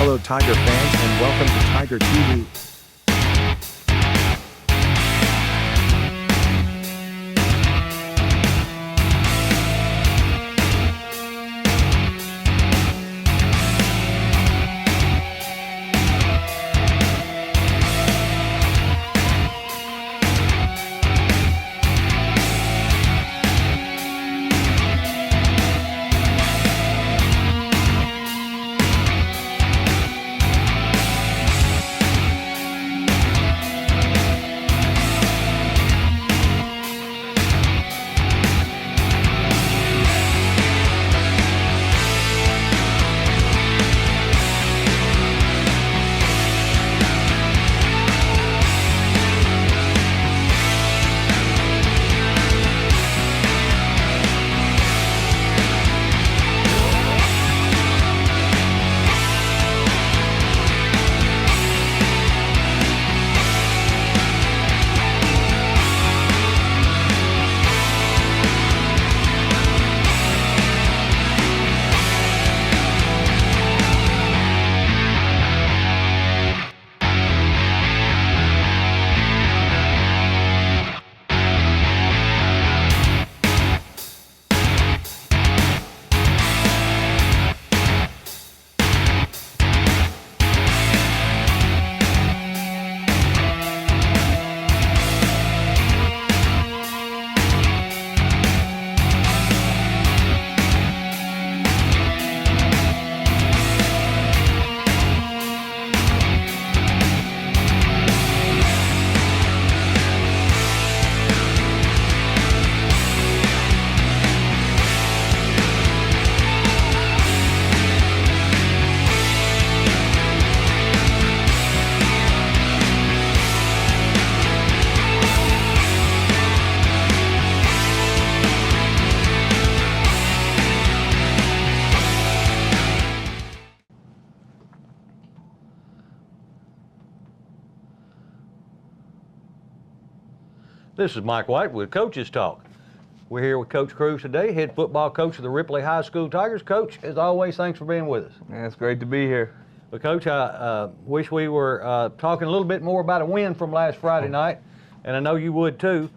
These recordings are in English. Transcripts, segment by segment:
Hello Tiger fans and welcome to Tiger TV. This is Mike White with Coaches Talk. We're here with Coach Cruz today, head football coach of the Ripley High School Tigers. Coach, as always, thanks for being with us. Yeah, it's great to be here. Well, Coach, I wish we were talking a little bit more about a win from last Friday night, and I know you would too.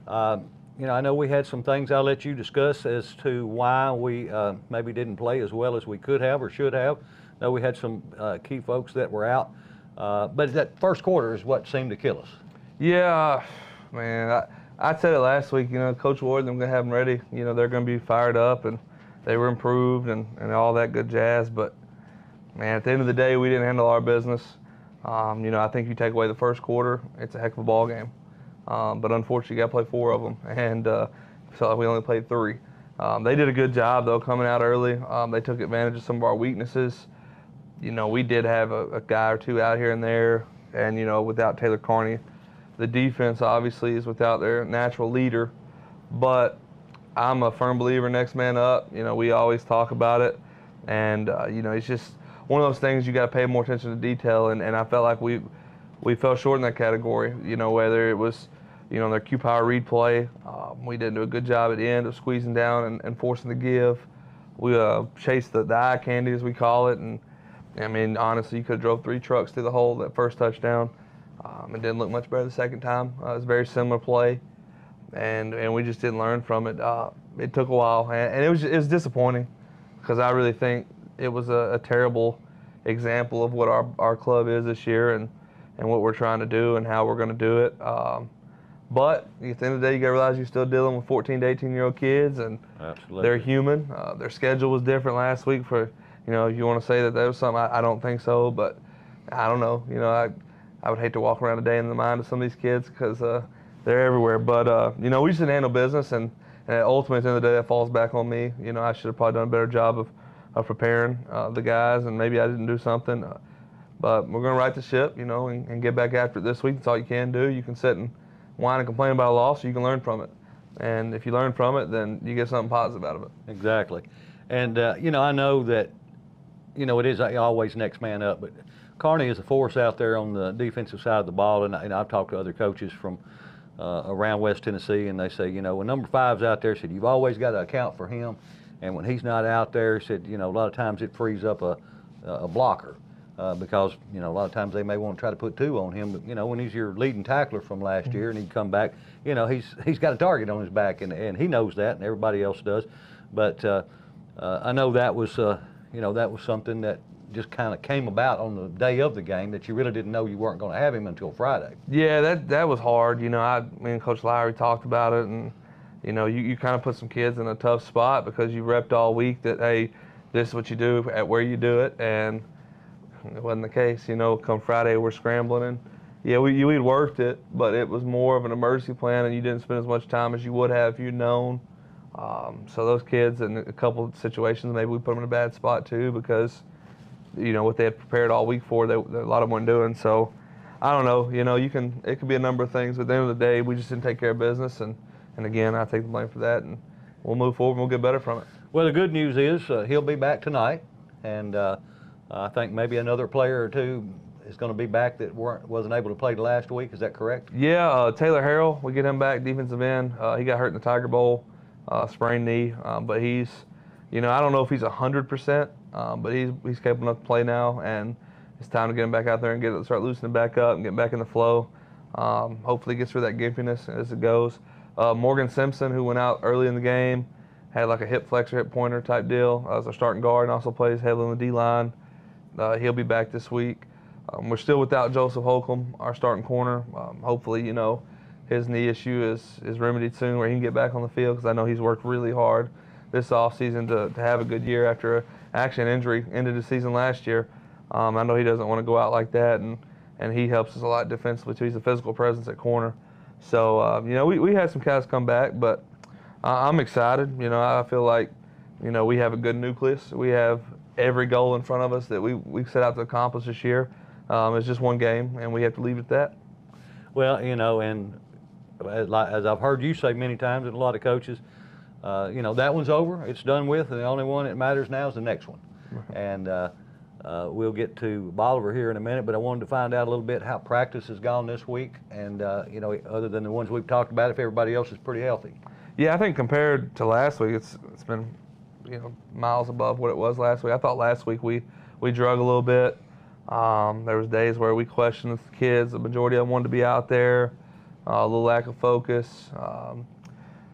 I know we had some things I'll let you discuss as to why we maybe didn't play as well as we could have or should have. I know we had some key folks that were out, but that first quarter is what seemed to kill us. Yeah, man, I said it last week, Coach Ward, I'm going to have them ready. They're going to be fired up, and they were improved and all that good jazz. But, man, at the end of the day, we didn't handle our business. I think you take away the first quarter, it's a heck of a ball game. But unfortunately, you got to play 4 of them, and felt like we only played 3. They did a good job, though, coming out early. They took advantage of some of our weaknesses. We did have a guy or 2 out here and there, and, without Taylor Carney, the defense obviously is without their natural leader, but I'm a firm believer next man up. We always talk about it, and it's just one of those things you got to pay more attention to detail, and I felt like we fell short in that category. Whether it was their Q power read play, we didn't do a good job at the end of squeezing down and forcing the give. We chased the eye candy, as we call it, and I mean honestly, you could have drove 3 trucks through the hole that first touchdown. It didn't look much better the second time. It was a very similar play, and we just didn't learn from it. It took a while, and it was disappointing because I really think it was a terrible example of what our club is this year and what we're trying to do and how we're going to do it. But at the end of the day, you got to realize you're still dealing with 14 to 18-year-old kids, and Absolutely. They're human. Their schedule was different last week. If you want to say that was something, I don't think so, but I don't know. I would hate to walk around a day in the mind of some of these kids because they're everywhere. But, we just didn't handle business, and ultimately, at the end of the day, that falls back on me. I should have probably done a better job of preparing the guys, and maybe I didn't do something. But we're going to right the ship, and get back after it this week. That's all you can do. You can sit and whine and complain about a loss, or you can learn from it. And if you learn from it, then you get something positive out of it. Exactly. And, I know that, it is always next man up, but Carney is a force out there on the defensive side of the ball, and I've talked to other coaches from around West Tennessee, and they say, when number 5's out there, said you've always got to account for him, and when he's not out there, said, a lot of times it frees up a blocker. because, you know, a lot of times they may want to try to put 2 on him, but, you know, when he's your leading tackler from last year and he'd come back, you know, he's got a target on his back, and he knows that, and everybody else does. But I know that was, you know, that was something that just kind of came about on the day of the game, that you really didn't know you weren't going to have him until Friday. Yeah, that was hard. You know, me and Coach Lowry talked about it, and, you know, you kind of put some kids in a tough spot because you repped all week that, hey, this is what you do at where you do it, and it wasn't the case. You know, come Friday, we're scrambling, and yeah, we'd worked it, but it was more of an emergency plan, and you didn't spend as much time as you would have if you'd known. So those kids, in a couple of situations, maybe we put them in a bad spot too, because, you know, what they had prepared all week for, a lot of them weren't doing. So I don't know. You know, it could be a number of things, but at the end of the day, we just didn't take care of business, and again, I take the blame for that, and we'll move forward and we'll get better from it. Well, the good news is he'll be back tonight, and I think maybe another player or 2 is going to be back that wasn't able to play last week. Is that correct? Yeah, Taylor Harrell, we get him back, defensive end. He got hurt in the Tiger Bowl, sprained knee, but he's, you know, I don't know if he's 100%, but he's capable enough to play now, and it's time to get him back out there and start loosening back up and get back in the flow. Hopefully, he gets through that gimpiness as it goes. Morgan Simpson, who went out early in the game, had like a hip flexor, hip pointer type deal as our starting guard, and also plays heavily on the D-line. He'll be back this week. We're still without Joseph Holcomb, our starting corner. Hopefully, you know, his knee issue is remedied soon where he can get back on the field, because I know he's worked really hard this offseason to have a good year after an injury ended the season last year. I know he doesn't want to go out like that, and he helps us a lot defensively too. He's a physical presence at corner. So, you know, we had some guys come back, but I'm excited. You know, I feel like, you know, we have a good nucleus. We have every goal in front of us that we set out to accomplish this year. It's just one game, and we have to leave it at that. Well, you know, and as I've heard you say many times, and a lot of coaches, you know, that one's over. It's done with, and the only one that matters now is the next one. And we'll get to Bolivar here in a minute, but I wanted to find out a little bit how practice has gone this week, and, you know, other than the ones we've talked about, if everybody else is pretty healthy. Yeah, I think compared to last week, it's been, you know, miles above what it was last week. I thought last week we drug a little bit. There was days where we questioned the kids. The majority of them wanted to be out there. A little lack of focus.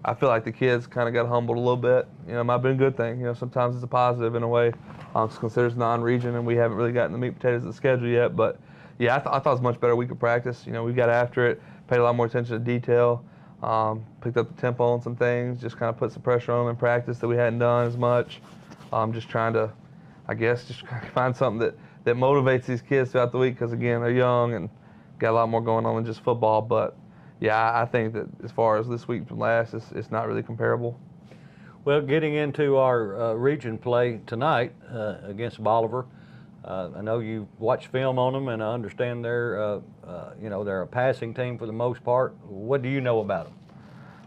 I feel like the kids kind of got humbled a little bit. You know, it might have been a good thing. You know, sometimes it's a positive in a way. It's considered non-region, and we haven't really gotten the meat and potatoes of the schedule yet. But yeah, I thought it was a much better week of practice. You know, we got after it, paid a lot more attention to detail. Picked up the tempo on some things, just kind of put some pressure on them in practice that we hadn't done as much. Just trying to, I guess, just find something that motivates these kids throughout the week, because, again, they're young and got a lot more going on than just football. But, yeah, I think that as far as this week from last, it's not really comparable. Well, getting into our region play tonight against Bolivar, I know you watched film on them, and I understand they're, you know, they're a passing team for the most part. What do you know about them?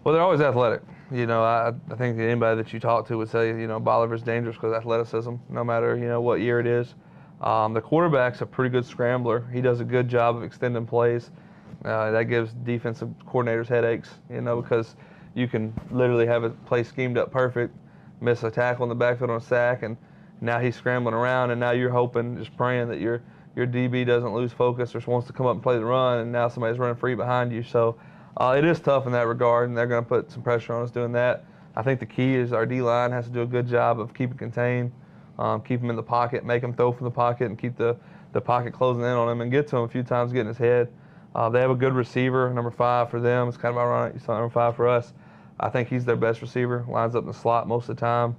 Well, they're always athletic. You know, I think that anybody that you talk to would say, you know, Bolivar's dangerous because of athleticism, no matter, you know, what year it is. The quarterback's a pretty good scrambler. He does a good job of extending plays. That gives defensive coordinators headaches, you know, because you can literally have a play schemed up perfect, miss a tackle in the backfield on a sack, and now he's scrambling around, and now you're hoping, just praying that your DB doesn't lose focus or wants to come up and play the run, and now somebody's running free behind you. So it is tough in that regard, and they're going to put some pressure on us doing that. I think the key is our D-line has to do a good job of keeping contained, keep him in the pocket, make him throw from the pocket, and keep the pocket closing in on him and get to him a few times, get in his head. They have a good receiver, number 5 for them. It's kind of ironic, he's number 5 for us. I think he's their best receiver, lines up in the slot most of the time.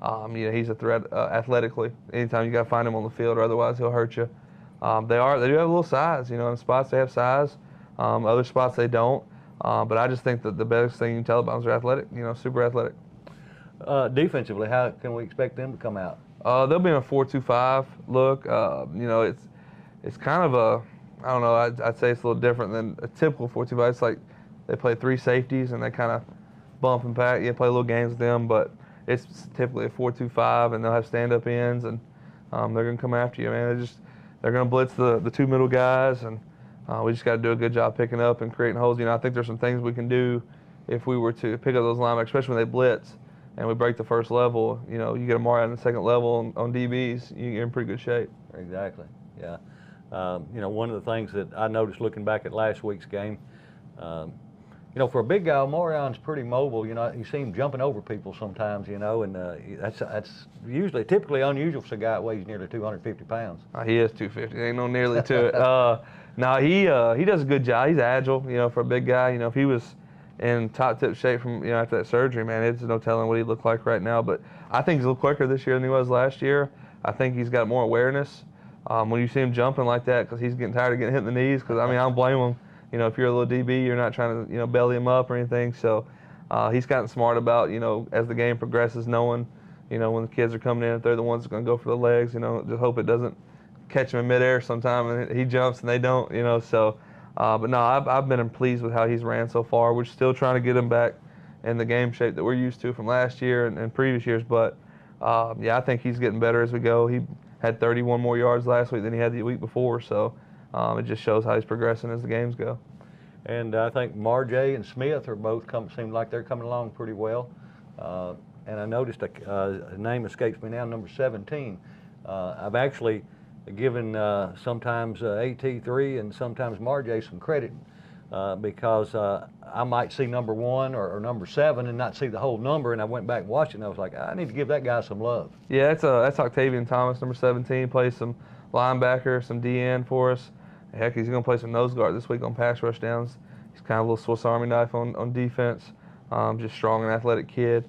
You know, he's a threat athletically. Anytime you got to find him on the field, or otherwise he'll hurt you. They do have a little size. You know, in spots they have size, other spots they don't. But I just think that the best thing you can tell about them is they're athletic. You know, super athletic. Defensively, how can we expect them to come out? They'll be in a 4-2-5 look. You know, it's kind of a, I don't know, I'd say it's a little different than a typical 4-2-5. It's like they play 3 safeties and they kind of bump and pack. You play little games with them, but it's typically a 4-2-5, and they'll have stand-up ends, and they're going to come after you, man. They're going to blitz the 2 middle guys, and we just got to do a good job picking up and creating holes. You know, I think there's some things we can do if we were to pick up those linebackers, especially when they blitz and we break the first level. You know, you get them more out in the second level on DBs, you're in pretty good shape. Exactly. Yeah. You know, one of the things that I noticed looking back at last week's game, you know, for a big guy, Omarion's pretty mobile. You know, you see him jumping over people sometimes, you know, and that's typically unusual for a guy that weighs nearly 250 pounds. He is 250. Ain't no nearly to it. No, he does a good job. He's agile, you know, for a big guy. You know, if he was in top tip shape from, you know, after that surgery, man, it's no telling what he'd look like right now. But I think he's a little quicker this year than he was last year. I think he's got more awareness. When you see him jumping like that, because he's getting tired of getting hit in the knees, because, I mean, I don't blame him. You know, if you're a little DB, you're not trying to, you know, belly him up or anything. So he's gotten smart about, you know, as the game progresses, knowing, you know, when the kids are coming in, if they're the ones that are going to go for the legs, you know, just hope it doesn't catch him in midair sometime and he jumps and they don't, you know. So, but no, I've been pleased with how he's ran so far. We're still trying to get him back in the game shape that we're used to from last year and previous years. But, yeah, I think he's getting better as we go. He had 31 more yards last week than he had the week before. So it just shows how he's progressing as the games go. And I think Marjay and Smith are both seem like they're coming along pretty well. And I noticed a name escapes me now, number 17. I've actually given sometimes AT3 and sometimes Marjay some credit because I might see number 1 or number 7 and not see the whole number. And I went back and watched it and I was like, I need to give that guy some love. Yeah, that's Octavian Thomas, number 17. Plays some linebacker, some DN for us. Heck, he's going to play some nose guard this week on pass rush downs. He's kind of a little Swiss Army knife on defense. Just strong and athletic kid.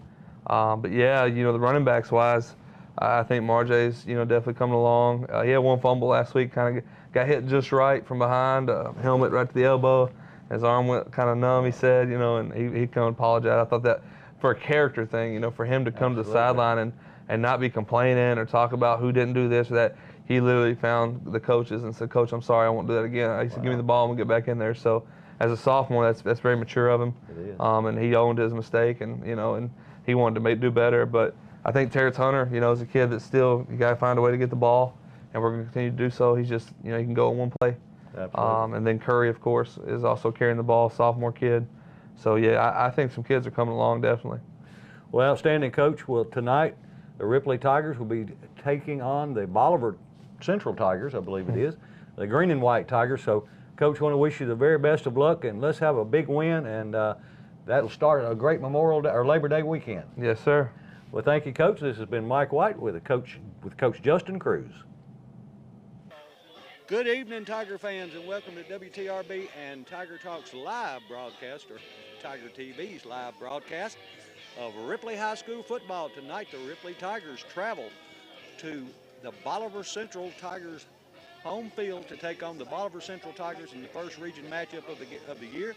But yeah, you know, the running backs wise, I think Marjay's, you know, definitely coming along. He had one fumble last week, kind of got hit just right from behind, helmet right to the elbow. His arm went kind of numb, he said, you know, and he come and apologize. I thought that for a character thing, you know, for him to come to the sideline and not be complaining or talk about who didn't do this or that. He literally found the coaches and said, "Coach, I'm sorry, I won't do that again." He said, "Give me the ball and we'll get back in there." So, as a sophomore, that's very mature of him. It is. And he owned his mistake, and you know, and he wanted to do better. But I think Terrence Hunter, you know, is a kid that still you got to find a way to get the ball, and we're going to continue to do so. He's just, you know, he can go in one play. Absolutely. And then Curry, of course, is also carrying the ball, sophomore kid. So yeah, I think some kids are coming along definitely. Well, outstanding, Coach. Well, tonight the Ripley Tigers will be taking on the Bolivar Central Tigers, I believe it is, the green and white Tigers. So, Coach, want to wish you the very best of luck, and let's have a big win, and that'll start a great Memorial Day or Labor Day weekend. Yes, sir. Well, thank you, Coach. This has been Mike White with Coach Justin Cruz. Good evening, Tiger fans, and welcome to WTRB and Tiger Talk's live broadcast, or Tiger TV's live broadcast of Ripley High School football. Tonight, the Ripley Tigers travel to the Bolivar Central Tigers home field to take on the Bolivar Central Tigers in the first region matchup of the year.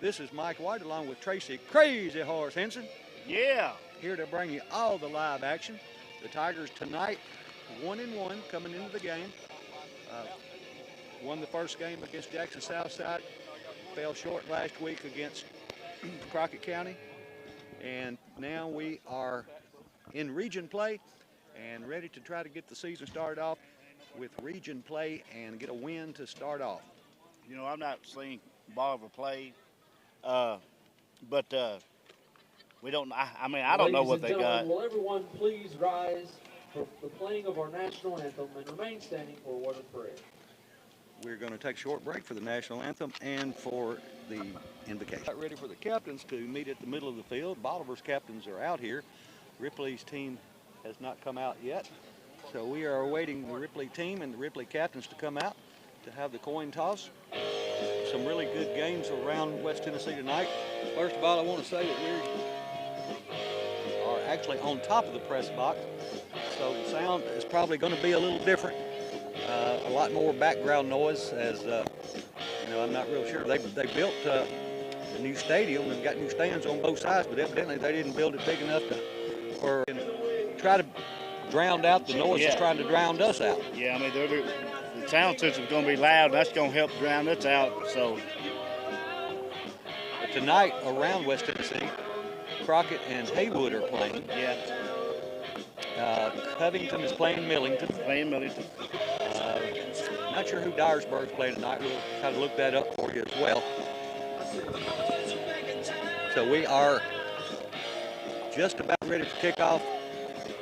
This is Mike White along with Tracy Crazy Horse Henson. Yeah. Here to bring you all the live action. The Tigers tonight 1-1 coming into the game. Won the first game against Jackson Southside. Fell short last week against Crockett County. And now we are in region play and ready to try to get the season started off with region play and get a win to start off. You know, I've not seen Bolivar play, but we don't. I don't know what they got. Will everyone please rise for the playing of our national anthem and remain standing for a word of prayer? We're going to take a short break for the national anthem and for the invocation. Got ready for the captains to meet at the middle of the field. Bolivar's captains are out here. Ripley's team has not come out yet. So we are awaiting the Ripley team and the Ripley captains to come out to have the coin toss. Some really good games around West Tennessee tonight. First of all, I want to say that we are actually on top of the press box. So the sound is probably going to be a little different. A lot more background noise as, you know, I'm not real sure. They built a new stadium and got new stands on both sides, but evidently they didn't build it big enough to try to drown out the noise that's trying to drown us out. Yeah, I mean, the sound system's going to be loud, and that's going to help drown us out. So but tonight around West Tennessee, Crockett and Haywood are playing. Yeah. Covington is playing Millington. Not sure who Dyersburg's playing tonight. We'll kind of look that up for you as well. So we are just about ready to kick off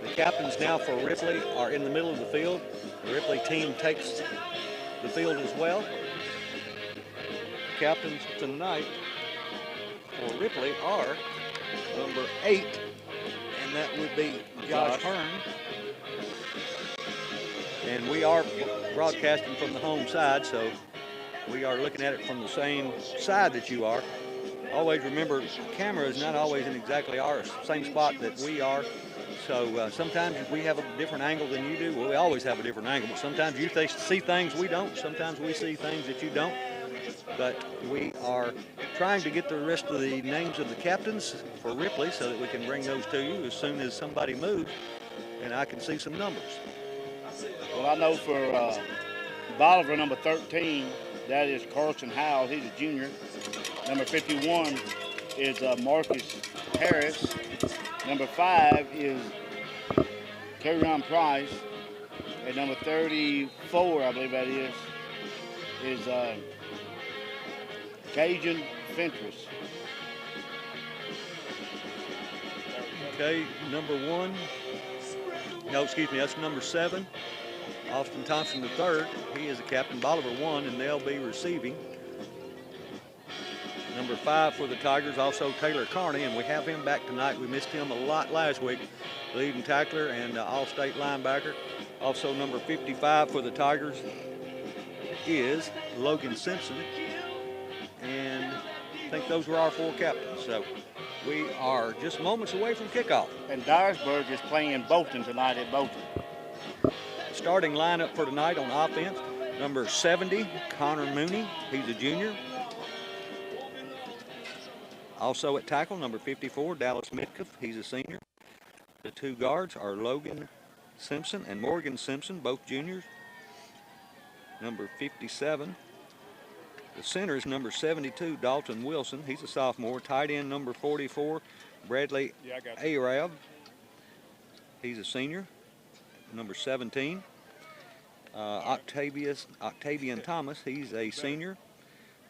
The captains now for Ripley are in the middle of the field. The Ripley team takes the field as well. Captains tonight for Ripley are number 8, and that would be Josh Hearn. And we are broadcasting from the home side, so we are looking at it from the same side that you are. Always remember, camera is not always in exactly our same spot that we are. So sometimes we have a different angle than you do. Well, we always have a different angle, but sometimes you see things we don't. Sometimes we see things that you don't. But we are trying to get the rest of the names of the captains for Ripley so that we can bring those to you as soon as somebody moves and I can see some numbers. Well, I know for Bolivar, number 13, that is Carson Howell. He's a junior. Number 51 is Marcus Harris. Number 5 is Kerryon Price. And number 34, I believe that is Cajun Fentress. Okay, number 1. No, excuse me, that's number 7. Austin Thompson III. He is a captain, Bolivar 1, and they'll be receiving. Number 5 for the Tigers, also Taylor Carney, and we have him back tonight. We missed him a lot last week, leading tackler and all-state linebacker. Also number 55 for the Tigers is Logan Simpson, and I think those were our 4 captains. So we are just moments away from kickoff. And Dyersburg is playing Bolton tonight at Bolton. Starting lineup for tonight on offense, number 70, Connor Mooney. He's a junior. Also at tackle, number 54, Dallas Mitkoff. He's a senior. The 2 guards are Logan Simpson and Morgan Simpson, both juniors. Number 57. The center is number 72, Dalton Wilson. He's a sophomore. Tight end number 44, Bradley Arab. He's a senior. Number 17, Octavian Thomas. He's a senior.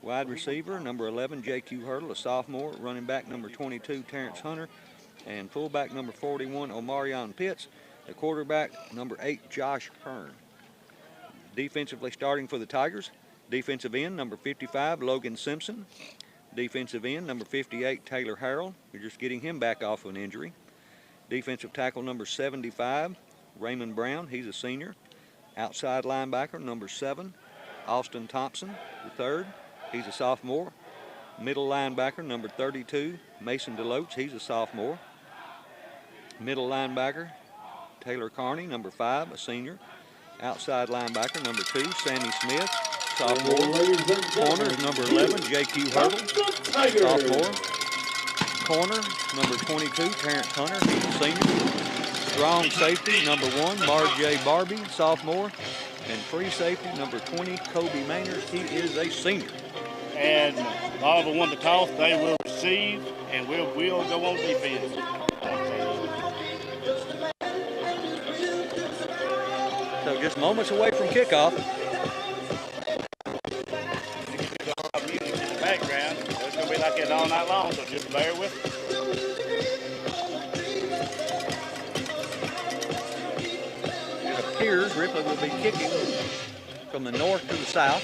Wide receiver, number 11, J.Q. Hurdle, a sophomore. Running back, number 22, Terrence Hunter. And fullback, number 41, Omarion Pitts. The quarterback, number 8, Josh Hearn. Defensively starting for the Tigers, defensive end, number 55, Logan Simpson. Defensive end, number 58, Taylor Harrell. We're just getting him back off of an injury. Defensive tackle, number 75, Raymond Brown. He's a senior. Outside linebacker, number 7, Austin Thompson, the third. He's a sophomore. Middle linebacker, number 32, Mason DeLoach. He's a sophomore. Middle linebacker, Taylor Carney, number 5, a senior. Outside linebacker, number 2, Sammy Smith, sophomore. Corner is number 11, J.Q. Hurdle, sophomore. Corner, number 22, Terrence Hunter. He's a senior. Strong safety, number 1, Marjay Barbie, sophomore. And free safety, number 20, Kobe Maynard. He is a senior. And Bolivar won the toss. They will receive, and we'll go on defense. So just moments away from kickoff. Music in the background. It's going to be like that all night long, so just bear with us. It appears Ripley will be kicking from the north to the south.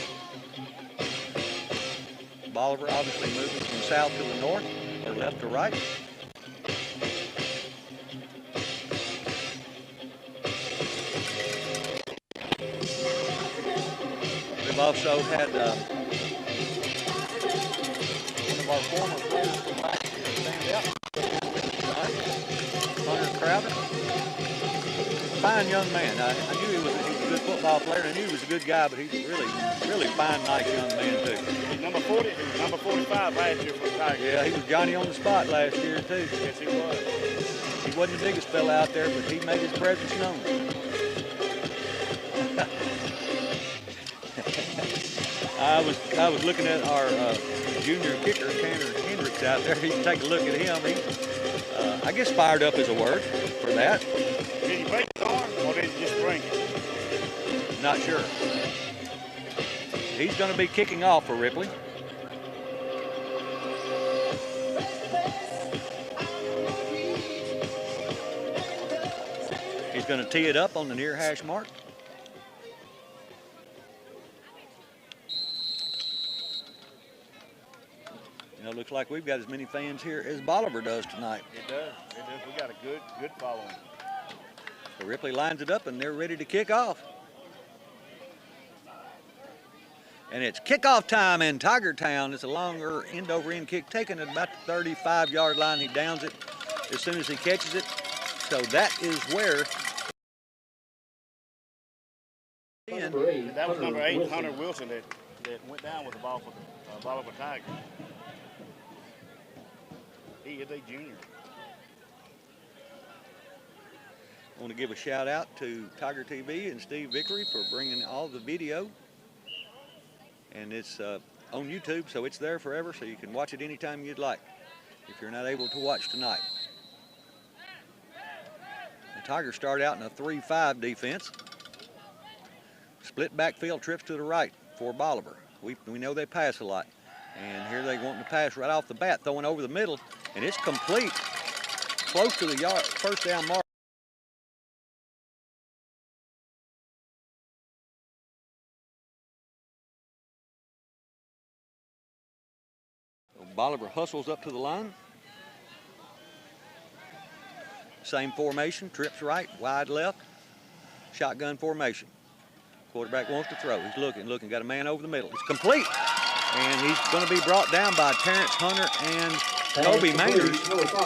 Bolivar obviously moving from south to the north, or left to right. We've also had one of our former players from last year stand out. Hunter Crowder. Fine young man. I knew he was a good football player. I knew he was a good guy, but he's a really fine, nice young man too. He's number 40, number 45 last year for the Tigers. Yeah, he was Johnny on the spot last year too. Yes, he was. He wasn't the biggest fella out there, but he made his presence known. I was looking at our junior kicker, Tanner Hendricks, out there. You can take a look at him. He, I guess fired up is a word for that. Did he break his arm, or did he just bring it? Not sure. He's going to be kicking off for Ripley. going to tee it up on the near hash mark. You know, looks like we've got as many fans here as Bolivar does tonight. It does. It does. We got a good following. So Ripley lines it up, and they're ready to kick off. And it's kickoff time in Tiger Town. It's a longer end-over-end kick taken at about the 35-yard line. He downs it as soon as he catches it. So that is where. That was number 8, Hunter Wilson, that went down with the ball for the Bolivar Tigers. He is a junior. I want to give a shout out to Tiger TV and Steve Vickery for bringing all the video. And it's on YouTube, so it's there forever, so you can watch it anytime you'd like if you're not able to watch tonight. The Tigers start out in a 3-5 defense. Split backfield trips to the right for Bolivar. We know they pass a lot. And here they want to pass right off the bat, throwing over the middle, and it's complete, close to the first down mark. Bolivar hustles up to the line. Same formation, trips right, wide left, shotgun formation. Quarterback wants to throw. He's looking, got a man over the middle. It's complete. And he's going to be brought down by Terrence Hunter and Kobe Maynard,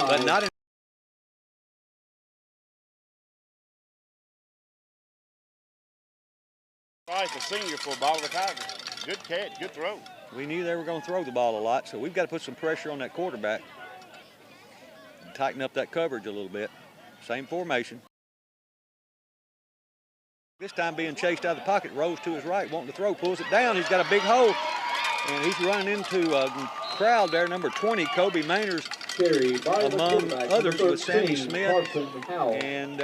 but not in. Price, a senior for Bolivar Tigers. Good catch, good throw. We knew they were going to throw the ball a lot, so we've got to put some pressure on that quarterback. Tighten up that coverage a little bit. Same formation. This time being chased out of the pocket, rolls to his right, wanting to throw, pulls it down. He's got a big hole, and he's running into a crowd there, number 20, Kobe Maynard, among others with Sammy Smith. And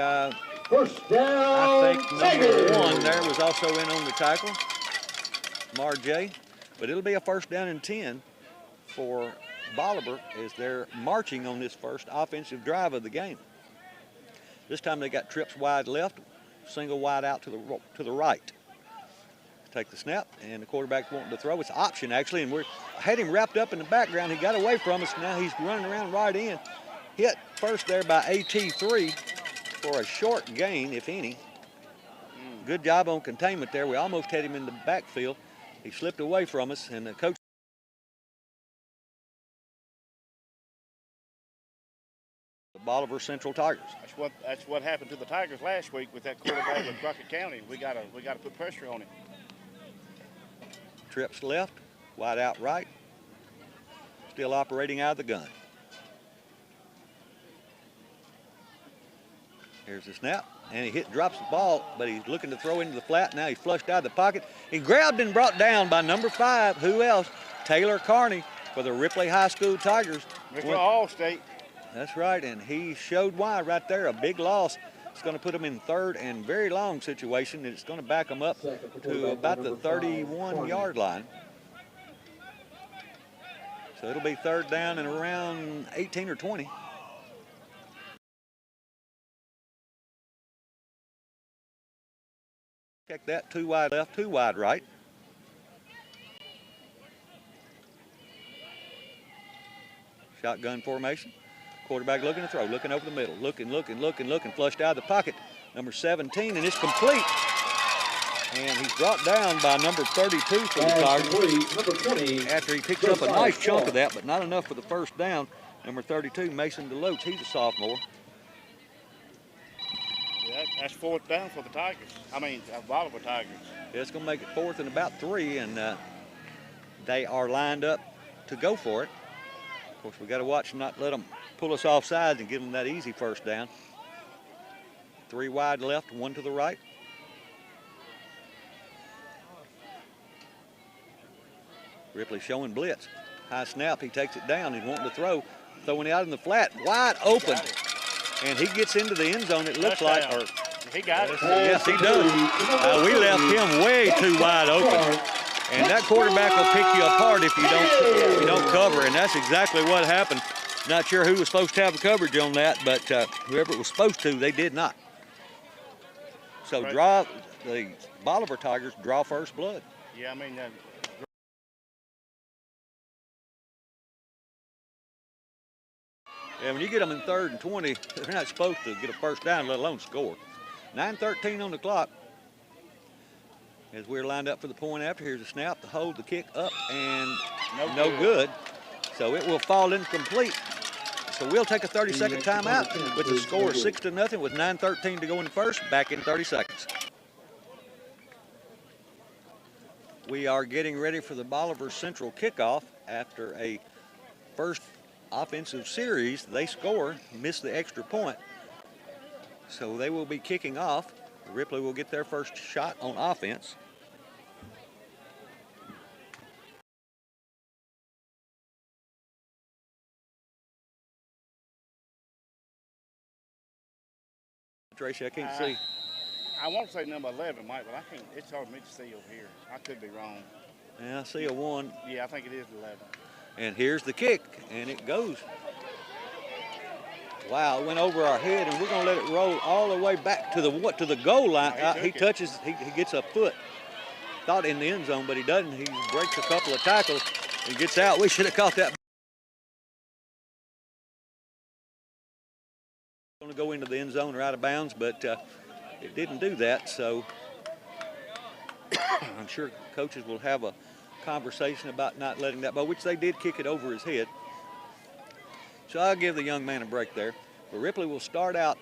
First down, I think number 1 there was also in on the tackle, Marjay. But it'll be a first down and 10 for Bolivar as they're marching on this first offensive drive of the game. This time they got trips wide left, single wide out to the right. Take the snap, and the quarterback wanting to throw. It's option, actually, and we had him wrapped up in the background. He got away from us. Now he's running around right in. Hit first there by AT3 for a short gain, if any. Good job on containment there. We almost had him in the backfield. He slipped away from us, and the coach. The Bolivar Central Tigers. That's what happened to the Tigers last week with that quarterback with Crockett County. We gotta put pressure on him. Trips left, wide out right. Still operating out of the gun. Here's the snap, and he drops the ball, but he's looking to throw into the flat. Now he's flushed out of the pocket. He grabbed and brought down by number 5. Who else? Taylor Carney for the Ripley High School Tigers. Mr. All-State. That's right, and he showed why right there. A big loss. It's going to put them in third and very long situation, and it's going to back them up to about the 31-yard line. So it'll be third down and around 18 or 20. Check that, 2 wide left, 2 wide right. Shotgun formation. Quarterback looking to throw, looking over the middle, looking, flushed out of the pocket. Number 17, and it's complete. And he's brought down by number 32 for the Tigers. After he picks up a nice chunk of that, but not enough for the first down. Number 32, Mason DeLoach, he's a sophomore. Yeah, that's fourth down for the Tigers. Bolivar Tigers. Yeah, it's going to make it fourth and about 3, and they are lined up to go for it. Of course, we got to watch and not let them pull us off sides and give them that easy first down. 3 wide left, 1 to the right. Ripley showing blitz. High snap, he takes it down. He's wanting to throw, throwing it out in the flat, wide open. And he gets into the end zone, it looks like. Or, he got it. Yes, he does. We left him way too wide open. And that quarterback will pick you apart if you don't cover, and that's exactly what happened. Not sure who was supposed to have the coverage on that, but whoever it was supposed to, they did not. So Right. the Bolivar Tigers draw first blood. Yeah, I mean, Yeah, when you get them in 3rd and 20, they're not supposed to get a first down, let alone score. 9:13 on the clock. As we're lined up for the point after, here's a snap, the hold, the kick up, and no good. So it will fall incomplete. So we'll take a 30-second timeout with the score 6-0 with 9:13 to go in the first. Back in 30 seconds. We are getting ready for the Bolivar Central kickoff after a first offensive series. They score, miss the extra point. So they will be kicking off. Ripley will get their first shot on offense. Tracy, I can't see. I want to say number 11, Mike, but I can't. It's hard for me to see over here. I could be wrong. Yeah, I see a 1. Yeah, I think it is 11. And here's the kick, and it goes. Wow, it went over our head, and we're going to let it roll all the way back to the goal line. He touches, he gets a foot. Thought in the end zone, but he doesn't. He breaks a couple of tackles and gets out. We should have caught that. Going to go into the end zone or out of bounds, but it didn't do that. So I'm sure coaches will have a conversation about not letting that ball, which they did kick it over his head. So I'll give the young man a break there. But Ripley will start out.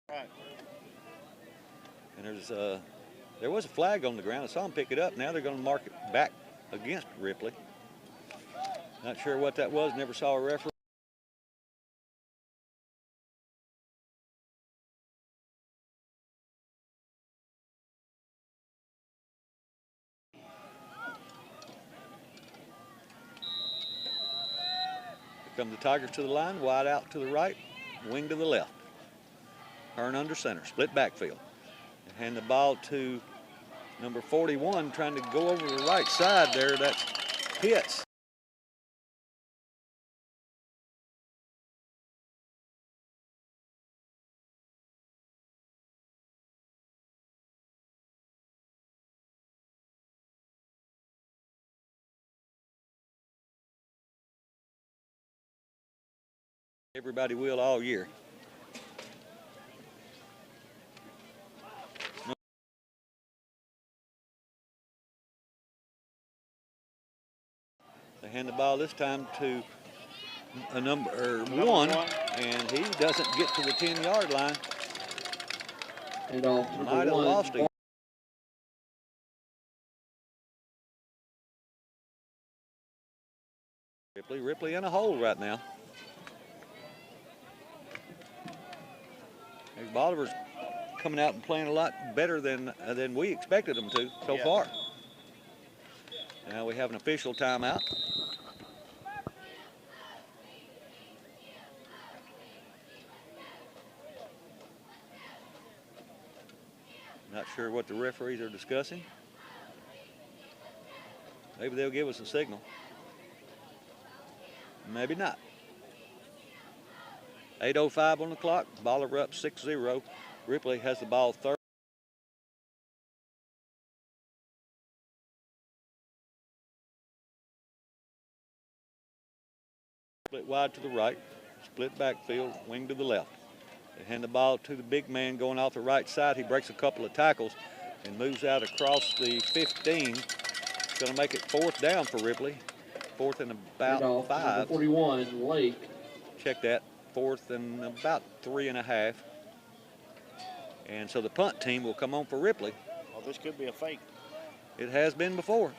Right. And there was a flag on the ground. I saw him pick it up. Now they're going to mark it back against Ripley. Not sure what that was. Never saw a referee. Here come the Tigers to the line. Wide out to the right. Wing to the left. Hearn under center. Split backfield. Hand the ball to number 41, trying to go over the right side there. That's Pitts. Everybody will all year. They hand the ball this time to a number 1, and he doesn't get to the 10-yard line. And off Might have lost him. Ripley in a hole right now. Bolivar's coming out and playing a lot better than we expected them to so far. Now we have an official timeout. Not sure what the referees are discussing. Maybe they'll give us a signal. Maybe not. 8:05 on the clock. Bolivar up 6-0. Ripley has the ball third. Split wide to the right. Split backfield. Wing to the left. They hand the ball to the big man going off the right side. He breaks a couple of tackles and moves out across the 15. It's going to make it 4th down for Ripley. 4th and about 5. 41, Lake. Check that. 4th and about 3.5. And so the punt team will come on for Ripley. Well, this could be a fake. It has been before.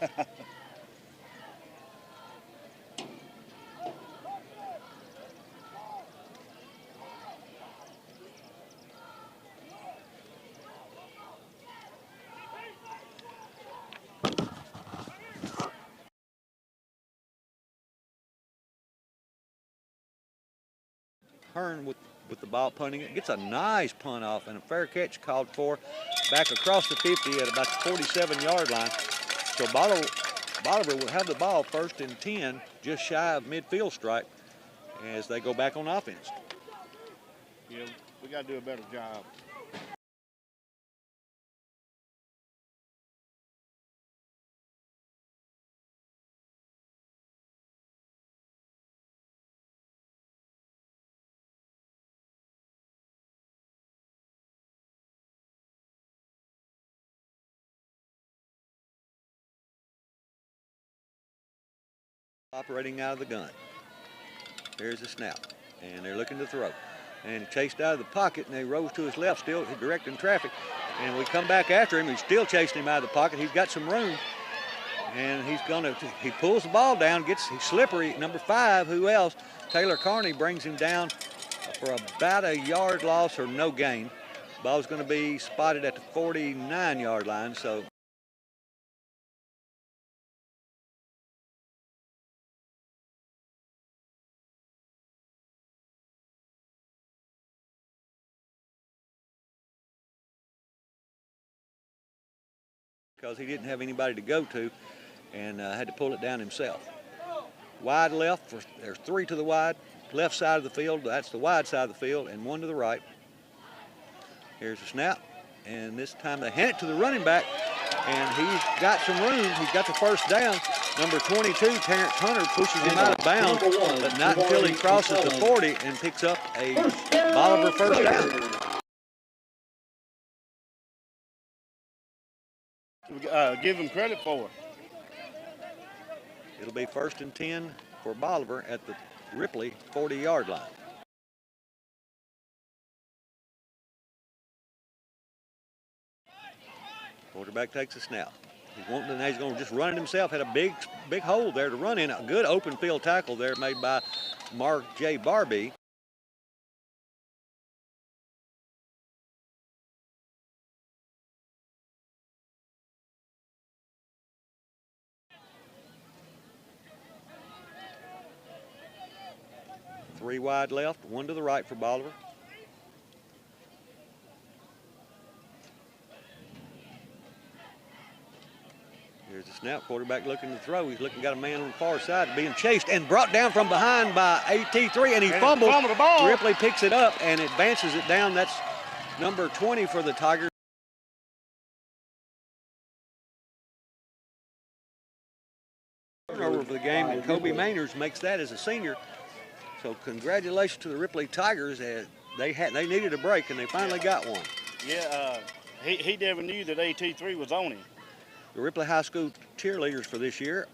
Hearn with the ball punting it. Gets a nice punt off and a fair catch called for back across the 50 at about the 47-yard line. So Bolivar will have the ball 1st and 10, just shy of midfield stripe as they go back on offense. Yeah, we got to do a better job. Operating out of the gun. Here's the snap, and they're looking to throw. And he chased out of the pocket, and they rose to his left, still directing traffic. And we come back after him. He's still chasing him out of the pocket. He's got some room, and he pulls the ball down, he's slippery. Number 5, who else? Taylor Carney brings him down for about a yard loss or no gain. Ball's going to be spotted at the 49-yard line, so. Because he didn't have anybody to go to and had to pull it down himself. Wide left, there's 3 to the wide, left side of the field, that's the wide side of the field, and 1 to the right. Here's the snap, and this time they hand it to the running back, and he's got some room. He's got the first down. Number 22, Terrence Hunter, pushes him out of bounds, but not until he crosses the 40 and picks up a Bolivar first down. Give him credit for it. It'll be 1st and 10 for Bolivar at the Ripley 40-yard line. Quarterback takes a snap. He's going to just run it himself. Had a big hole there to run in. A good open field tackle there made by Mark J. Barbie. Three wide left, 1 to the right for Bolivar. Here's the snap. Quarterback looking to throw. He's got a man on the far side being chased and brought down from behind by AT3, and he fumbles. The ball. Ripley picks it up and advances it down. That's number 20 for the Tigers. Turnover for the game, and Kobe Mainers makes that as a senior. So congratulations to the Ripley Tigers. They needed a break, and they finally got one. Yeah, he never knew that AT3 was on him. The Ripley High School cheerleaders for this year.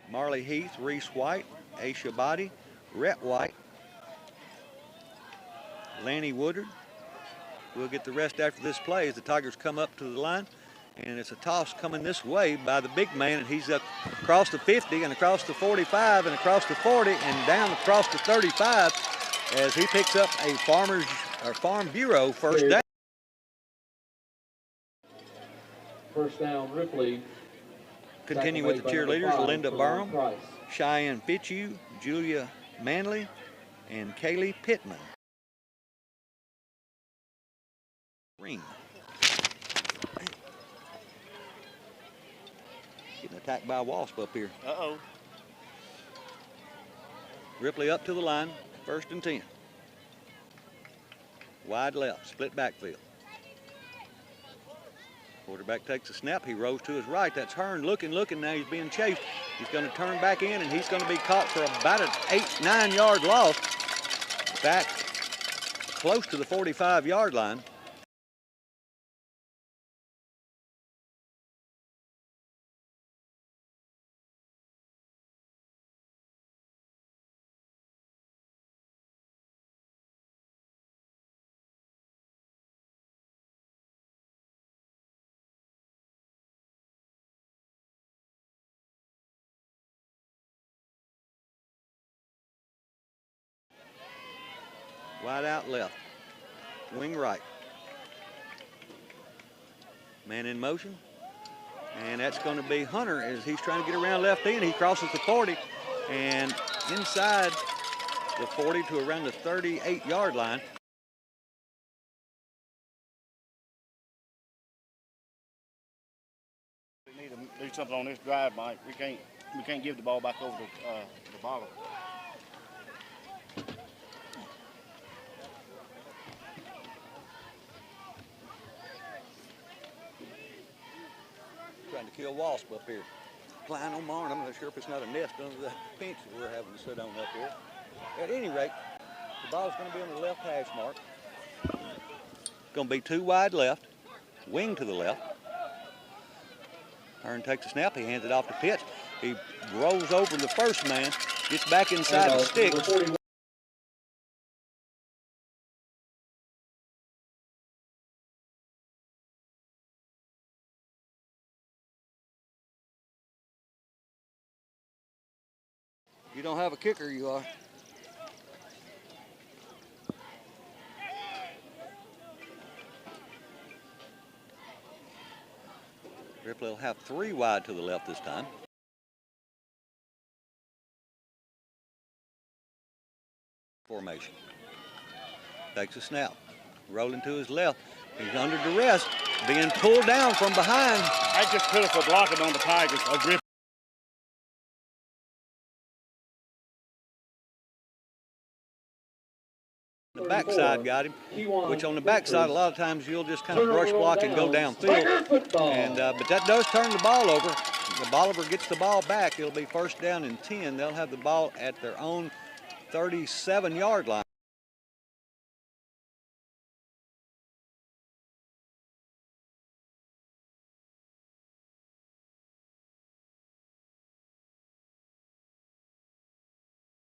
Marley Heath, Reese White, Aisha Body, Rhett White, Lanny Woodard. We'll get the rest after this play as the Tigers come up to the line. And it's a toss coming this way by the big man, and he's up across the 50 and across the 45 and across the 40 and down across the 35 as he picks up a Farm Bureau first down. First down, Ripley. Continue with the cheerleaders, Linda Barham, Cheyenne Fitzhugh, Julia Manley, and Kaylee Pittman. Ring. Getting attacked by a wasp up here. Uh-oh. Ripley up to the line, 1st and 10. Wide left, split backfield. Quarterback takes a snap. He rolls to his right. That's Hearn looking. Now he's being chased. He's going to turn back in, and he's going to be caught for about an 8-9 yard loss. Back close to the 45-yard line. Wide out left, wing right. Man in motion, and that's going to be Hunter as he's trying to get around left end. He crosses the 40, and inside the 40 to around the 38-yard line. We need to do something on this drive, Mike. We can't give the ball back over to the Bolivar. Trying to kill wasp up here. Flying on Marn. I'm not sure if it's not a nest under the bench that we're having to sit on up here. At any rate, the ball's going to be on the left hash mark. Going to be 2 wide left, wing to the left. Hearn takes a snap. He hands it off to Pitts. He rolls over the first man, gets back inside the stick. You don't have a kicker, you are. Ripley will have 3 wide to the left this time. Formation. Takes a snap. Rolling to his left. He's under duress, being pulled down from behind. That's just pitiful blocking on the Tigers. The backside got him, which on the backside a lot of times you'll just kind of brush block and go downfield. And but that does turn the ball over. The Bolivar gets the ball back. It'll be first down and 10. They'll have the ball at their own 37-yard line.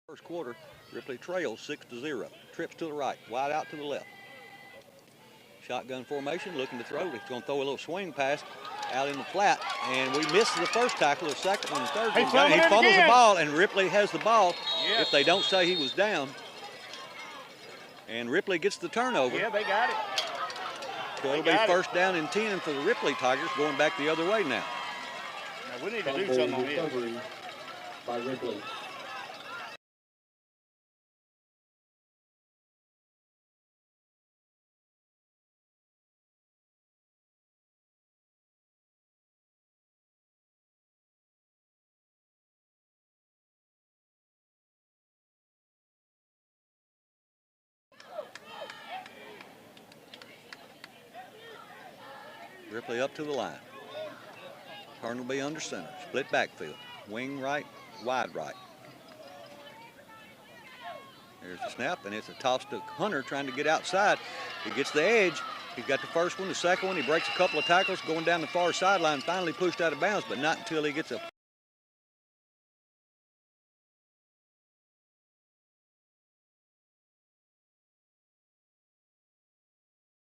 First quarter, Ripley trails 6-0. Trips to the right, wide out to the left. Shotgun formation, looking to throw. He's going to throw a little swing pass out in the flat, and we missed the first tackle, the second one, the third one. He fumbles the ball, and Ripley has the ball. Yes. If they don't say he was down. And Ripley gets the turnover. Yeah, they got it. So it'll be first down and 10 for the Ripley Tigers, going back the other way now. Now we need to do something on this. By Ripley. Ripley up to the line. Harrell will be under center. Split backfield. Wing right, wide right. There's the snap, and it's a toss to Hunter trying to get outside. He gets the edge. He's got the first one, the second one. He breaks a couple of tackles going down the far sideline, finally pushed out of bounds, but not until he gets a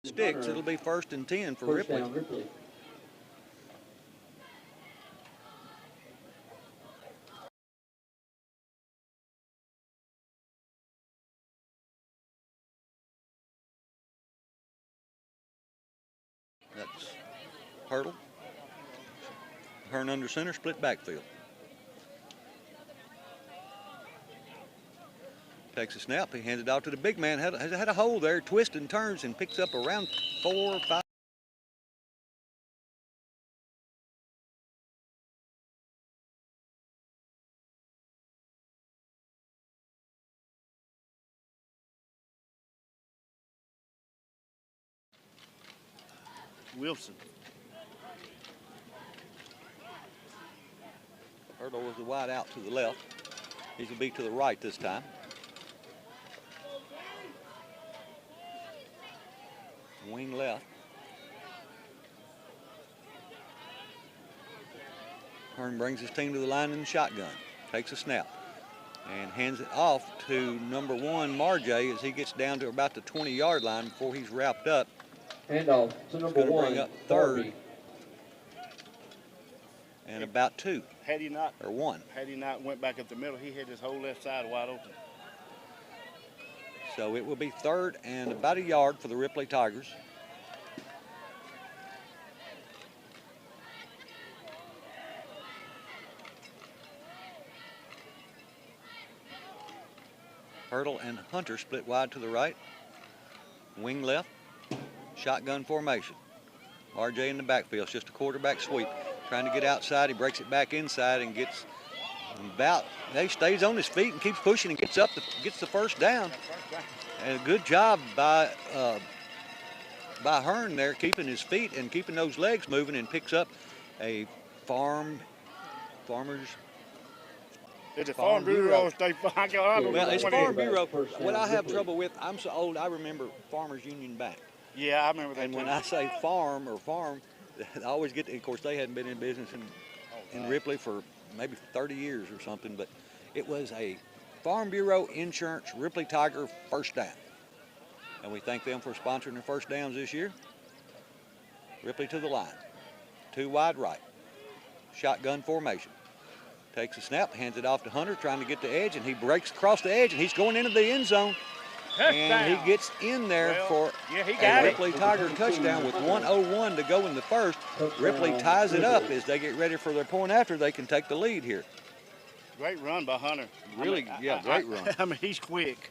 sticks. It'll be first and 10 for Ripley. Down, Ripley. That's Hurdle. Hearn under center, split backfield. Takes a snap. He hands it out to the big man. Had a hole there, twists and turns, and picks up around 4 or 5. Wilson. Hurdle was the wide out to the left. He's going to be to the right this time. Wing left. Hearn brings his team to the line in the shotgun. Takes a snap and hands it off to number 1, Marjay, as he gets down to about the 20-yard line before he's wrapped up. Handoff to number 1, bring up third and about 2 Had he not, or 1. Had he not went back up the middle, he had his whole left side wide open. So it will be third and about a yard for the Ripley Tigers. Harrell and Hunter split wide to the right. Wing left. Shotgun formation. RJ in the backfield. It's just a quarterback sweep. Trying to get outside. He breaks it back inside and gets about, he stays on his feet and keeps pushing and gets the first down. And a good job by Hearn there, keeping his feet and keeping those legs moving, and picks up a farmer's. It's a Farm Bureau. Well, it's Farm Bureau. What I have trouble with, I'm so old, I remember Farmers Union Bank. Yeah, I remember that. And when I say farm, I always get, of course, they hadn't been in business in Ripley for maybe 30 years or something, but it was a Farm Bureau Insurance Ripley Tiger first down. And we thank them for sponsoring the first downs this year. Ripley to the line. 2 wide right. Shotgun formation. Takes a snap, hands it off to Hunter, trying to get the edge, and he breaks across the edge, and he's going into the end zone. And he gets in there for a Ripley Tiger touchdown with 1:01 to go in the first. Ripley ties it up as they get ready for their point after. They can take the lead here. Great run by Hunter. Really, great run. I mean, he's quick.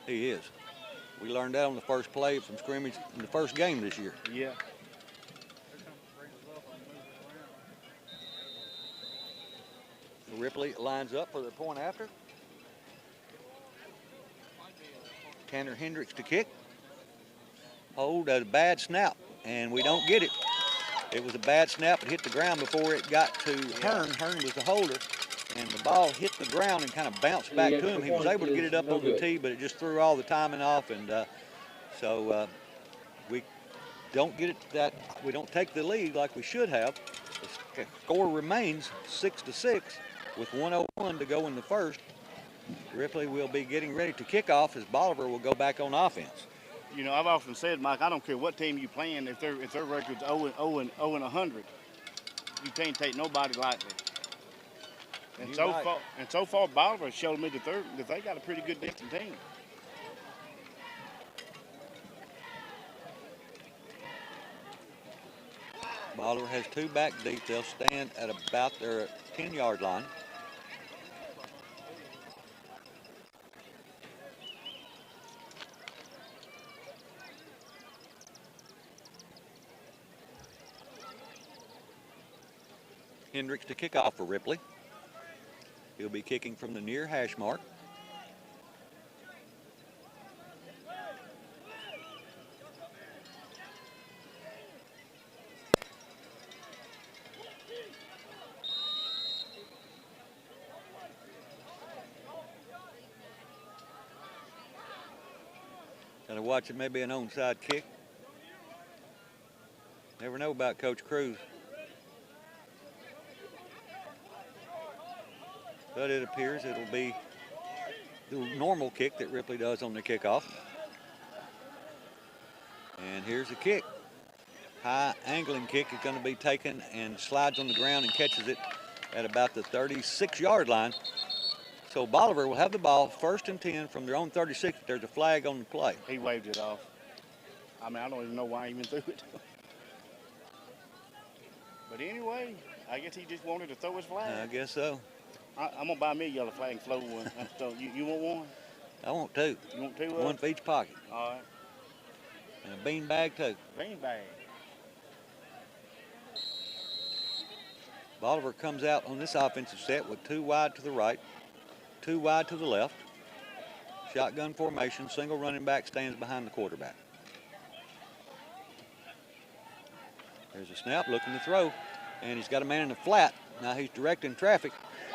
He is. We learned that on the first play from scrimmage in the first game this year. Yeah. Ripley lines up for their point after. Tanner Hendricks to kick. Hold a bad snap, and we don't get it. It was a bad snap. It hit the ground before it got to Hearn. Hearn was the holder, and the ball hit the ground and kind of bounced back to him. He was able to get it up on the tee, but it just threw all the timing off, and so we don't get it. We don't take the lead like we should have. The score remains 6-6 with 1:01 to go in the first. Ripley will be getting ready to kick off as Bolivar will go back on offense. You know, I've often said, Mike, I don't care what team you playing, if their record's 0-100, you can't take nobody lightly. And so far, Bolivar showed me that they got a pretty good decent team. Bolivar has 2 back deep. They'll stand at about their 10-yard line. Hendricks to kick off for Ripley. He'll be kicking from the near hash mark. Gotta watch it, maybe an onside kick. Never know about Coach Cruz. But it appears it'll be the normal kick that Ripley does on the kickoff. And here's the kick. High angling kick is going to be taken and slides on the ground and catches it at about the 36-yard line. So Bolivar will have the ball 1st and 10 from their own 36. There's a flag on the play. He waved it off. I mean, I don't even know why he even threw it. But anyway, I guess he just wanted to throw his flag. I guess so. I'm going to buy me a yellow flag and float one. So you want one? I want 2. You want 2? One for each pocket. All right. And a bean bag too. Bean bag. Bolivar comes out on this offensive set with 2 wide to the right, 2 wide to the left. Shotgun formation, single running back stands behind the quarterback. There's a snap, looking to throw, and he's got a man in the flat. Now he's directing traffic,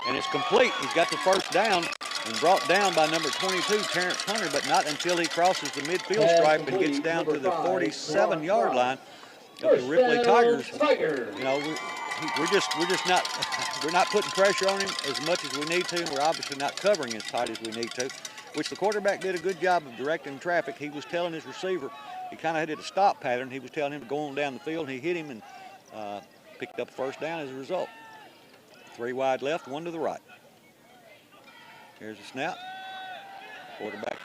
and it's complete. He's got the first down and brought down by number 22, Terrence Hunter, but not until he crosses the midfield stripe and gets down to the 47-yard line of the Ripley Tigers. You know, we're not putting pressure on him as much as we need to, and we're obviously not covering as tight as we need to, which the quarterback did a good job of directing traffic. He was telling his receiver, he kind of did a stop pattern. He was telling him to go on down the field, and he hit him and picked up first down as a result. 3 wide left, 1 to the right. Here's a snap. Quarterback,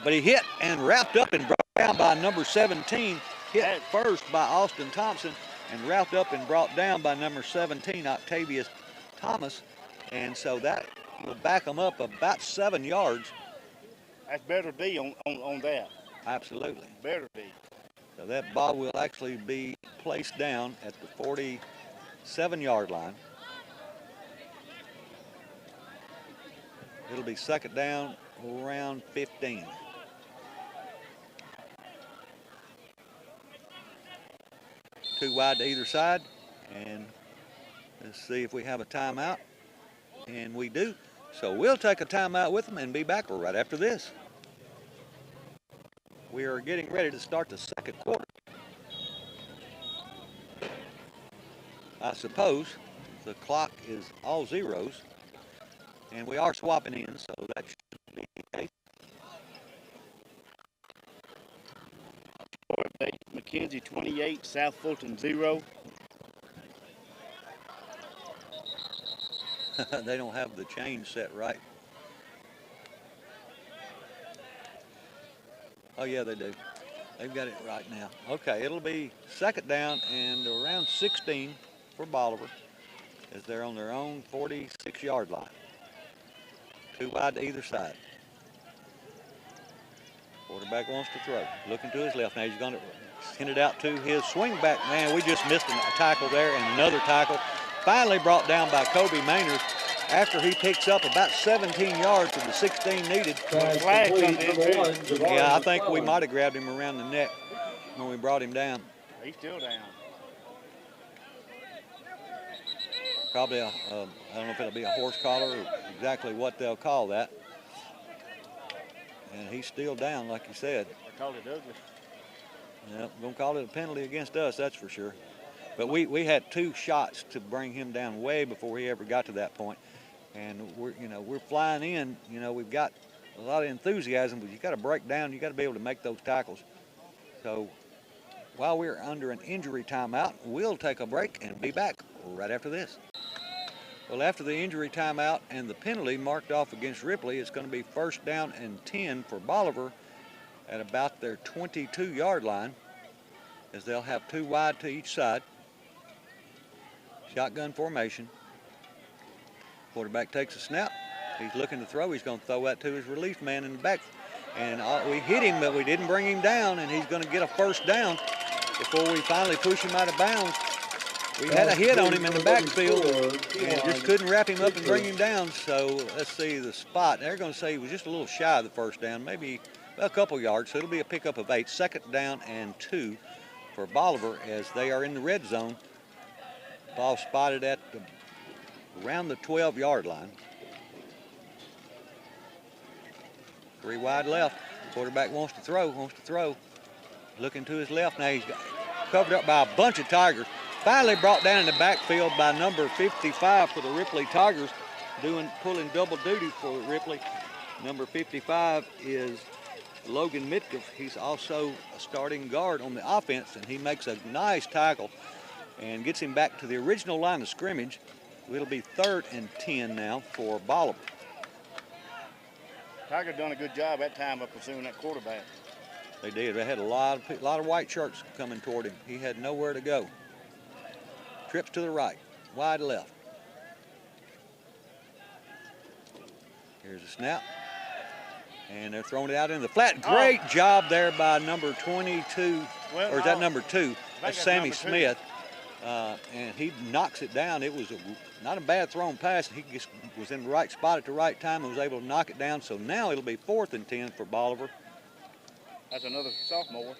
but he hit and wrapped up and brought down by number 17. Hit first by Austin Thompson and wrapped up and brought down by number 17, Octavius Thomas. And so that will back them up about 7 yards That's better be on that. Absolutely. Better be. So that ball will actually be placed down at the 47-yard line. It'll be second down around 15. Two wide to either side, and let's see if we have a timeout, and we do. So we'll take a timeout with them and be back right after this. We are getting ready to start the second quarter. I suppose the clock is all zeros, and we are swapping in, so that should be okay. McKenzie 28, South Fulton 0. They don't have the change set right. Oh yeah, they do. They've got it right now. Okay, it'll be second down and around 16 for Bolivar as they're on their own 46-yard line. Two wide to either side. Quarterback wants to throw. Looking to his left. Now he's going to send it out to his swing back. Man, we just missed a tackle there and another tackle. Finally brought down by Kobe Maynard after he picks up about 17 yards of the 16 needed. Yeah, I think we might have grabbed him around the neck when we brought him down. He's still down. Probably I don't know if it'll be a horse collar or exactly what they'll call that. And he's still down, like you said. I called it ugly. Yeah, gonna call it a penalty against us, that's for sure. But we had two shots to bring him down way before he ever got to that point. And we're flying in. We've got a lot of enthusiasm, but you got to break down. You got to be able to make those tackles. So while we're under an injury timeout, we'll take a break and be back right after this. Well, after the injury timeout and the penalty marked off against Ripley, it's going to be first down and 10 for Bolivar at about their 22-yard line, as they'll have two wide to each side. Shotgun formation. Quarterback takes a snap. He's looking to throw. He's going to throw that to his relief man in the back. And we hit him, but we didn't bring him down, and he's going to get a first down before we finally push him out of bounds. We had a hit on him in the backfield and just couldn't wrap him up and bring him down. So let's see the spot. They're going to say he was just a little shy of the first down, maybe a couple yards. So it'll be a pickup of 8, second down and 2 for Bolivar as they are in the red zone. Ball spotted at around the 12-yard line. Three wide left. Quarterback wants to throw. Looking to his left. Now he's covered up by a bunch of Tigers. Finally brought down in the backfield by number 55 for the Ripley Tigers, pulling double duty for Ripley. Number 55 is Logan Mitkoff. He's also a starting guard on the offense, and he makes a nice tackle and gets him back to the original line of scrimmage. It'll be third and 10 now for Bolivar. Tiger done a good job that time of pursuing that quarterback. They did. They had a lot of white shirts coming toward him. He had nowhere to go. Trips to the right, wide left. Here's a snap. And they're throwing it out in the flat. Great job there by number 22, or is that number 2? That's Sammy Smith. And he knocks it down. It was not a bad thrown pass. He just was in the right spot at the right time and was able to knock it down. So now it'll be 4th and 10 for Bolivar. That's another sophomore.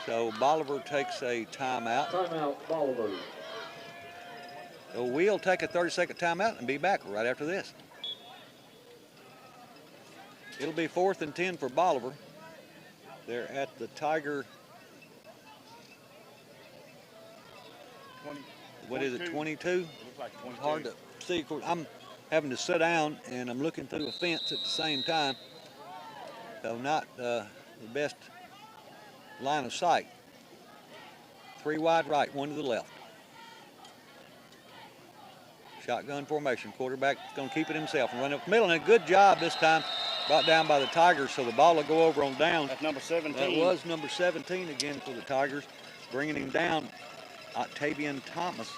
So Bolivar takes a timeout. Timeout, Bolivar. So we'll take a 30-second timeout and be back right after this. It'll be 4th and 10 for Bolivar. They're at the Tiger. 20, what is it, 22? Looks like 22. Hard to see. I'm having to sit down and I'm looking through a fence at the same time. So not the best line of sight. 3 wide right, 1 to the left. Shotgun formation. Quarterback going to keep it himself and run up the middle. And a good job this time. Brought down by the Tigers, so the ball will go over on down. That's number 17. That was number 17 again for the Tigers. Bringing him down, Octavian Thomas.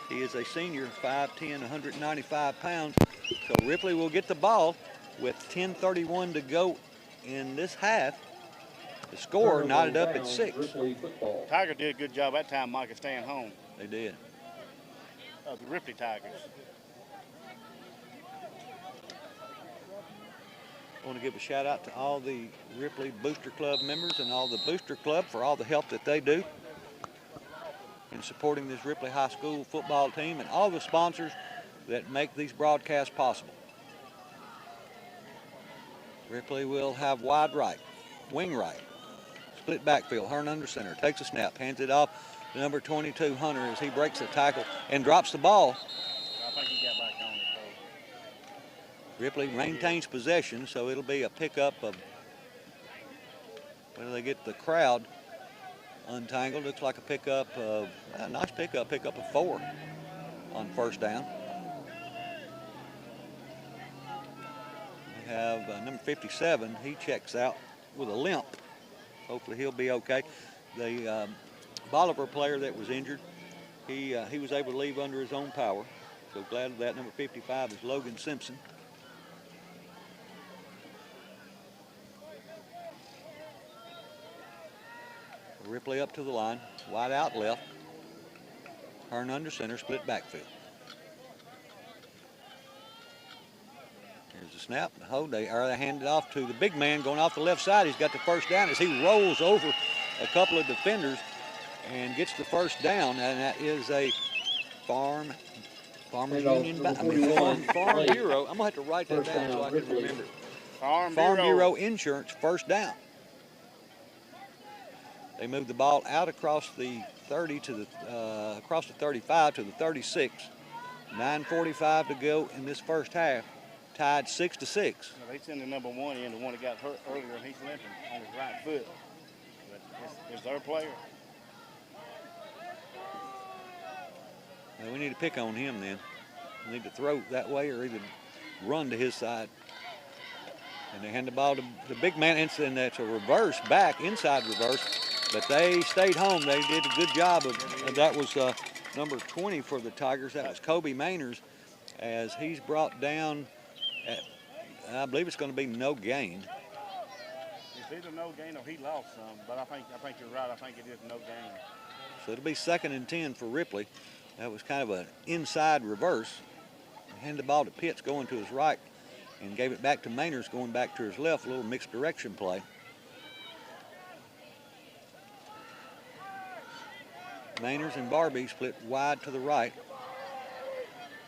He is a senior, 5'10", 195 pounds. So Ripley will get the ball with 10:31 to go in this half. The score knotted up at 6. Tiger did a good job that time, Mike, of staying home. They did. The Ripley Tigers. I want to give a shout out to all the Ripley Booster Club members and all the Booster Club for all the help that they do in supporting this Ripley High School football team and all the sponsors that make these broadcasts possible. Ripley will have wide right, wing right, split backfield. Hearn under center, takes a snap, hands it off to number 22, Hunter, as he breaks the tackle and drops the ball. I think he got back on it, though. Ripley maintains possession, so it'll be a pickup of, whether they get the crowd untangled. Looks like a pickup of, a nice pickup of 4 on first down. We have number 57. He checks out with a limp. Hopefully he'll be okay. The Bolivar player that was injured, he was able to leave under his own power. So glad of that. Number 55 is Logan Simpson. Ripley up to the line, wide out left. Hearn under center, split backfield. Here's the snap, the hold. They hand it off to the big man going off the left side. He's got the first down as he rolls over a couple of defenders and gets the first down, and that is a Farmers Union, Farm Bureau. I'm gonna have to write that down so I can remember. Farm Bureau Insurance first down. They moved the ball out across the 30 to the across the 35 to the 36. 9:45 to go in this first half. Tied 6-6. Well, they send the number 1 in, the one that got hurt earlier, and he's limping on his right foot. But it's their player. Well, we need to pick on him then. We need to throw that way or either run to his side. And they hand the ball to the big man, and that's a reverse back, inside reverse. But they stayed home. They did a good job of that. Was number 20 for the Tigers. That was Kobe Mainers, as he's brought down at, I believe it's going to be no gain. It's either no gain or he lost some, but I think you're right. I think it is no gain. So it'll be 2nd and 10 for Ripley. That was kind of an inside reverse. Hand the ball to Pitts going to his right and gave it back to Mainers going back to his left. A little mixed direction play. Mainers and Barbie split wide to the right,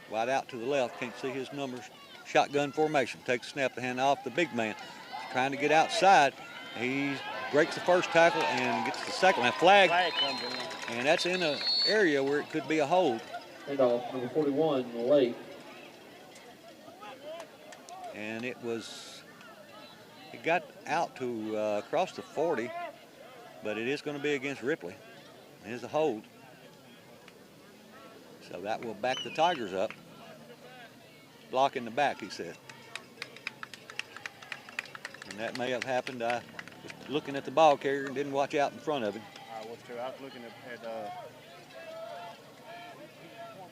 wide out to the left. Can't see his numbers. Shotgun formation. Takes a snap to hand off the big man. He's trying to get outside. He breaks the first tackle and gets the second. Now flag comes in. And that's in an area where it could be a hold. Handoff, number 41, late. And it got out to across the 40, but it is going to be against Ripley. It is a hold. So that will back the Tigers up. Block in the back, he said. And that may have happened. I was looking at the ball carrier and didn't watch out in front of him. I was too. I was looking at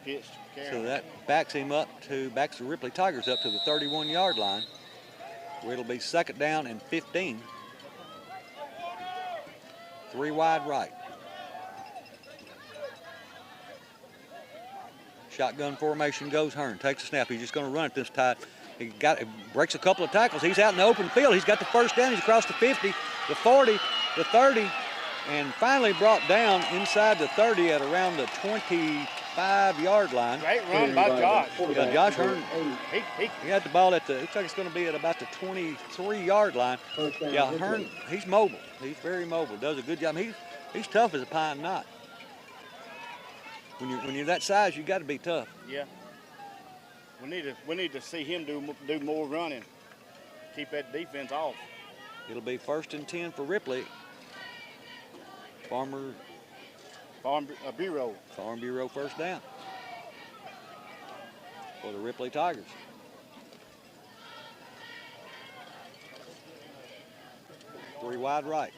Pitts. So that backs the Ripley Tigers up to the 31-yard line, where it'll be 2nd down and 15. 3 wide right. Shotgun formation goes Hearn. Takes a snap. He's just going to run it this time. He breaks a couple of tackles. He's out in the open field. He's got the first down. He's across the 50, the 40, the 30, and finally brought down inside the 30 at around the 25-yard line. Great run by Josh. Yeah, Josh Hearn. He had the ball at looks like it's going to be at about the 23-yard line. Yeah, Hearn, he's mobile. He's very mobile. Does a good job. He's tough as a pine knot. When you're that size, you got to be tough. Yeah. We need to see him do more running. Keep that defense off. It'll be 1st and 10 for Ripley. Farm Bureau first down for the Ripley Tigers. Three wide right.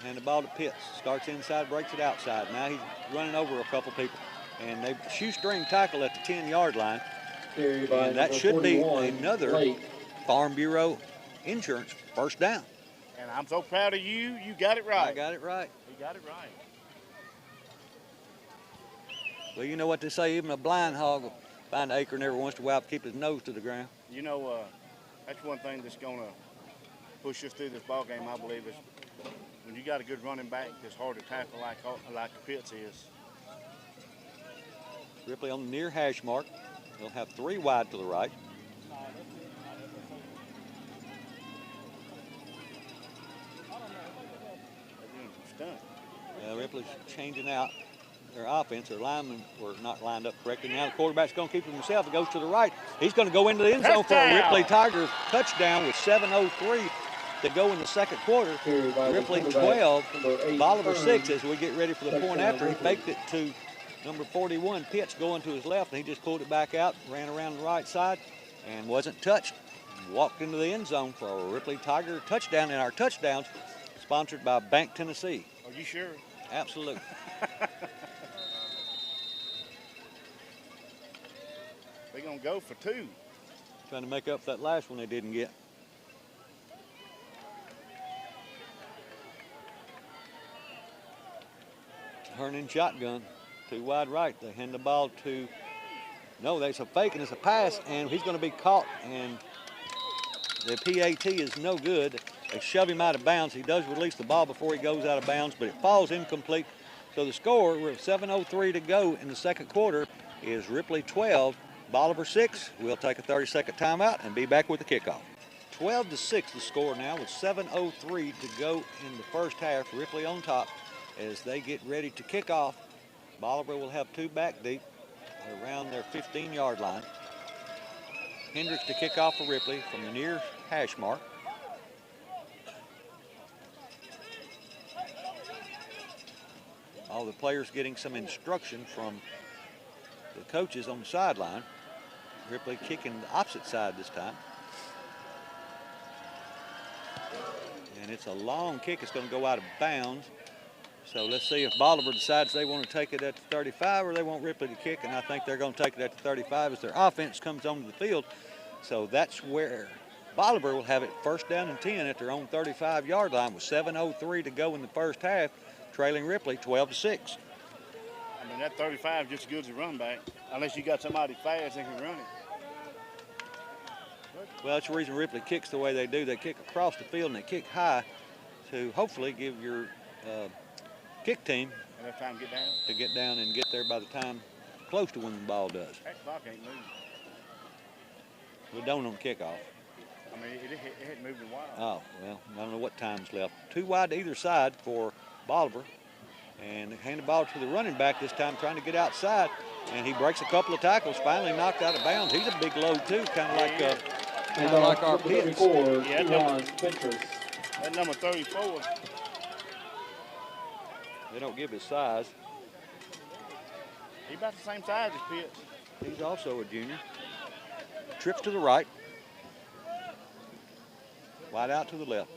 Hand the ball to Pitts. Starts inside, breaks it outside. Now he's running over a couple people. and they shoestring tackle at the 10-yard line. Carry by And that number should be 41, another Blake. Farm Bureau insurance first down. And I'm so proud of you. You got it right. I got it right. You got it right. Well, you know what they say, even a blind hog will find an acorn every once in a while to keep his nose to the ground. You know, that's one thing that's going to push us through this ball game, I believe, is when you got a good running back that's hard to tackle like Pitts is. Ripley on the near hash mark. They'll have 3 wide to the right. Ripley's changing out their offense. Their linemen were not lined up correctly. Now the quarterback's going to keep it himself. It goes to the right. He's going to go into the end zone for a Ripley Tigers touchdown with 7:03 to go in the second quarter. Ripley 12, Bolivar 6 as we get ready for the point after. He faked it to number 41, Pitts, going to his left, and he just pulled it back out, ran around the right side, and wasn't touched. Walked into the end zone for a Ripley Tiger touchdown, and our touchdowns sponsored by Bank Tennessee. Are you sure? Absolutely. They're going to go for 2. Trying to make up for that last one they didn't get. Hernan shotgun, 2 wide right. They hand the ball to, no, there's a fake and it's a pass, and he's going to be caught, and the PAT is no good. They shove him out of bounds. He does release the ball before he goes out of bounds, but it falls incomplete. So the score, with 7:03 to go in the second quarter, is Ripley 12, Bolivar 6. We'll take a 30-second timeout and be back with the kickoff. 12-6 the score now with 7:03 to go in the first half. Ripley on top as they get ready to kick off. Bolivar will have 2 back deep around their 15-yard line. Hendricks to kick off for Ripley from the near hash mark. All the players getting some instruction from the coaches on the sideline. Ripley kicking the opposite side this time. And it's a long kick. It's going to go out of bounds. So let's see if Bolivar decides they want to take it at the 35 or they want Ripley to kick, and I think they're going to take it at the 35 as their offense comes onto the field. So that's where Bolivar will have it first down and 10 at their own 35-yard line with 7:03 to go in the first half, trailing Ripley 12-6. I mean, that 35 is just as good as a run back, unless you got somebody fast that can run it. Well, that's the reason Ripley kicks the way they do. They kick across the field and they kick high to hopefully give your kick team enough time to get down and get there by the time close to when the ball does. That clock ain't moving. We don't on kickoff. I mean, it hadn't moved in a while. Oh, well, I don't know what time's left. 2 wide to either side for Bolivar. And they hand the ball to the running back this time, trying to get outside. And he breaks a couple of tackles, finally knocked out of bounds. He's a big load, too, kind of like our Pitts. Yeah, that number 34. They don't give his size. He's about the same size as Pitts. He's also a junior. Trips to the right. Wide out to the left.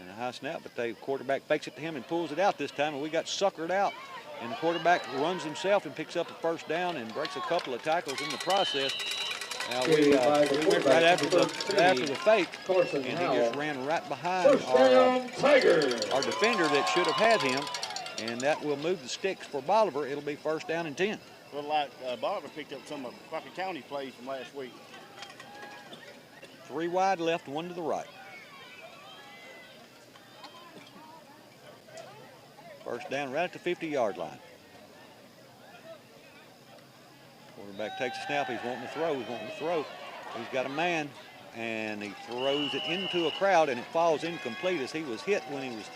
And a high snap, but the quarterback fakes it to him and pulls it out this time, and we got suckered out. And the quarterback runs himself and picks up a first down and breaks a couple of tackles in the process. Now we went right after the fake, and he just ran right behind our defender that should have had him, and that will move the sticks for Bolivar. It'll be first down and 10. Well, like Bolivar picked up some of Crockett County plays from last week. 3 wide left, 1 to the right. First down right at the 50-yard line. Quarterback takes a snap. He's wanting to throw. He's got a man, and he throws it into a crowd, and it falls incomplete as he was hit when he was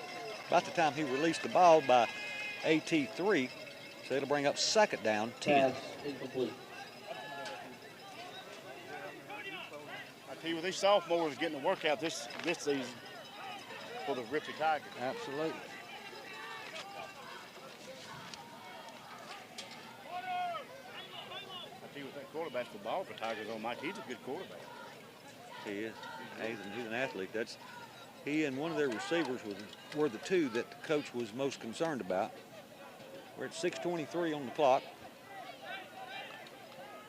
about the time he released the ball by AT3. So it'll bring up second down, 10. Pass incomplete. I tell you what, these sophomores are getting a workout this season for the Ripley Tigers. Absolutely. Quarterback for Bolivar Tigers on Mike. He's a good quarterback. He is. He's an athlete. He and one of their receivers were the two that the coach was most concerned about. We're at 6:23 on the clock.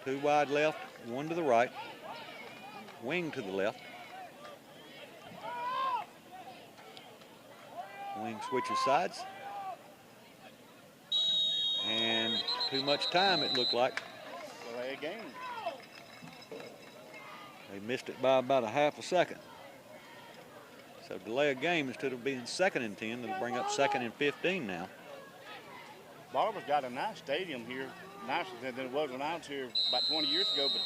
2 wide left, 1 to the right. Wing to the left. Wing switches sides. And too much time, it looked like. Delay a game. They missed it by about a half a second. So delay a game instead of being 2nd and 10, it'll bring up 2nd and 15 now. Bolivar's got a nice stadium here, nicer than it was when I was here about 20 years ago, but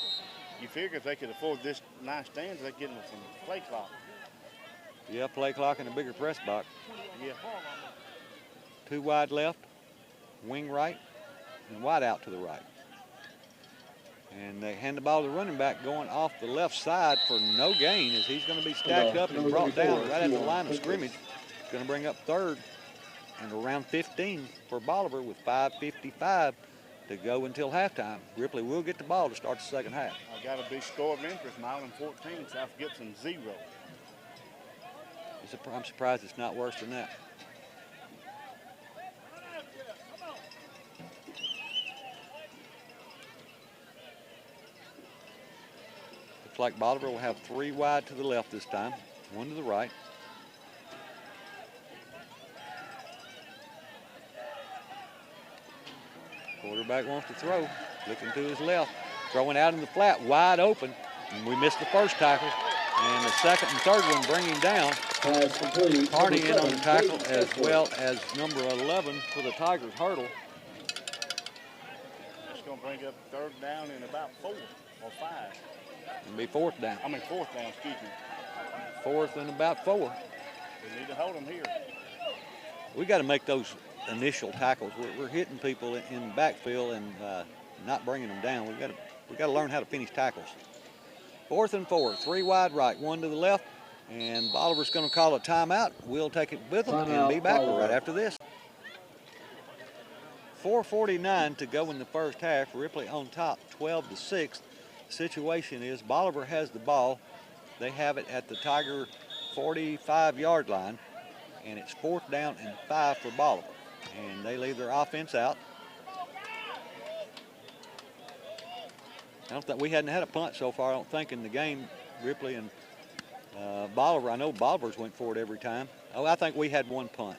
you figure if they could afford this nice stands, they'd get them some play clock. Yeah, play clock and a bigger press box. Yeah. 2 wide left, wing right, and wide out to the right. And they hand the ball to the running back going off the left side for no gain, as he's going to be stacked up and brought down right at the line of scrimmage. It's going to bring up 3rd and around 15 for Bolivar with 5:55 to go until halftime. Ripley will get the ball to start the second half. I got a big score of interest, Milan 14, South Gibson 0. I'm surprised it's not worse than that. Looks like Bolivar will have 3 wide to the left this time, 1 to the right. Quarterback wants to throw, looking to his left, throwing out in the flat, wide open, and we missed the first tackle. And the 2nd and 3rd one bring him down. Carney in on the tackle, as well as number 11 for the Tigers, Harrell. It's going to bring up 3rd down in about 4 or 5. It'll be 4th down. I mean 4th down, excuse me. 4th and about 4. We need to hold them here. We got to make those initial tackles. We're hitting people in the backfield and not bringing them down. We got to learn how to finish tackles. 4th and 4, 3 wide right, 1 to the left, and Bolivar's going to call a timeout. We'll take it with them and be back right after this. 4:49 to go in the first half. Ripley on top, 12-6. The situation is Bolivar has the ball. They have it at the Tiger 45-yard line, and it's 4th down and 5 for Bolivar. And they leave their offense out. I don't think we hadn't had a punt so far, I don't think, in the game. Ripley and Bolivar. I know Bolivar's went for it every time. Oh, I think we had 1 punt.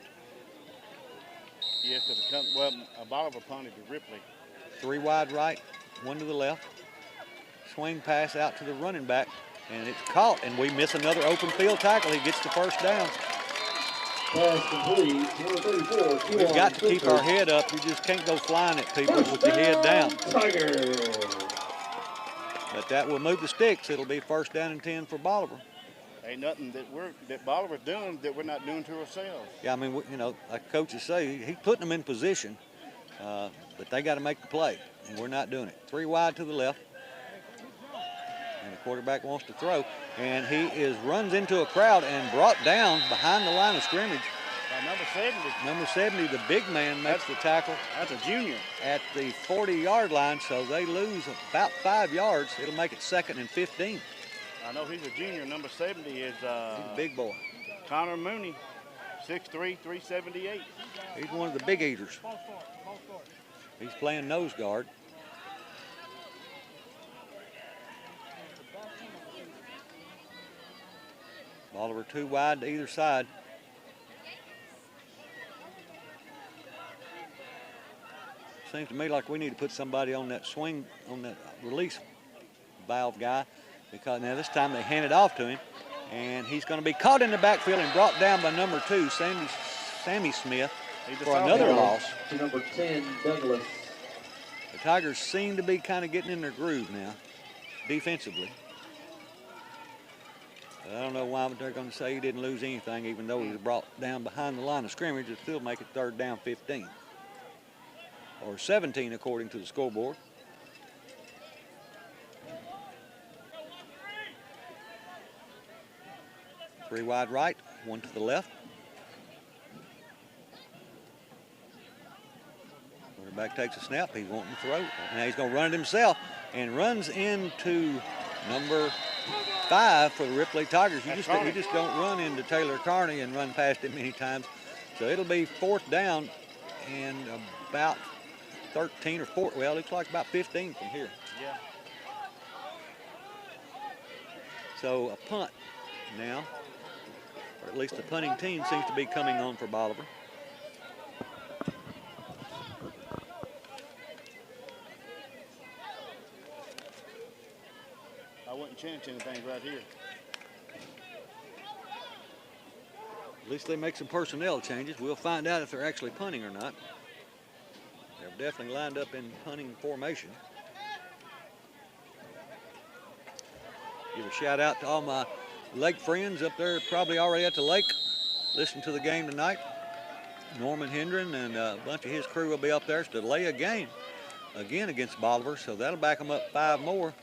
Yes, Bolivar punted to Ripley. 3 wide right, 1 to the left. Swing pass out to the running back, and it's caught, and we miss another open field tackle. He gets the 1st down. We've got to keep our head up. You just can't go flying at people with your head down. But that will move the sticks. It'll be 1st down and 10 for Bolivar. Ain't nothing that Bolivar's doing that we're not doing to ourselves. Yeah, I mean, like coaches say, he's putting them in position, but they got to make the play, and we're not doing it. 3 wide to the left, and the quarterback wants to throw, and he runs into a crowd and brought down behind the line of scrimmage. By number 70. Number 70, the big man, makes the tackle. That's a junior. At the 40-yard line, so they lose about 5 yards. It'll make it 2nd and 15. I know he's a junior. Number 70 is He's a big boy. Connor Mooney, 6'3", 378. He's one of the big eaters. He's playing nose guard. Bolivar 2 wide to either side. Seems to me like we need to put somebody on that swing, on that release valve guy, because now this time they hand it off to him, and he's going to be caught in the backfield and brought down by number 2, Sammy Smith, for another loss. To number 10, Douglas. The Tigers seem to be kind of getting in their groove now, defensively. But I don't know why they're going to say he didn't lose anything, even though he was brought down behind the line of scrimmage. It'll still make it 3rd down 15. Or 17 according to the scoreboard. Three wide right, 1 to the left. Quarterback takes a snap, he's wanting to throw. Now he's going to run it himself and runs into number 5 for the Ripley Tigers. You That's just don't run into Taylor Carney and run past him many times. So it'll be 4th down and about 13 or 4. Well, it looks like about 15 from here. Yeah. So a punt now, or at least the punting team seems to be coming on for Bolivar. I wouldn't change anything right here. At least they make some personnel changes. We'll find out if they're actually punting or not. They're definitely lined up in punting formation. Give a shout out to all my lake friends up there, probably already at the lake, listening to the game tonight. Norman Hendren and a bunch of his crew will be up there to lay a game again against Bolivar, so that'll back them up 5 more.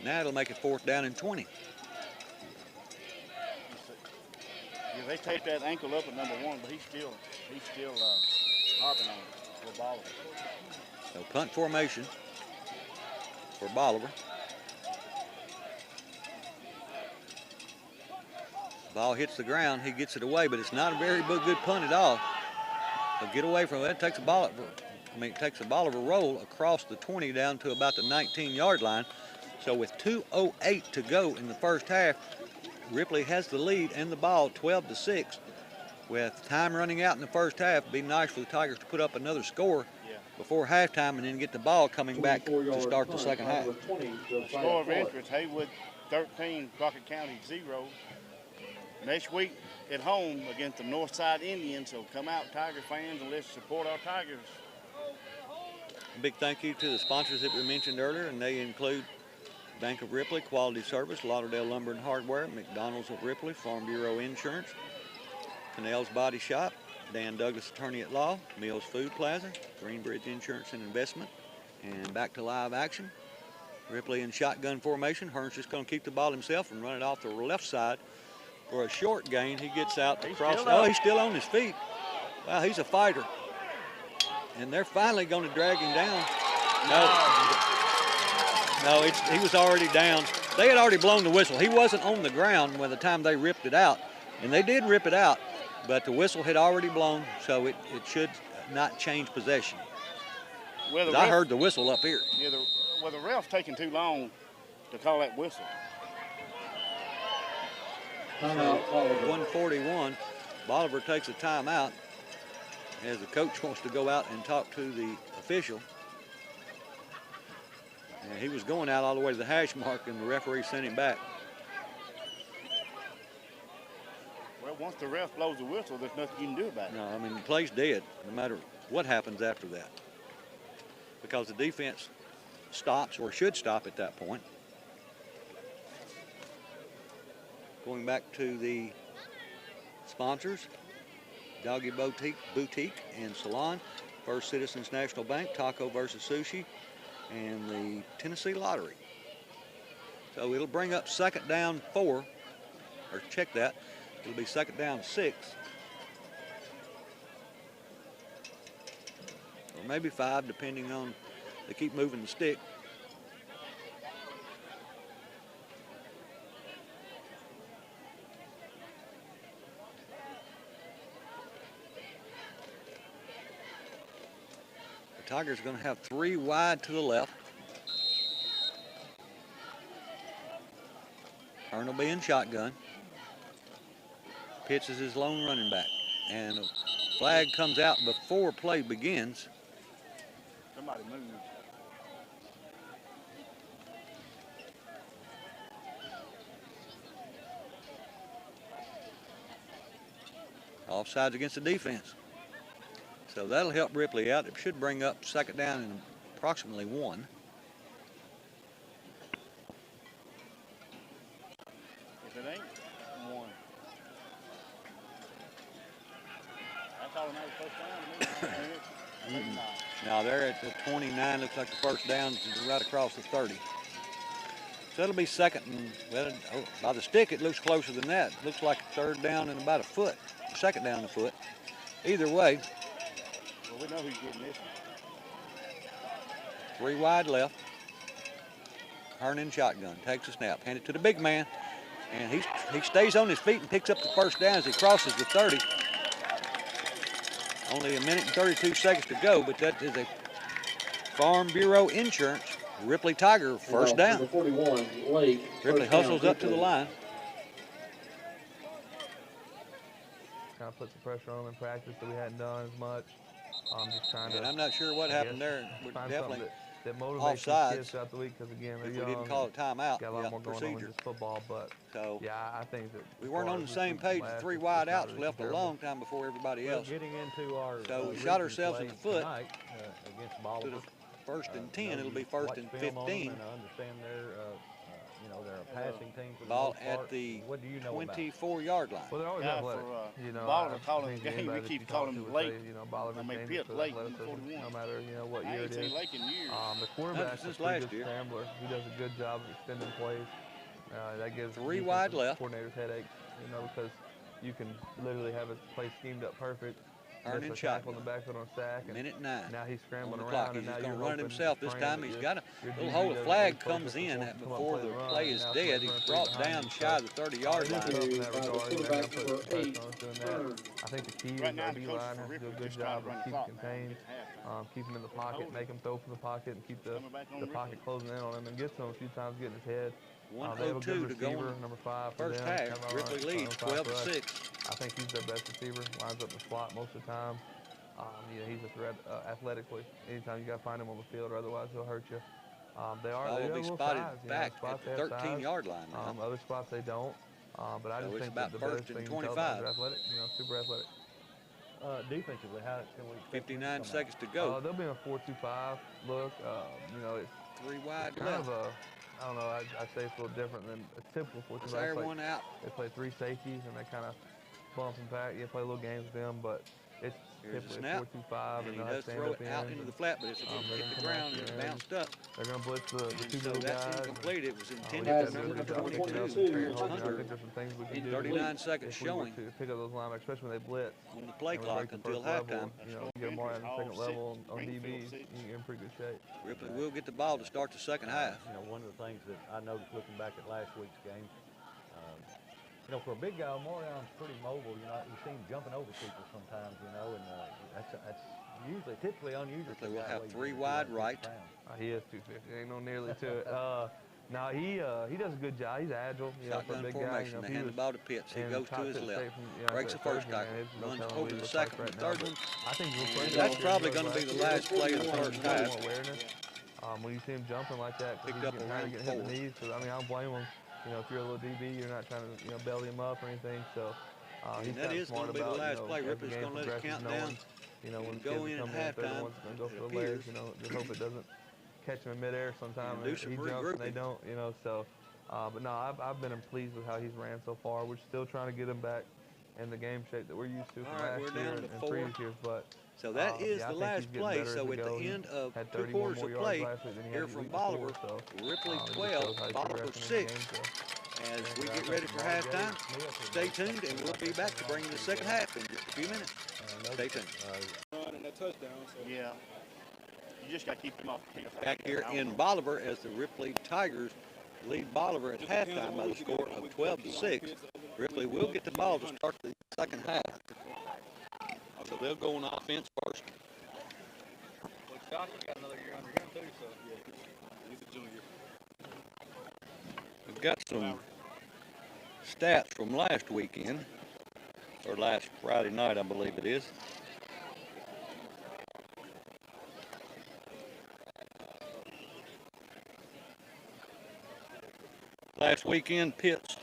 Now it'll make it 4th down and 20. Yeah, they taped that ankle up at number 1, but he's still harping on it for Bolivar. So punt formation for Bolivar. Ball hits the ground, he gets it away, but it's not a very good punt at all. They'll get away from it. It takes a Bolivar roll across the 20 down to about the 19-yard line. So with 2:08 to go in the first half, Ripley has the lead and the ball 12-6. With time running out in the first half, it'd be nice for the Tigers to put up another score before halftime and then get the ball coming back to start the second half. Score of interest, Haywood 13, Crockett County 0. Next week at home against the Northside Indians, so come out, Tiger fans, and let's support our Tigers. A big thank you to the sponsors that we mentioned earlier, and they include Bank of Ripley, Quality Service, Lauderdale Lumber and Hardware, McDonald's of Ripley, Farm Bureau Insurance, Canals Body Shop, Dan Douglas Attorney at Law, Mills Food Plaza, Greenbridge Insurance and Investment, and back to live action. Ripley in shotgun formation. Hearn's just going to keep the ball himself and run it off the left side for a short gain. He gets out across. Oh, he's still on his feet. Wow, he's a fighter. And they're finally going to drag him down. No, he was already down. They had already blown the whistle. He wasn't on the ground by the time they ripped it out. And they did rip it out, but the whistle had already blown, so it should not change possession. Well, I heard the whistle up here. Yeah, the ref's taking too long to call that whistle. So 141, Bolivar takes a timeout as the coach wants to go out and talk to the official. And he was going out all the way to the hash mark, and the referee sent him back. Well, once the ref blows the whistle, there's nothing you can do about it. No, I mean, the play's dead, no matter what happens after that. Because the defense stops, or should stop at that point. Going back to the sponsors, Doggy Boutique and Salon, First Citizens National Bank, Taco versus Sushi, and the Tennessee Lottery. So it'll bring up 2nd down 4, or check that, it'll be 2nd down 6. Or maybe 5, depending on, they keep moving the stick. Tigers are going to have 3 wide to the left. Hearn will be in shotgun. Pitts is his lone running back. And a flag comes out before play begins. Somebody move. Offsides against the defense. So that'll help Ripley out. It should bring up 2nd down and approximately 1. If it ain't 1. That's all another first down to me. Now they're at the 29. Looks like the first down is right across the 30. So it'll be 2nd and, well, by the stick it looks closer than that. Looks like 3rd down and about a foot. 2nd down a foot. Either way. Well, we know who's getting this one. 3 wide left. Hernan shotgun, takes a snap, hand it to the big man, and he stays on his feet and picks up the first down as he crosses the 30. Only a minute and 32 seconds to go, but that is a Farm Bureau Insurance Ripley Tiger first down. Number 41, Lake. Ripley hustles up to the line. Kind of put some pressure on him in practice that we hadn't done as much. Just trying And to. I'm not sure what happened there. We're Find definitely something that motivates these offsides. kids throughout the week because again they're If we young. didn't call it timeout, Got a lot yeah, more going on procedure. than just football, but So yeah, I think that we weren't on the same page. The 3 wide outs left a long time before everybody Well, else. getting into our So we region shot ourselves in play the foot tonight, against To Bolivar. the first and 10, You know, it'll be you first watch and film on them 15. and I understand they're a passing team for the Ball most part. at the What do you know about? 24-yard line. Well, they're always Yeah, athletic. for, You know, Bolivar I calling think the game, we anybody that keep you talk calling to them would say, late. You know, Bolivar's I mean, famous Pitt for late, athleticism, 41. no matter what I year ain't it seen is. Lake in years. The quarterback's a since pretty last good year. scrambler. He does a good job of extending plays. That gives 3 wide defensive left. coordinators headaches, you know, because you can literally have a play schemed up perfect. Hernan Miss a tackle shotgun. in the backfield on a sack. And Minute 9. now he's On scrambling the around. clock, he's and now just going you're to run it hoping, himself this praying time. that He's your- got a your little DB hole. A doesn't flag focus comes and in won't at come up before play the run, play and is now dead. somebody's He's running brought behind down you. shy of the 30-yard They're line. tough in that The regard. They're going to put some quarterback pressure number on us doing 8, that. Turn. I think the key Right is now, our the D coach line for has to do a Ripley good just trying job to run of the keeping clock now. contained, keep him in the pocket, Hold make him throw from the pocket, and keep the Coming back on pocket Ripley. closing in on him and get to him a few times, get in his head. They have a 1:02 good to go receiver, in number 5 for first them. half. Kevin Ripley Ryan, leads number 5 for us. 12-6. I think he's their best receiver. Lines up in the slot most of the time. He's a threat athletically. Anytime you got to find him on the field, or otherwise he'll hurt you. They Ball have will a be little spotted size. back Spots at they the have size. 13-yard line now. Other spots they don't. But I So just it's think about that the first best and thing you can tell them is 25. they're athletic. You know, super athletic. Defensively, how can we expect them to 59 come seconds to They'll go. be in a 4-2-5 look. It's 3 wide kind left. of a, I don't know, I'd say it's a little different than a typical 4-2-5. Let's air It's like one out. they play 3 safeties and they kind of bump and pack. You play little games with them, but it's Here's a typically snap. 4-2-5 And he they'll have does stand throw up it out ends into and, the flat, but it's they're hit gonna the come ground after and it you, bounced up. they're going to blitz the And 2 so middle that's guys. incomplete. It was We intended got for to do a number good job picking up 22, and turning over. I Hunter. think there's some things we can do 39 seconds if we were showing to pick up those linebackers, especially when they blitz. on the play and we clock break the until first level. halftime. You know, you get more on the second level on DBs, you get in pretty good shape. Ripley will get the ball to start the second half. One of the things that I noticed looking back at last week's game, for a big guy, Marion's pretty mobile. You see him jumping over people sometimes, and that's typically unusual. Ripley will have 3 wide right. He is 250. Ain't no nearly to it. No, he does a good job. He's agile. For a Shotgun big guy. formation. They He hand the was ball to Pitts. He in goes to top his six left. straight from, Breaks the that first third game, tackle. man. There's no Runs telling over what he the looks like second and right third now, one. but I think we'll play That's that. probably going to be the last play of the first half. More awareness. When you see him jumping like that, 'cause Picked he's up getting around tired of getting hit in the 4. knees. So, I don't blame him. If you're a little DB, you're not trying to, belly him up or anything. So he's that kinda is smart gonna be the about, last play. as the Ripley's game gonna let it progresses, count knowing, down when and the go kids in are at coming in, they're the halftime, ones going to go it for the legs. appears. Just hope it doesn't catch him in midair sometime. And do And some he jumps and they regrouping. don't. So, but no, I've been pleased with how he's ran so far. We're still trying to get him back in the game shape that we're used to from All right, last we're year down and to 4. previous years. But So that is I the think last he's getting play. better as So we at go. the He end of had 2 30 quarters more of yards play, last week than he had here the from week before, Bolivar, so, Ripley it just 12, shows how he's Bolivar progressing in 6. the game, so. As we get ready for halftime, stay tuned and we'll be back to bring you the second half in just a few minutes. Stay tuned. And that touchdown. So. Yeah. You just got to keep him off. Back here in Bolivar as the Ripley Tigers lead Bolivar at halftime by the score of 12-6. Ripley will get the ball to start the second half. So they'll go on offense first. Well, Joshua got another year under him too, so yeah, he's a junior. We've got some stats from last weekend, or last Friday night, I believe it is. Last weekend, Pitts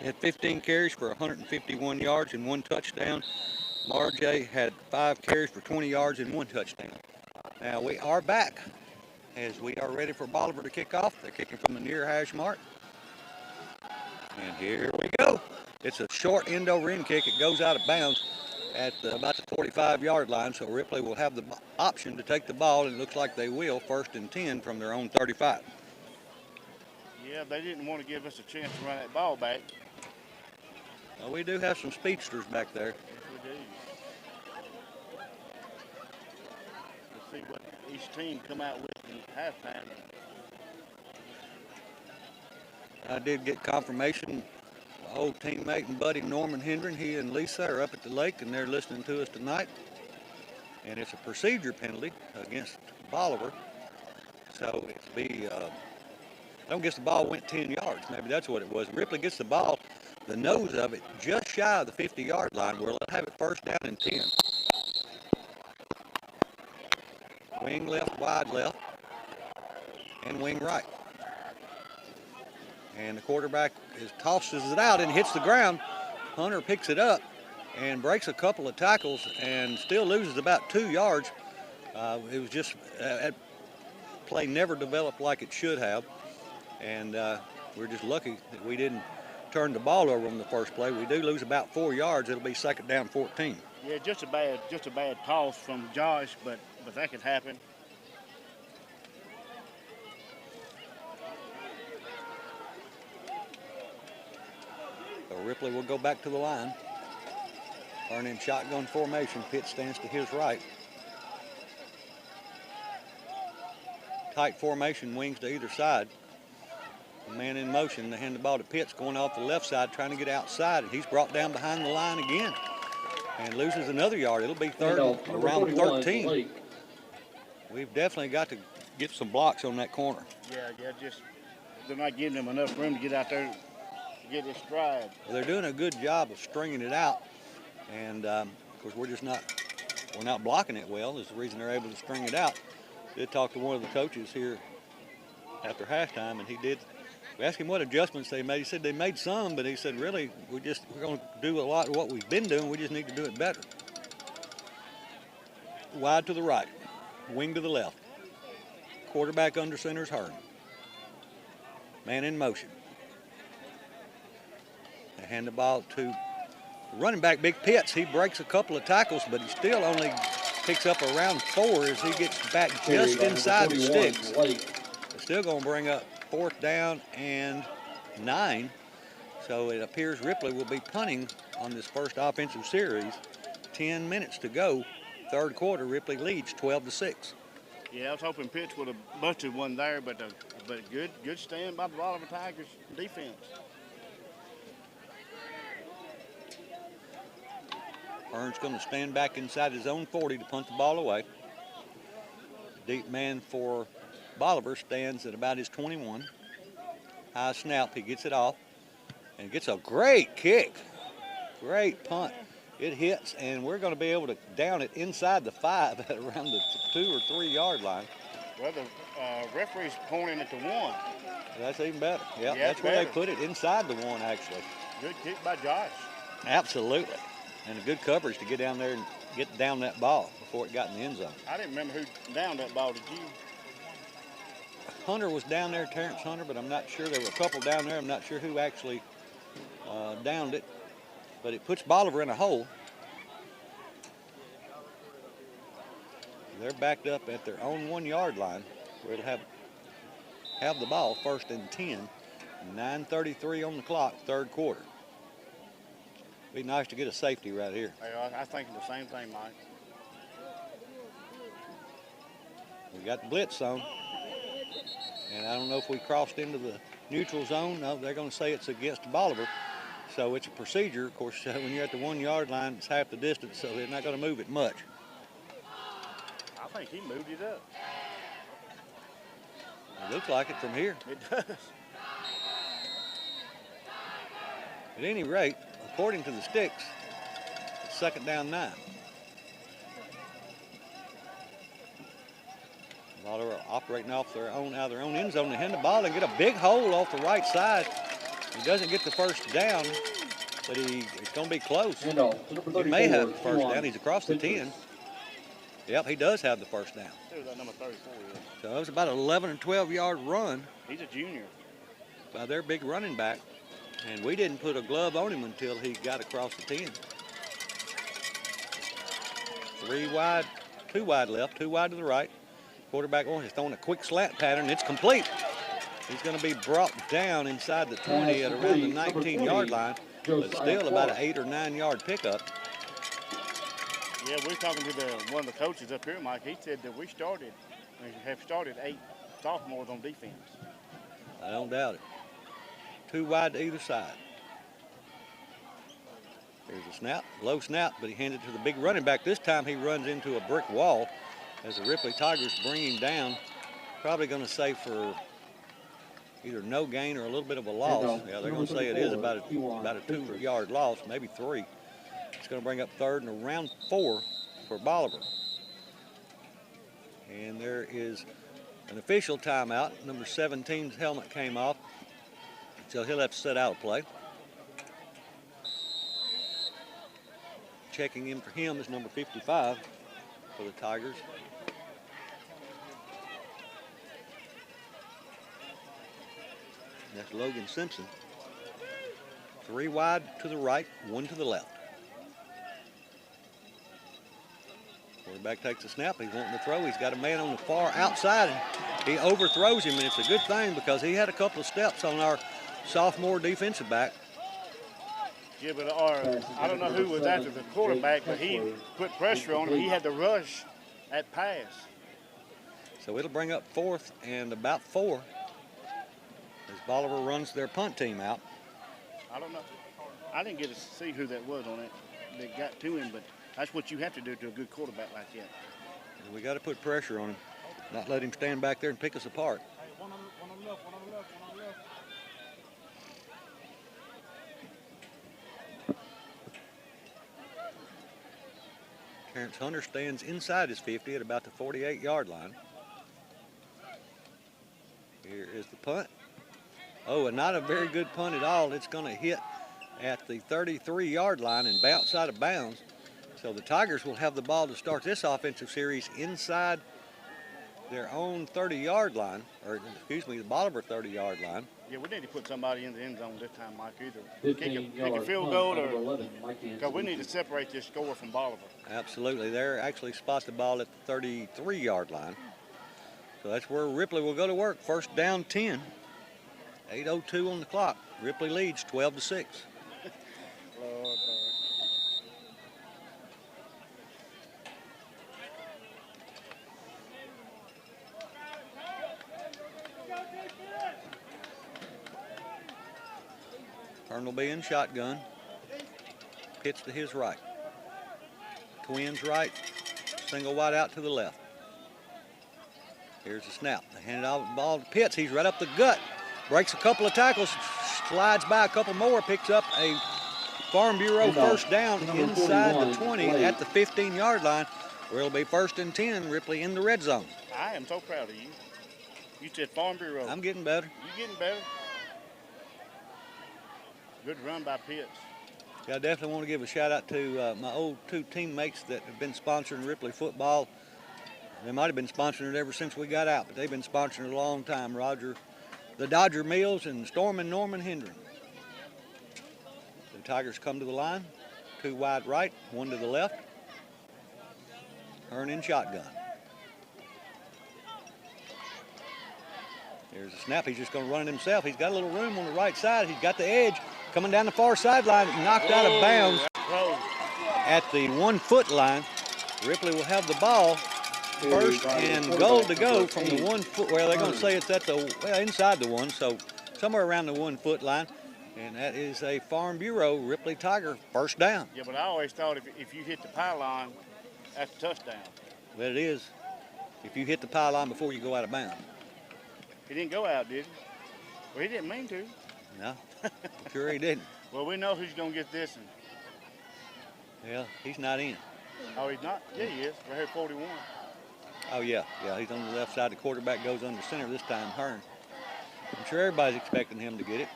had 15 carries for 151 yards and 1 touchdown. Marjay had 5 carries for 20 yards and 1 touchdown. Now we are back as we are ready for Bolivar to kick off. They're kicking from the near hash mark. And here we go. It's a short end over end kick. It goes out of bounds at about the 45-yard line, so Ripley will have the option to take the ball, and it looks like they will, 1st and 10 from their own 35. Yeah, they didn't want to give us a chance to run that ball back. Well, we do have some speedsters back there. Yes, we do. Let's see what each team come out with in halftime. I did get confirmation. My old teammate and buddy Norman Hendren, he and Lisa are up at the lake and they're listening to us tonight. And it's a procedure penalty against Bolivar. So it'll be, I don't guess the ball went 10 yards. Maybe that's what it was. Ripley gets the ball, the nose of it, just shy of the 50-yard line. We'll have it first down and 10. Wing left, wide left, and wing right. And the quarterback tosses it out and hits the ground. Hunter picks it up and breaks a couple of tackles and still loses about 2 yards. It was just, that play never developed like it should have. And we're just lucky that we didn't turn the ball over on the first play. We do lose about 4 yards. It'll be second down 14. Yeah, just a bad toss from Josh, but that could happen. So Ripley will go back to the line. Turn in shotgun formation. Pitt stands to his right. Tight formation, wings to either side. The man in motion, they hand the ball to Pitts going off the left side, trying to get outside. He's brought down behind the line again and loses another yard. It'll be third, around 13. We've definitely got to get some blocks on that corner. Yeah, just they're not giving them enough room to get out there, to get his stride. Well, they're doing a good job of stringing it out, and of course we're not blocking it well. Is the reason they're able to string it out. Did talk to one of the coaches here after halftime, and we asked him what adjustments they made. He said they made some, but he said really we're going to do a lot of what we've been doing. We just need to do it better. Wide to the right, wing to the left. Quarterback under center is Harrell. Man in motion. They hand the ball to the running back, Big Pitts. He breaks a couple of tackles, but he still only picks up around 4 as he gets back just inside the sticks. They're still going to bring up fourth down and 9. So it appears Ripley will be punting on this first offensive series. 10 minutes to go. Third quarter, Ripley leads 12-6. Yeah, I was hoping Pitts would have busted one there, but good stand by the Bolivar Tigers defense. Hearn's going to stand back inside his own 40 to punt the ball away. Deep man for Bolivar stands at about his 21. High snap, he gets it off and gets a great kick. Great punt. It hits, and we're going to be able to down it inside the 5 at around the 2 or 3 yard line. Well, the referee's pointing at the 1. That's even better. Yep, Yeah, that's where they put it, inside the 1 actually. Good kick by Josh. Absolutely. And a good coverage to get down there and get down that ball before it got in the end zone. I didn't remember who downed that ball. Did you? Hunter was down there, Terrence Hunter, but I'm not sure. There were a couple down there. I'm not sure who actually downed it. But it puts Bolivar in a hole. They're backed up at their own 1 yard line where it'll have the ball first and 10. 9:33 on the clock, third quarter. Be nice to get a safety right here. I was thinking the same thing, Mike. We got the blitz on. And I don't know if we crossed into the neutral zone. No, they're going to say it's against Bolivar. So it's a procedure. Of course, when you're at the 1 yard line, it's half the distance, so they're not going to move it much. I think he moved it up. It looks like it from here. It does. At any rate, according to the sticks, it's second down 9. Bolivar operating off their own, out of their own end zone. They hand the ball and get a big hole off the right side. He doesn't get the first down, but it's going to be close. He may have the first down. He's across the 10. Yep, he does have the first down. That number 34 is. So it was about an 11 or 12 yard run He's a junior. by their big running back. And we didn't put a glove on him until he got across the 10. 3 wide, 2 wide left, 2 wide to the right. Quarterback is throwing a quick slant pattern. It's complete. He's going to be brought down inside the 20 at around the 19 yard line, but still about an 8 or 9 yard pickup. Yeah, we're talking to one of the coaches up here, Mike. He said that we started They have started 8 sophomores on defense. I don't doubt it. 2 wide to either side. There's a snap, low snap, but he handed it to the big running back. This time he runs into a brick wall as the Ripley Tigers bring him down. Probably going to say for either no gain or a little bit of a loss. Yeah, they're going to say it is about a 2-yard loss, maybe 3. It's going to bring up 3rd and around 4 for Bolivar. And there is an official timeout. Number 17's helmet came off, so he'll have to set out of play. Checking in for him is number 55 for the Tigers. That's Logan Simpson. 3 wide to the right, 1 to the left. Quarterback takes a snap. He's wanting to throw. He's got a man on the far outside, and he overthrows him, and it's a good thing because he had a couple of steps on our sophomore defensive back. Yeah, but I don't know who was after the quarterback, but he put pressure on him. He had to rush that pass. So it'll bring up 4th and about 4 as Bolivar runs their punt team out. I don't know. I didn't get to see who that was on it that got to him, but that's what you have to do to a good quarterback like that. We got to put pressure on him, not let him stand back there and pick us apart. One on the left, one on the left, one on the left. Terrence Hunter stands inside his 50 at about the 48-yard line. Here is the punt. Oh, and not a very good punt at all. It's going to hit at the 33-yard line and bounce out of bounds. So the Tigers will have the ball to start this offensive series inside their own 30-yard line, or excuse me, the Bolivar 30-yard line. Yeah, we need to put somebody in the end zone this time, Mike. Either kick a field goal or because we need to separate this score from Bolivar. Absolutely. They're actually spot the ball at the 33-yard line. So that's where Ripley will go to work. First down 10. 8:02 on the clock. Ripley leads 12-6. Lord. Carney will be in shotgun. Pitts to his right. Twins right. Single wide out to the left. Here's the snap. They hand it off the ball to Pitts. He's right up the gut. Breaks a couple of tackles. Slides by a couple more. Picks up a Farm Bureau first down inside the 20 at the 15-yard line, where it'll be 1st and 10. Ripley in the red zone. I am so proud of you. You said Farm Bureau. I'm getting better. You getting better? Good run by Pitts. I definitely want to give a shout out to my old 2 teammates that have been sponsoring Ripley football. They might have been sponsoring it ever since we got out, but they've been sponsoring it a long time. Roger, the Dodger Mills, and Storm and Norman Hendren. The Tigers come to the line. 2 wide right, 1 to the left. Hearn in shotgun. There's a snap. He's just going to run it himself. He's got a little room on the right side. He's got the edge. Coming down the far sideline, knocked out of bounds at the 1-foot line. Ripley will have the ball. 1st and goal to go from the 1 foot. Well, they're going to say it's at the inside the 1, so somewhere around the 1-foot line. And that is a Farm Bureau Ripley Tiger first down. Yeah, but I always thought if you hit the pylon, that's a touchdown. But it is if you hit the pylon before you go out of bounds. He didn't go out, did he? Well, he didn't mean to. No, sure he didn't. Well, we know who's going to get this one. Yeah, he's not in. Oh, he's not? Yeah, he is. Right here, 41. Oh, yeah, he's on the left side. The quarterback goes under center this time, Hearn. I'm sure everybody's expecting him to get it.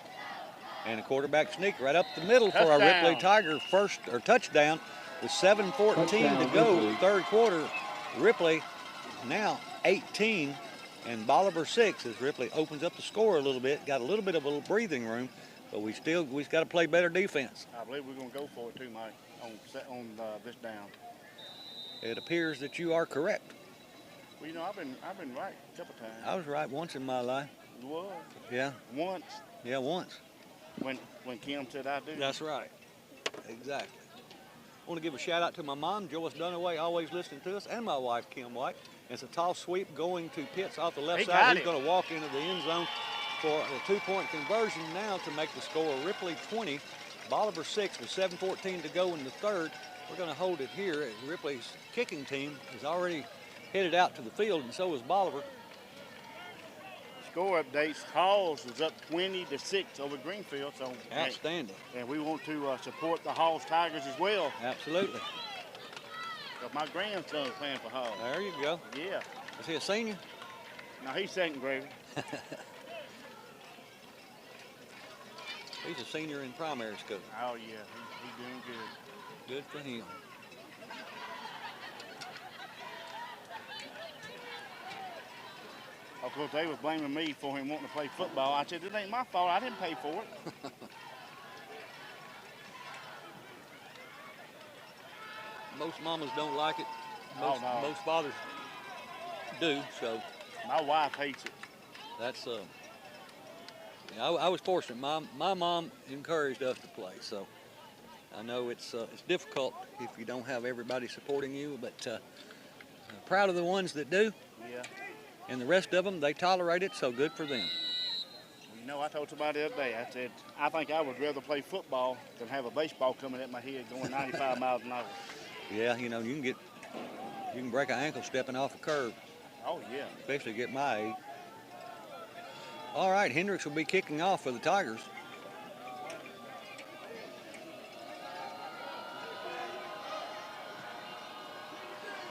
And a quarterback sneak right up the middle for our Ripley Tiger touchdown with 7:14 to go, 3rd quarter. Ripley now 18 and Bolivar 6 as Ripley opens up the score a little bit. Got a little bit of a breathing room, but we've got to play better defense. I believe we're going to go for it too, Mike, on this down. It appears that you are correct. Well, you know, I've been right a couple times. I was right once in my life. You was? Yeah. Once? Yeah, once. When Kim said I do? That's right. Exactly. I want to give a shout out to my mom, Joyce Dunaway, always listening to us, and my wife, Kim White. It's a toss sweep going to Pitts off the left He side. got He's it. going to walk into the end zone for a 2-point conversion now to make the score Ripley 20, Bolivar 6 with 7:14 to go in the third. We're going to hold it here. Ripley's kicking team is already headed out to the field, and so is Bolivar. Score updates. Halls is up 20-6 over Greenfield. So Outstanding. and we want to support the Halls Tigers as well. Absolutely. 'Cause my grandson's playing for Halls. There you go. Yeah. Is he a senior? Now he's second grade. He's a senior in primary school. Oh yeah, he's doing good. Good for him. Of course, they was blaming me for him wanting to play football. I said, it ain't my fault. I didn't pay for it. Most mamas don't like it. Oh, no. Most fathers do, so My wife hates it. that's yeah, I was fortunate. My mom encouraged us to play, so I know it's difficult if you don't have everybody supporting you, but proud of the ones that do, Yeah. and the rest of them, they tolerate it, so good for them. You know, I told somebody the other day, I said, I think I would rather play football than have a baseball coming at my head going 95 miles an hour. Yeah, you know, you can break an ankle stepping off a curb, Oh, yeah. especially at my age. All right, Hendricks will be kicking off for the Tigers.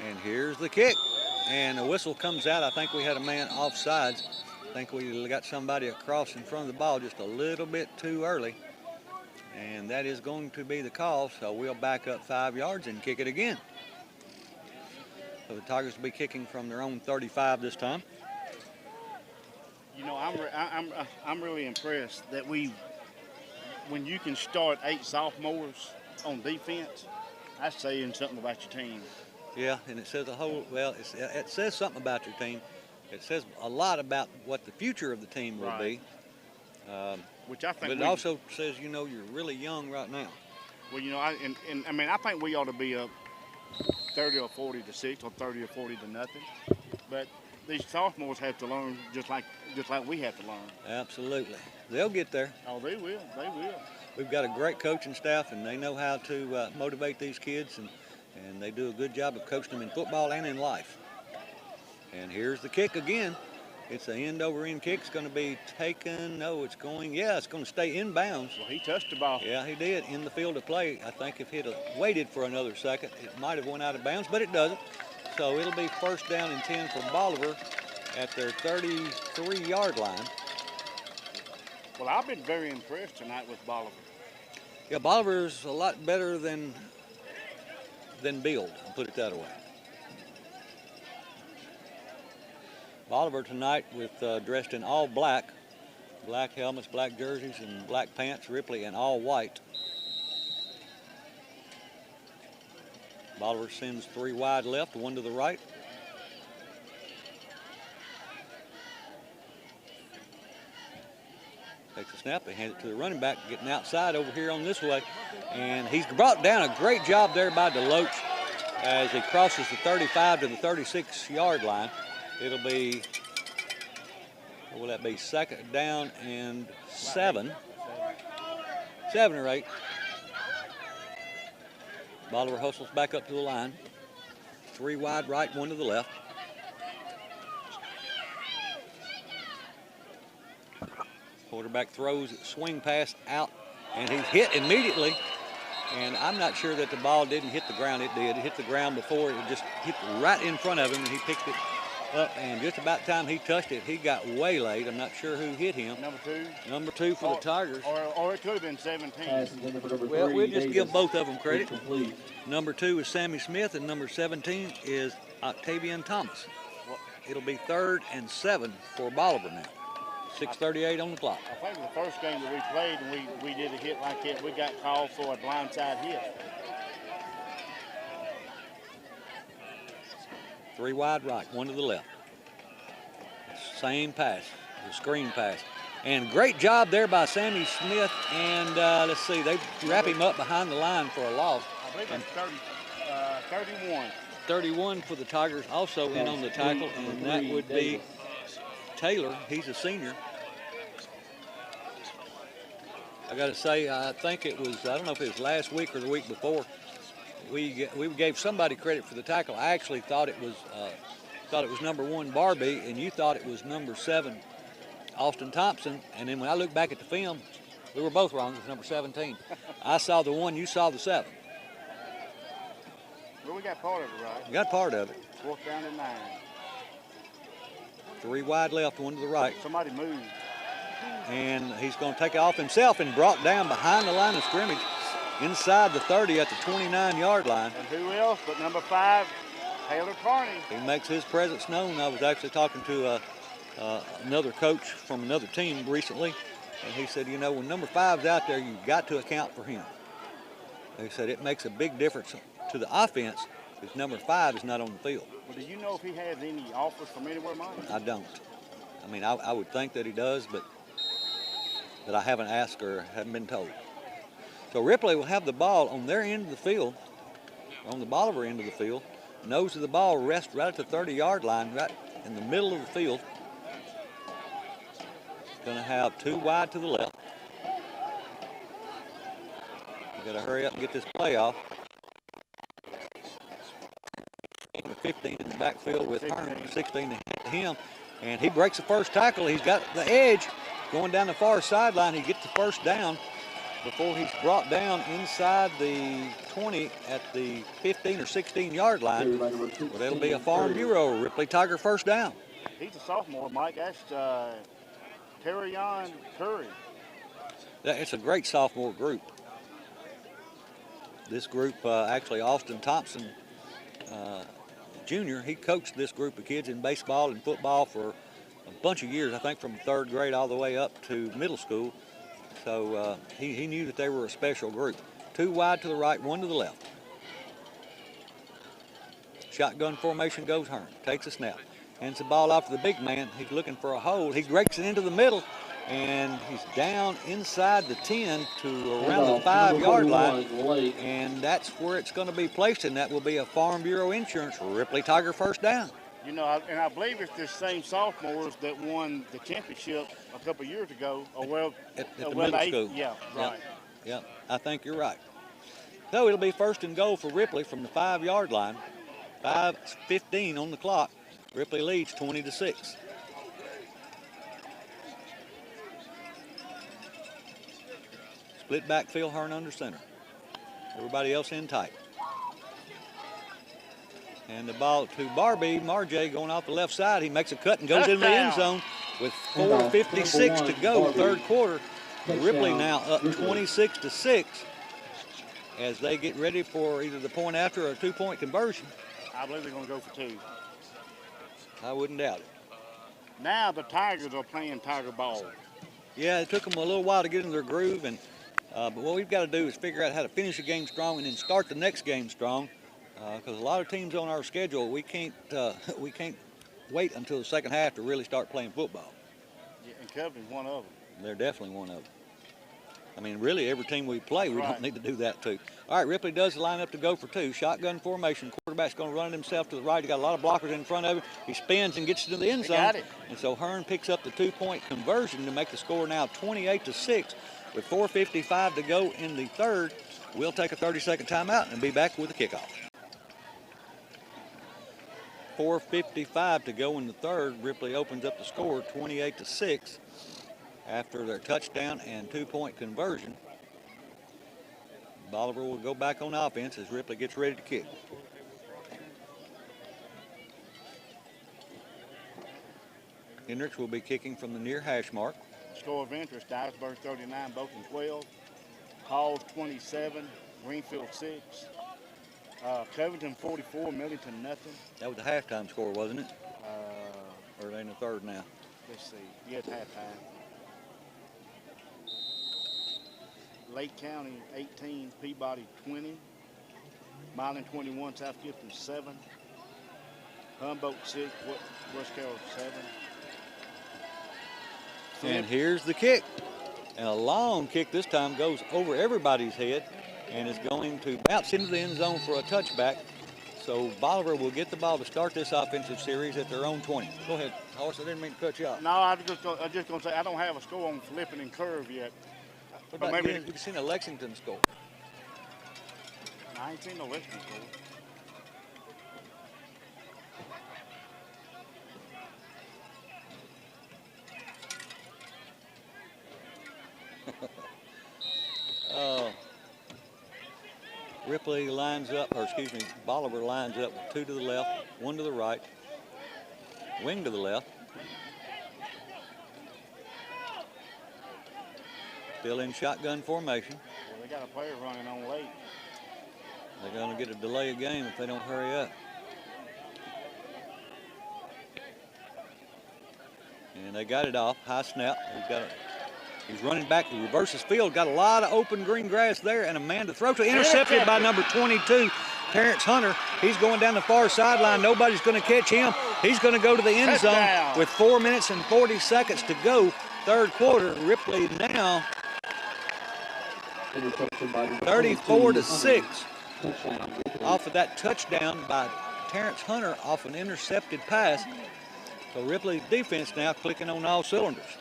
And here's the kick. And the whistle comes out. I think we had a man offsides. I think we got somebody across in front of the ball just a little bit too early. And that is going to be the call, so we'll back up 5 yards and kick it again. So the Tigers will be kicking from their own 35 this time. You know, I'm really impressed that when you can start 8 sophomores on defense, that's saying something about your team. Yeah, and it says it says something about your team. It says a lot about what the future of the team will be. Which I think But it also says, you know, you're really young right now. Well, you know, I mean, I think we ought to be up 30 or 40 to 6 or 30 or 40 to nothing. But these sophomores have to learn just like we have to learn. Absolutely. They'll get there. Oh, they will. They will. We've got a great coaching staff, and they know how to motivate these kids, and they do a good job of coaching them in football and in life. And here's the kick again. It's an end-over-end kick. It's going to be taken. No, it's going to stay inbounds. Well, he touched the ball. Yeah, he did in the field of play. I think if he'd have waited for another second, it might have went out of bounds, but it doesn't. So it'll be 1st down and 10 for Bolivar at their 33-yard line. Well, I've been very impressed tonight with Bolivar. Yeah, Bolivar's a lot better than Build, I'll put it that way. Bolivar tonight with dressed in all black helmets, black jerseys, and black pants. Ripley in all white. Bolivar sends 3 wide left, 1 to the right. Takes a snap, they hand it to the running back, getting outside over here on this way. And he's brought down a great job there by DeLoach as he crosses the 35 to the 36-yard line. It'll be, what will that be, 2nd down and 7. 7 or 8. Bolivar hustles back up to the line. 3 wide right, 1 to the left. Quarterback throws it, swing pass out, and he's hit immediately. And I'm not sure that the ball didn't hit the ground. It did. It hit the ground before. It just hit right in front of him, and he picked it up. And just about the time he touched it, he got waylaid. I'm not sure who hit him. Number 2. Number 2 for the Tigers. Or it could have been 17. Well, we'll just give both of them credit. Number 2 is Sammy Smith, and number 17 is Octavian Thomas. It'll be 3rd and 7 for Bolivar now. 6:38 on the clock. I think the first game that we played and we did a hit like that, we got called for a blindside hit. 3 wide right, 1 to the left. Same pass, the screen pass. And great job there by Sammy Smith. And let's see, they wrap him up behind the line for a loss. I believe it's 31. 31 for the Tigers, also in on the tackle, and that would be Taylor. He's a senior. I got to say, I think it was, I don't know if it was last week or the week before, we gave somebody credit for the tackle. I actually thought it was number 1 Barbie, and you thought it was number 7 Austin Thompson. And then when I looked back at the film, we were both wrong. It was number 17. I saw the 1, you saw the 7. Well, we got part of it, right? We got part of it. 4th down and 9. 3 wide left, 1 to the right. Somebody moved. And he's going to take it off himself and brought down behind the line of scrimmage inside the 30 at the 29-yard line. And who else but number 5, Taylor Carney. He makes his presence known. I was actually talking to another coach from another team recently, and he said, you know, when number 5's out there, you've got to account for him. He said it makes a big difference to the offense if number 5 is not on the field. Well, do you know if he has any offers from anywhere, Mike? I don't. I mean, I would think that he does, but I haven't asked or haven't been told. So Ripley will have the ball on their end of the field, on the Bolivar end of the field. Nose of the ball rests right at the 30-yard line, right in the middle of the field. Going to have 2 wide to the left. We've got to hurry up and get this play off. 15 in the backfield with Harrell, 16 to him, and he breaks the first tackle. He's got the edge going down the far sideline. He gets the first down before he's brought down inside the 20 at the 15 or 16-yard line. Well, that'll be a Farm Bureau Ripley Tiger first down. He's a sophomore, Mike. That's Terrion Curry. It's a great sophomore group. This group, actually, Austin Thompson, Jr., he coached this group of kids in baseball and football for a bunch of years, I think from 3rd grade all the way up to middle school. So he knew that they were a special group. 2 wide to the right, 1 to the left. Shotgun formation goes Hearn, takes a snap. Hands the ball off to the big man. He's looking for a hold. He breaks it into the middle, and he's down inside the 10 to around the 5-yard line, and that's where it's going to be placed, and that will be a Farm Bureau Insurance Ripley Tiger first down. You know, and I believe it's the same sophomores that won the championship a couple of years ago. Or well, at the middle school. Yeah, right. Yeah, I think you're right. So it'll be 1st and goal for Ripley from the 5-yard line. 5:15 on the clock. Ripley leads 20-6. Split backfield, Hearn under center. Everybody else in tight. And the ball to Barbie. Marjay going off the left side. He makes a cut and goes in the end zone with 4:56 to go, 3rd quarter. Ripley now up 26-6 as they get ready for either the point after or a 2-point conversion. I believe they're going to go for 2. I wouldn't doubt it. Now the Tigers are playing Tiger ball. Yeah, it took them a little while to get in their groove, and but what we've got to do is figure out how to finish the game strong and then start the next game strong. Because a lot of teams on our schedule, we can't wait until the second half to really start playing football. Yeah, and Covington's one of them. They're definitely one of them. I mean, really, every team we play, we don't need to do that too. All right, Ripley does line up to go for 2. Shotgun formation. Quarterback's going to run himself to the right. He got a lot of blockers in front of him. He spins and gets to the end zone. Got it. And so Hearn picks up the 2-point conversion to make the score now 28-6 with 4:55 to go in the 3rd. We'll take a 30-second timeout and be back with the kickoff. 4:55 to go in the 3rd. Ripley opens up the score 28-6 after their touchdown and 2-point conversion. Bolivar will go back on offense as Ripley gets ready to kick. Hendricks will be kicking from the near hash mark. Score of interest, Dyersburg 39, Bolton 12, Halls 27, Greenfield 6, Covington 44, Millington nothing. That was the halftime score, wasn't it? Or are they in the 3rd now? Let's see. Yeah, it's halftime. Lake County 18, Peabody 20, Milan 21, South Gibson 7, Humboldt 6, West Carroll 7. And here's the kick. And a long kick this time goes over everybody's head. and is going to bounce into the end zone for a touchback. So Bolivar will get the ball to start this offensive series at their own 20. Go ahead, Horace. I didn't mean to cut you off. No, I'm just going to say I don't have a score on flipping and curve yet. What But about maybe you've seen a Lexington score? I ain't seen no Lexington score. Ripley lines up, or excuse me, Bolivar lines up with 2 to the left, 1 to the right, wing to the left. Still in shotgun formation. Well, they got a player running on late. They're going to get a delay of game if they don't hurry up. And they got it off, high snap. He's running back, he reverses field, got a lot of open green grass there, and a man to throw to, intercepted by number 22, Terrence Hunter. He's going down the far sideline. Nobody's going to catch him. He's going to go to the end zone with 4 minutes and 40 seconds to go, third quarter. Ripley now 34-6 off of that touchdown by Terrence Hunter off an intercepted pass. So Ripley's defense now clicking on all cylinders.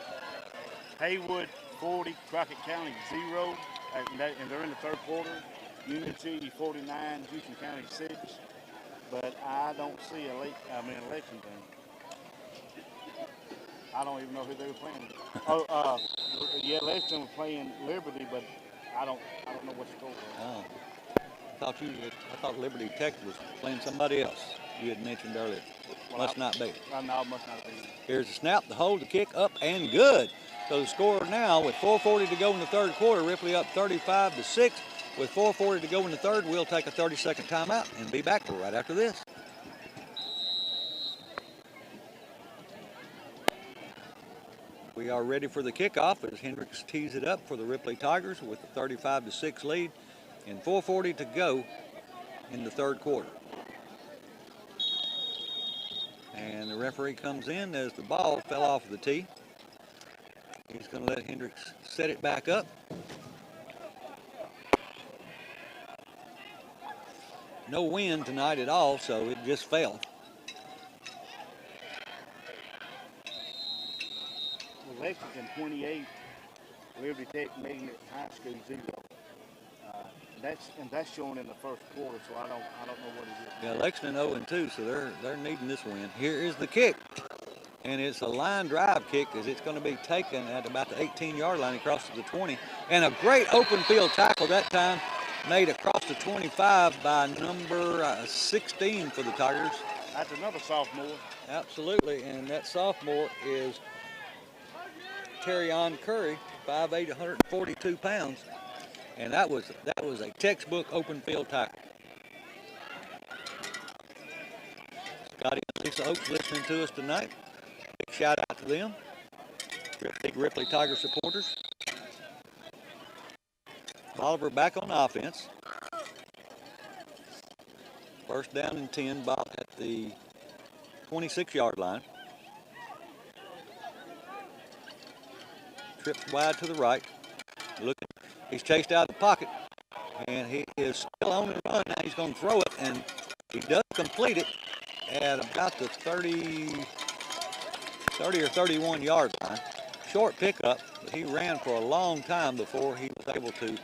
Haywood 40, Crockett County 0, and they're in the third quarter. Union City 49, Houston County 6. But I don't see Lexington. I don't even know who they were playing. Yeah, Lexington was playing Liberty, but I don't know what score was. Oh, I thought Liberty Tech was playing somebody else. You had mentioned earlier. Must not be. No, must not be. Here's the snap, the hold, the kick, up and good. So the score now with 4:40 to go in the third quarter, Ripley up 35-6. With 4:40 to go in the third, we'll take a 30-second timeout and be back right after this. We are ready for the kickoff as Hendricks tees it up for the Ripley Tigers with a 35-6 lead and 4:40 to go in the third quarter. And the referee comes in as the ball fell off the tee. He's going to let Hendricks set it back up. No wind tonight at all, so it just fell. Well, Lexington 28, Liberty Tech making it high school 0. That's showing in the first quarter, so I don't know what it is. Yeah, Lexington 0-2, so they're needing this win. Here is the kick, and it's a line drive kick as it's going to be taken at about the 18-yard line across to the 20, and a great open field tackle that time made across the 25 by number 16 for the Tigers. That's another sophomore. Absolutely, and that sophomore is Terrion Curry, 5'8", 142 pounds. And that was a textbook open field tackle. Scotty and Lisa Oaks listening to us tonight. Big shout out to them. Big Ripley Tiger supporters. Bolivar back on offense. First down and 10, Bob at the 26-yard line. Trips wide to the right. Looking. He's chased out of the pocket, and he is still on the run. Now he's going to throw it, and he does complete it at about the 30 or 31-yard line. Short pickup, but he ran for a long time before he was able to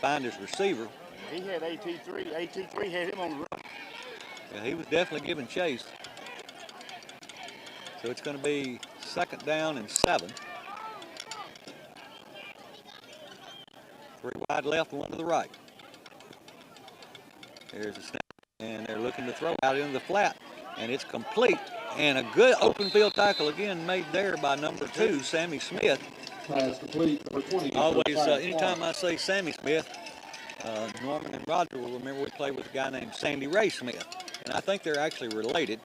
find his receiver. He had AT3. AT3 had him on the run. Yeah, he was definitely giving chase. So it's going to be second down and 7. 3 wide left, 1 to the right. There's a snap, and they're looking to throw out into the flat, and it's complete. And a good open field tackle again made there by number 2, Sammy Smith. Pass complete, number 20. Always, anytime I say Sammy Smith, Norman and Roger will remember we played with a guy named Sandy Ray Smith, and I think they're actually related.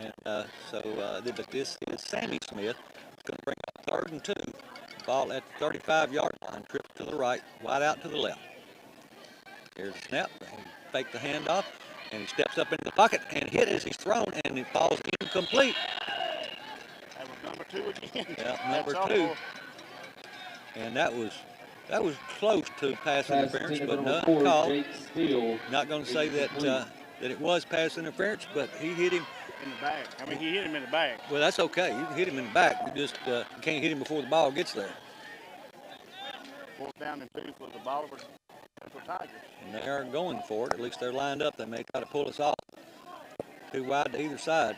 And but this is Sammy Smith. It's going to bring up 3rd and 2. Ball at the 35-yard line, trip to the right, wide out to the left. Here's the snap. He faked the handoff, and he steps up into the pocket and hit as he's thrown, and it falls incomplete. That was number 2 again. Yeah, number 2. And that was That was close to pass interference, but not called. Not going to say that that it was pass interference, but he hit him in the back. I mean, he hit him in the back. Well, that's okay. You can hit him in the back. You just can't hit him before the ball gets there. 4th down and 2 for the Bolivar Tigers. And they are going for it. At least they're lined up. They may try to pull us off. Too wide to either side.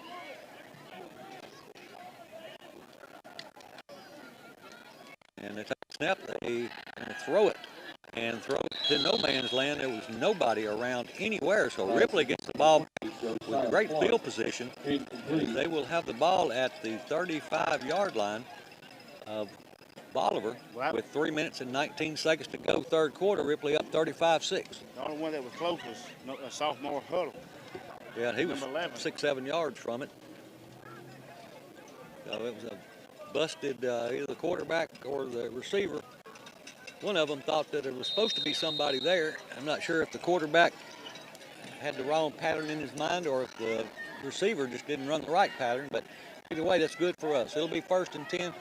And they take a snap. They throw it. And throw it to no man's land. There was nobody around anywhere. So Ripley gets the ball with great field position. They will have the ball at the 35-yard line of Bolivar with 3 minutes and 19 seconds to go, third quarter. Ripley up 35-6. The only one that was close was a sophomore Huddle. Yeah, he was 6-7 yards from it. So it was a busted either the quarterback or the receiver. One of them thought that there was supposed to be somebody there. I'm not sure if the quarterback had the wrong pattern in his mind or if the receiver just didn't run the right pattern, but either way, that's good for us. It'll be 1st and 10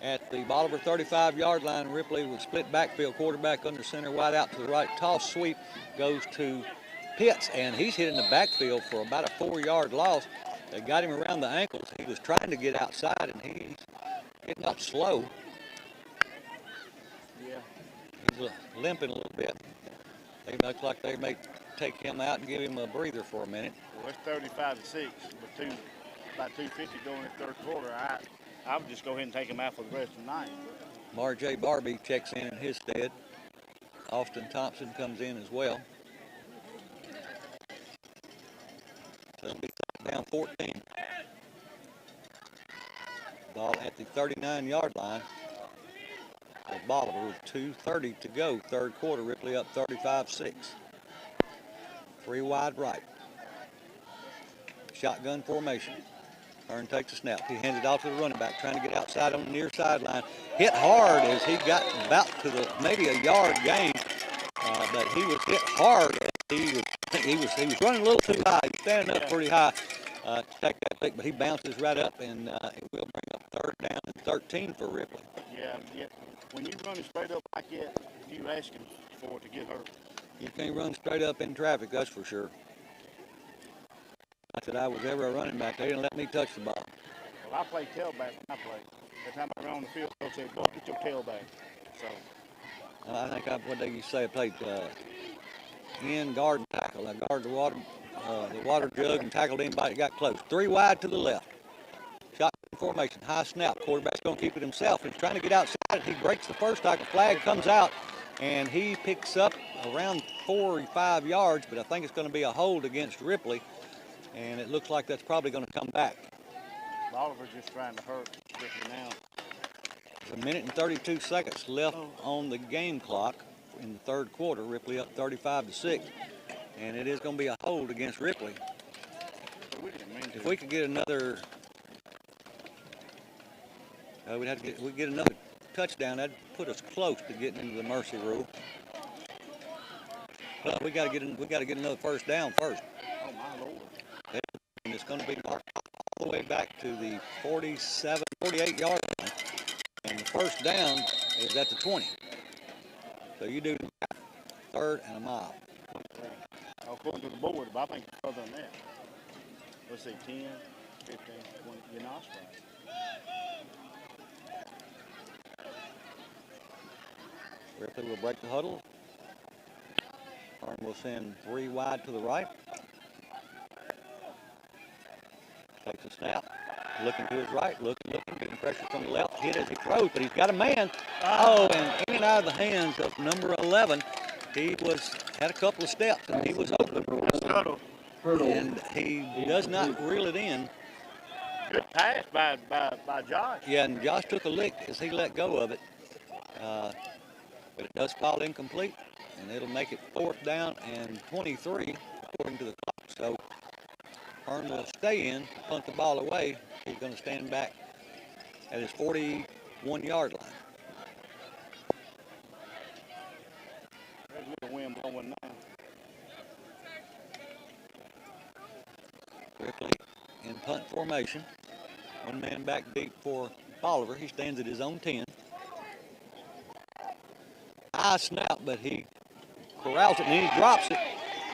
at the Bolivar 35-yard line. Ripley with split backfield, quarterback under center, wide out to the right. Toss sweep goes to Pitts, and he's hit in the backfield for about a 4-yard loss. They got him around the ankles. He was trying to get outside, and he's getting up slow. Yeah. He's limping a little bit. It looks like they may take him out and give him a breather for a minute. Well, it's 35-6 with about 2:50 going in the third quarter. I would just go ahead and take him out for the rest of the night. Marjay Barbie checks in his stead. Austin Thompson comes in as well. It'll be down 14. Ball at the 39-yard line of Bolivar with 2:30 to go, third quarter. Ripley up 35-6. 3 wide right. Shotgun formation. Hearn takes a snap. He hands it off to the running back, trying to get outside on the near sideline. Hit hard as he got about to the maybe a yard gain, but he was hit hard. He was running a little too high. He was standing up pretty high to take that pick, but he bounces right up, and it will bring up 3rd down and 13 for Ripley. Yeah. When you run straight up like that, you're asking for it to get hurt. You can't run straight up in traffic, that's for sure. Not that I was ever a running back. They didn't let me touch the ball. Well, I play tailback when I play. Every time I run on the field, they'll say, "Boy, get your tailback." So. I think what they used to say, I played end guard and tackle. I guarded the water jug and tackled anybody that got close. 3 wide to the left. Shotgun formation, high snap. Quarterback's going to keep it himself. He's trying to get outside. He breaks the first tackle. Flag comes out, and he picks up around 4 or 5 yards, but I think it's going to be a hold against Ripley, and it looks like that's probably going to come back. Bolivar's just trying to hurt Ripley now. There's 1 minute and 32 seconds left on the game clock in the third quarter. Ripley up 35-6, and it is going to be a hold against Ripley. If we could get another, we'd get another touchdown. That'd put us close to getting into the mercy rule. But we got to get another first down first. Oh my Lord! And it's going to be marked all the way back to the 48-yard line, and the first down is at the 20. So you do 3rd and a mile. According to the board, but I think it's further than that. Let's say 10, 15, 20. You're not right. Ripley will break the huddle. Harn will send 3 wide to the right. Takes a snap. Looking to his right. Looking. Getting pressure from the left. Hit as he throws, but he's got a man. Oh, and in and out of the hands of number 11. He had a couple of steps, and he was open. And he does not reel it in. Good pass by Josh. Yeah, and Josh took a lick as he let go of it. But it does fall incomplete, and it'll make it 4th down and 23, according to the clock. So Harn will stay in, punt the ball away. He's going to stand back at his 41-yard line. There's a little wind blowing now. Ripley in punt formation. 1 man back deep for Bolivar. He stands at his own 10. high snap, but he corrals it and then he drops it.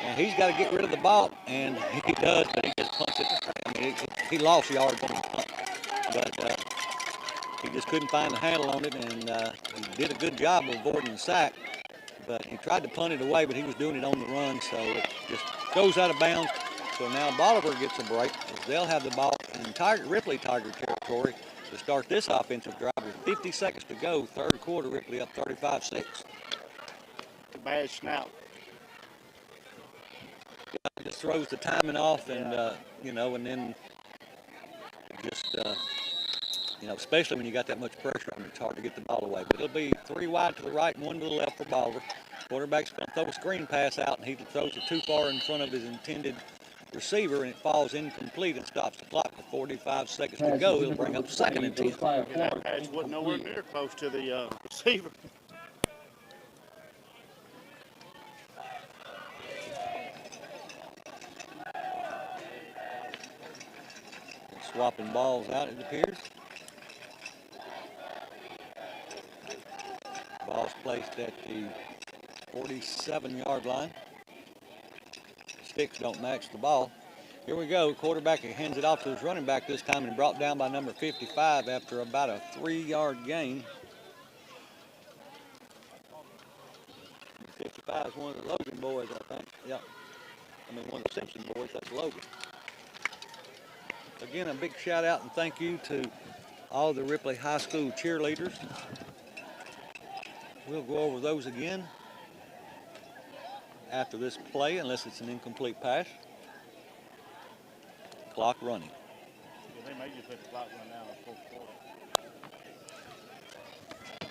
And he's got to get rid of the ball, and he does, but he just punts it. I mean, he lost yards on his punt, but he just couldn't find the handle on it, and he did a good job of avoiding the sack. But he tried to punt it away, but he was doing it on the run, so it just goes out of bounds. So now Bolivar gets a break, as they'll have the ball in Ripley Tiger territory to start this offensive drive with 50 seconds to go. Third quarter, Ripley up 35-6. It's a bad snap. Just throws the timing off, and you know, and then just you know, especially when you got that much pressure on it, it's hard to get the ball away. But it'll be 3 wide to the right and 1 to the left for Bolivar. Quarterback's going to throw a screen pass out, and he throws it too far in front of his intended receiver, and it falls incomplete and stops the clock with 45 seconds to go. It'll bring up 2nd and 10. That pass wasn't nowhere near close to the receiver. Swapping balls out, it appears. Ball's placed at the 47-yard line. Sticks don't match the ball. Here we go. Quarterback hands it off to his running back this time and brought down by number 55 after about a 3-yard gain. 55 is one of the Logan boys, I think. Yeah. I mean, one of the Simpson boys. That's Logan. Again, a big shout out and thank you to all the Ripley High School cheerleaders. We'll go over those again after this play, unless it's an incomplete pass. Clock running. They may just let the clock run out in the fourth quarter.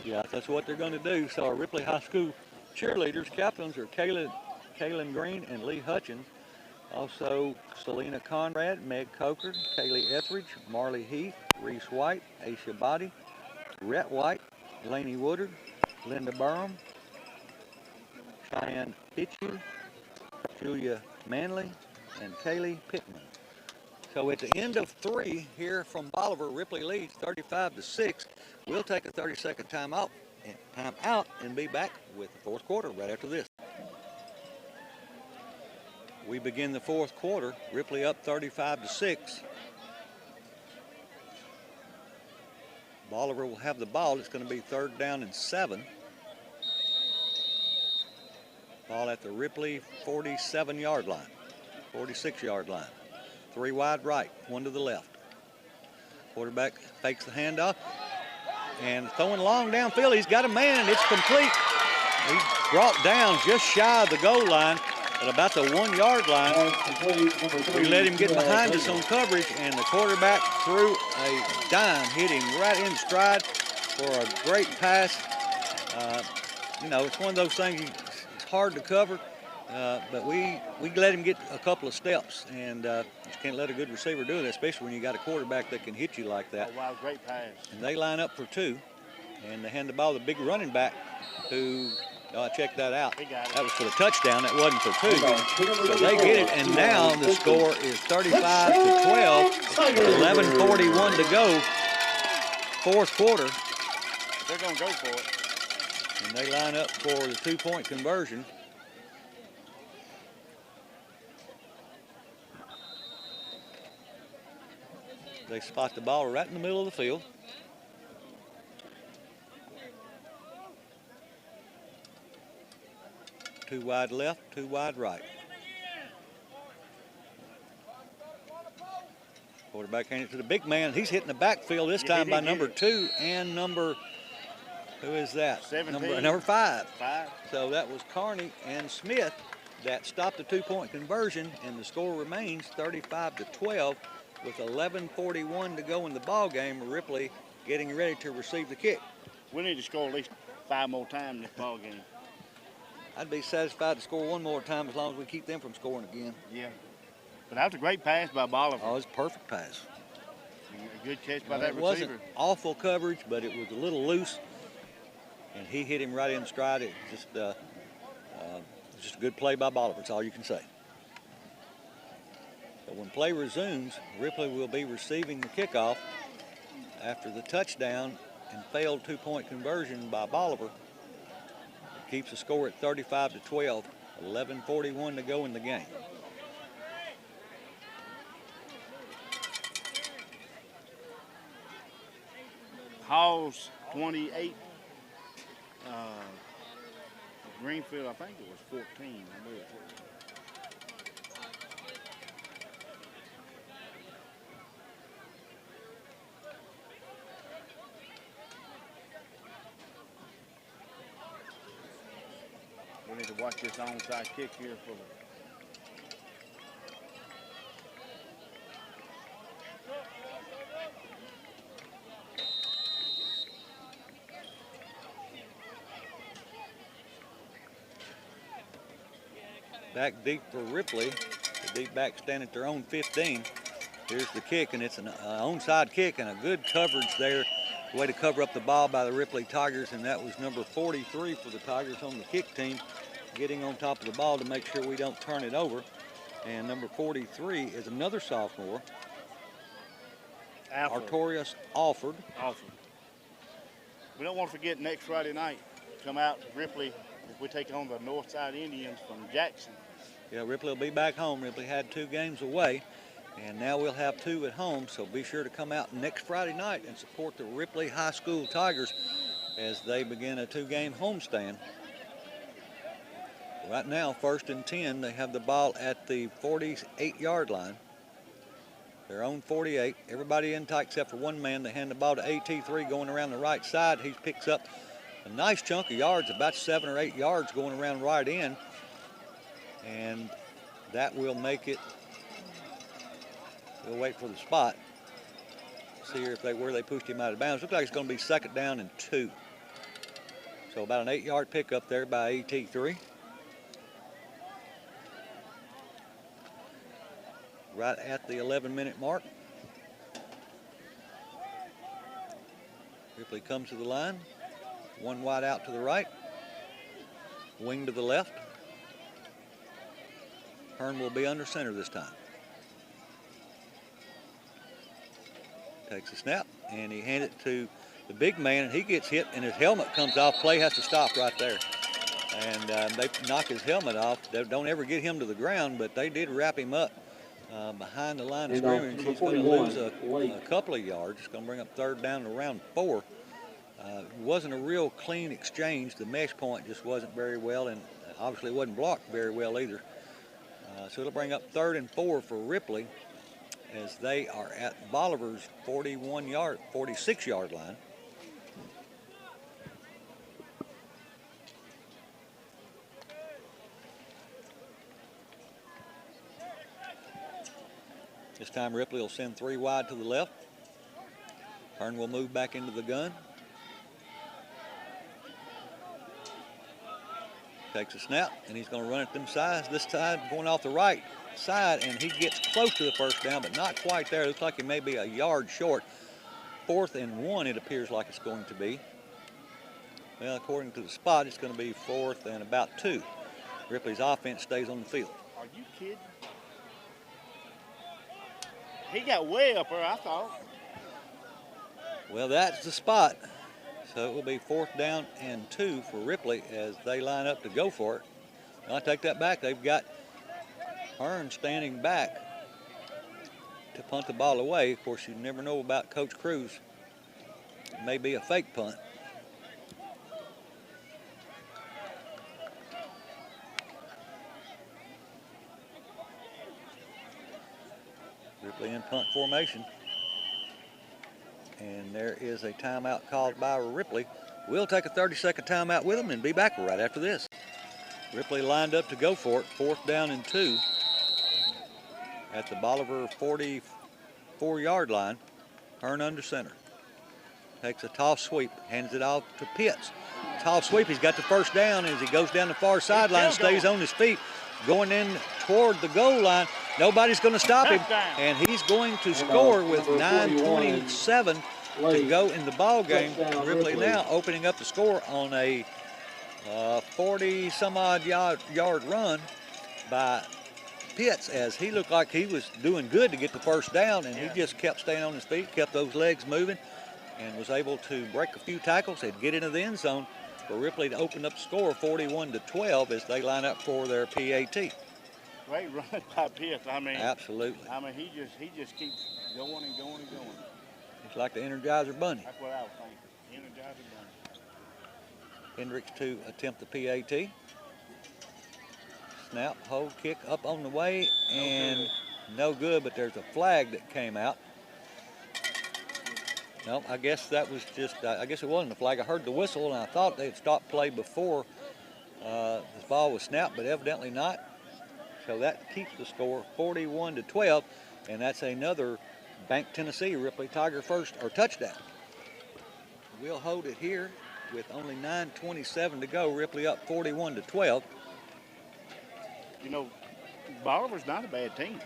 Yeah, that's what they're going to do. So our Ripley High School cheerleaders, captains are Kaylin Green and Lee Hutchins. Also, Selena Conrad, Meg Coker, Kaylee Etheridge, Marley Heath, Reese White, Aisha Body, Rhett White, Laney Woodard, Linda Burham, Cheyenne Pitchu, Julia Manley, and Kaylee Pittman. So at the end of 3 here from Bolivar, Ripley leads 35-6. We'll take a 30-second timeout and be back with the fourth quarter right after this. We begin the fourth quarter. Ripley up 35-6. Bolivar will have the ball. It's going to be 3rd down and 7. Ball at the Ripley 47-yard line, 46-yard line. 3 wide right, 1 to the left. Quarterback fakes the handoff and throwing long downfield. He's got a man. It's complete. He's brought down just shy of the goal line at about the 1-yard line. We let him get behind us on coverage, and the quarterback threw a dime, hit him right in stride for a great pass. You know, it's one of those things, it's hard to cover, but we let him get a couple of steps, and you can't let a good receiver do it, especially when you got a quarterback that can hit you like that. Oh, wow, great pass. And they line up for 2, and they hand the ball to the big running back who, check that out. That was for the touchdown. That wasn't for 2. So they get it, and now the score is 35-12. 11:41 to go. Fourth quarter. They're going to go for it. And they line up for the 2-point conversion. They spot the ball right in the middle of the field. Two wide left, 2 wide right. Quarterback handed it to the big man. He's hitting the backfield this time by number 2 and number, who is that? 17. Number 5. 5. So that was Carney and Smith that stopped the 2-point conversion, and the score remains 35-12 with 11:41 to go in the ball game. Ripley getting ready to receive the kick. We need to score at least 5 more times in this ball game. I'd be satisfied to score 1 more time as long as we keep them from scoring again. Yeah. But that was a great pass by Bolivar. Oh, it was a perfect pass. A good catch by that It receiver. wasn't awful coverage, but it was a little loose, and he hit him right in stride. It just a good play by Bolivar. That's all you can say. But when play resumes, Ripley will be receiving the kickoff after the touchdown and failed 2-point conversion by Bolivar. The keeps the score at 35-12. 11:41 to go in the game. Hall's 28. Greenfield, I think it was 14. I knew it. We need to watch this onside kick here for the back deep for Ripley. The deep back stand at their own 15. Here's the kick, and it's an onside kick and a good coverage there. Way to cover up the ball by the Ripley Tigers, and that was number 43 for the Tigers on the kick team, getting on top of the ball to make sure we don't turn it over. And number 43 is another sophomore, Artorius Alford. We don't want to forget next Friday night, come out to Ripley if we take on the Northside Indians from Jackson. Yeah, Ripley will be back home. Ripley had 2 games away, and now we'll have 2 at home, so be sure to come out next Friday night and support the Ripley High School Tigers as they begin a 2-game homestand. Right now, 1st and 10, they have the ball at the 48-yard line. Their own 48. Everybody in tight except for one man. They hand the ball to AT3 going around the right side. He picks up a nice chunk of yards, about 7 or 8 yards going around right in. And that will make it, we'll wait for the spot. See here where they pushed him out of bounds. Looks like it's going to be 2nd down and 2. So about an 8-yard pickup there by AT3. Right at the 11-minute mark. Ripley comes to the line. 1 wide out to the right. Wing to the left. Hearn will be under center this time. Takes a snap, and he hands it to the big man, and he gets hit, and his helmet comes off. Play has to stop right there. And they knock his helmet off. They don't ever get him to the ground, but they did wrap him up behind the line of scrimmage. He's going to lose a couple of yards. It's going to bring up 3rd down to around 4. It wasn't a real clean exchange. The mesh point just wasn't very well, and obviously it wasn't blocked very well either. So it'll bring up 3rd and 4 for Ripley as they are at Bolivar's 46-yard line. This time Ripley will send 3 wide to the left. Hearn will move back into the gun. Takes a snap, and he's going to run it them sides. This side going off the right side, and he gets close to the 1st down, but not quite there. Looks like he may be a yard short. 4th and 1, it appears like it's going to be. Well, according to the spot, it's going to be 4th and about 2. Ripley's offense stays on the field. Are you kidding? He got way up there, I thought. Well, that's the spot. So it will be 4th down and 2 for Ripley as they line up to go for it. I'll take that back. They've got Hearn standing back to punt the ball away. Of course, you never know about Coach Cruz. It may be a fake punt. Ripley in punt formation. And there is a timeout called by Ripley. We'll take a 30-second timeout with them and be back right after this. Ripley lined up to go for it. 4th down and 2 at the Bolivar 44-yard line. Hearn under center. Takes a toss sweep, hands it off to Pitts. Toss sweep, he's got the 1st down as he goes down the far sideline, stays on his feet, going in toward the goal line. Nobody's going to stop him, and he's going to score with 9:27 to go in the ball game. Ripley now opening up the score on a 40-some-odd yard run by Pitts, as he looked like he was doing good to get the 1st down, and he just kept staying on his feet, kept those legs moving, and was able to break a few tackles and get into the end zone for Ripley to open up the score 41-12 as they line up for their PAT. Great run by Pitt. I mean, Absolutely. I mean, he just keeps going and going and going. It's like the Energizer Bunny. That's what I was thinking. Energizer Bunny. Hendricks to attempt the PAT. Snap, hold, kick up on the way, and no good, but there's a flag that came out. No, I guess that was just, I guess it wasn't a flag. I heard the whistle, and I thought they had stopped play before the ball was snapped, but evidently not. So that keeps the score 41-12, and that's another Bank Tennessee Ripley Tiger first or touchdown. We'll hold it here with only 9:27 to go. Ripley up 41-12. You know, Bolivar's not a bad team.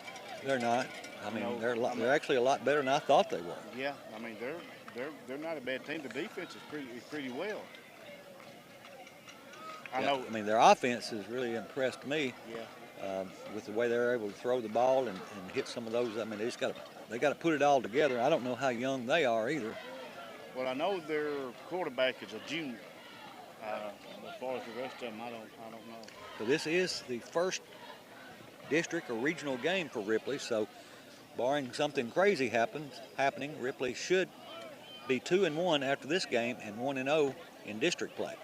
They're not. I mean, No, they're actually a lot better than I thought they were. Yeah, I mean they're not a bad team. The defense is pretty well. I know. I mean, their offense has really impressed me. Yeah. With the way they're able to throw the ball and hit some of those. I mean, they got to put it all together. I don't know how young they are either. Well, I know their quarterback is a junior. As far as the rest of them, I don't know. So this is the first district or regional game for Ripley. So, barring something crazy happening, Ripley should be 2-1 after this game and 1-0 in district play.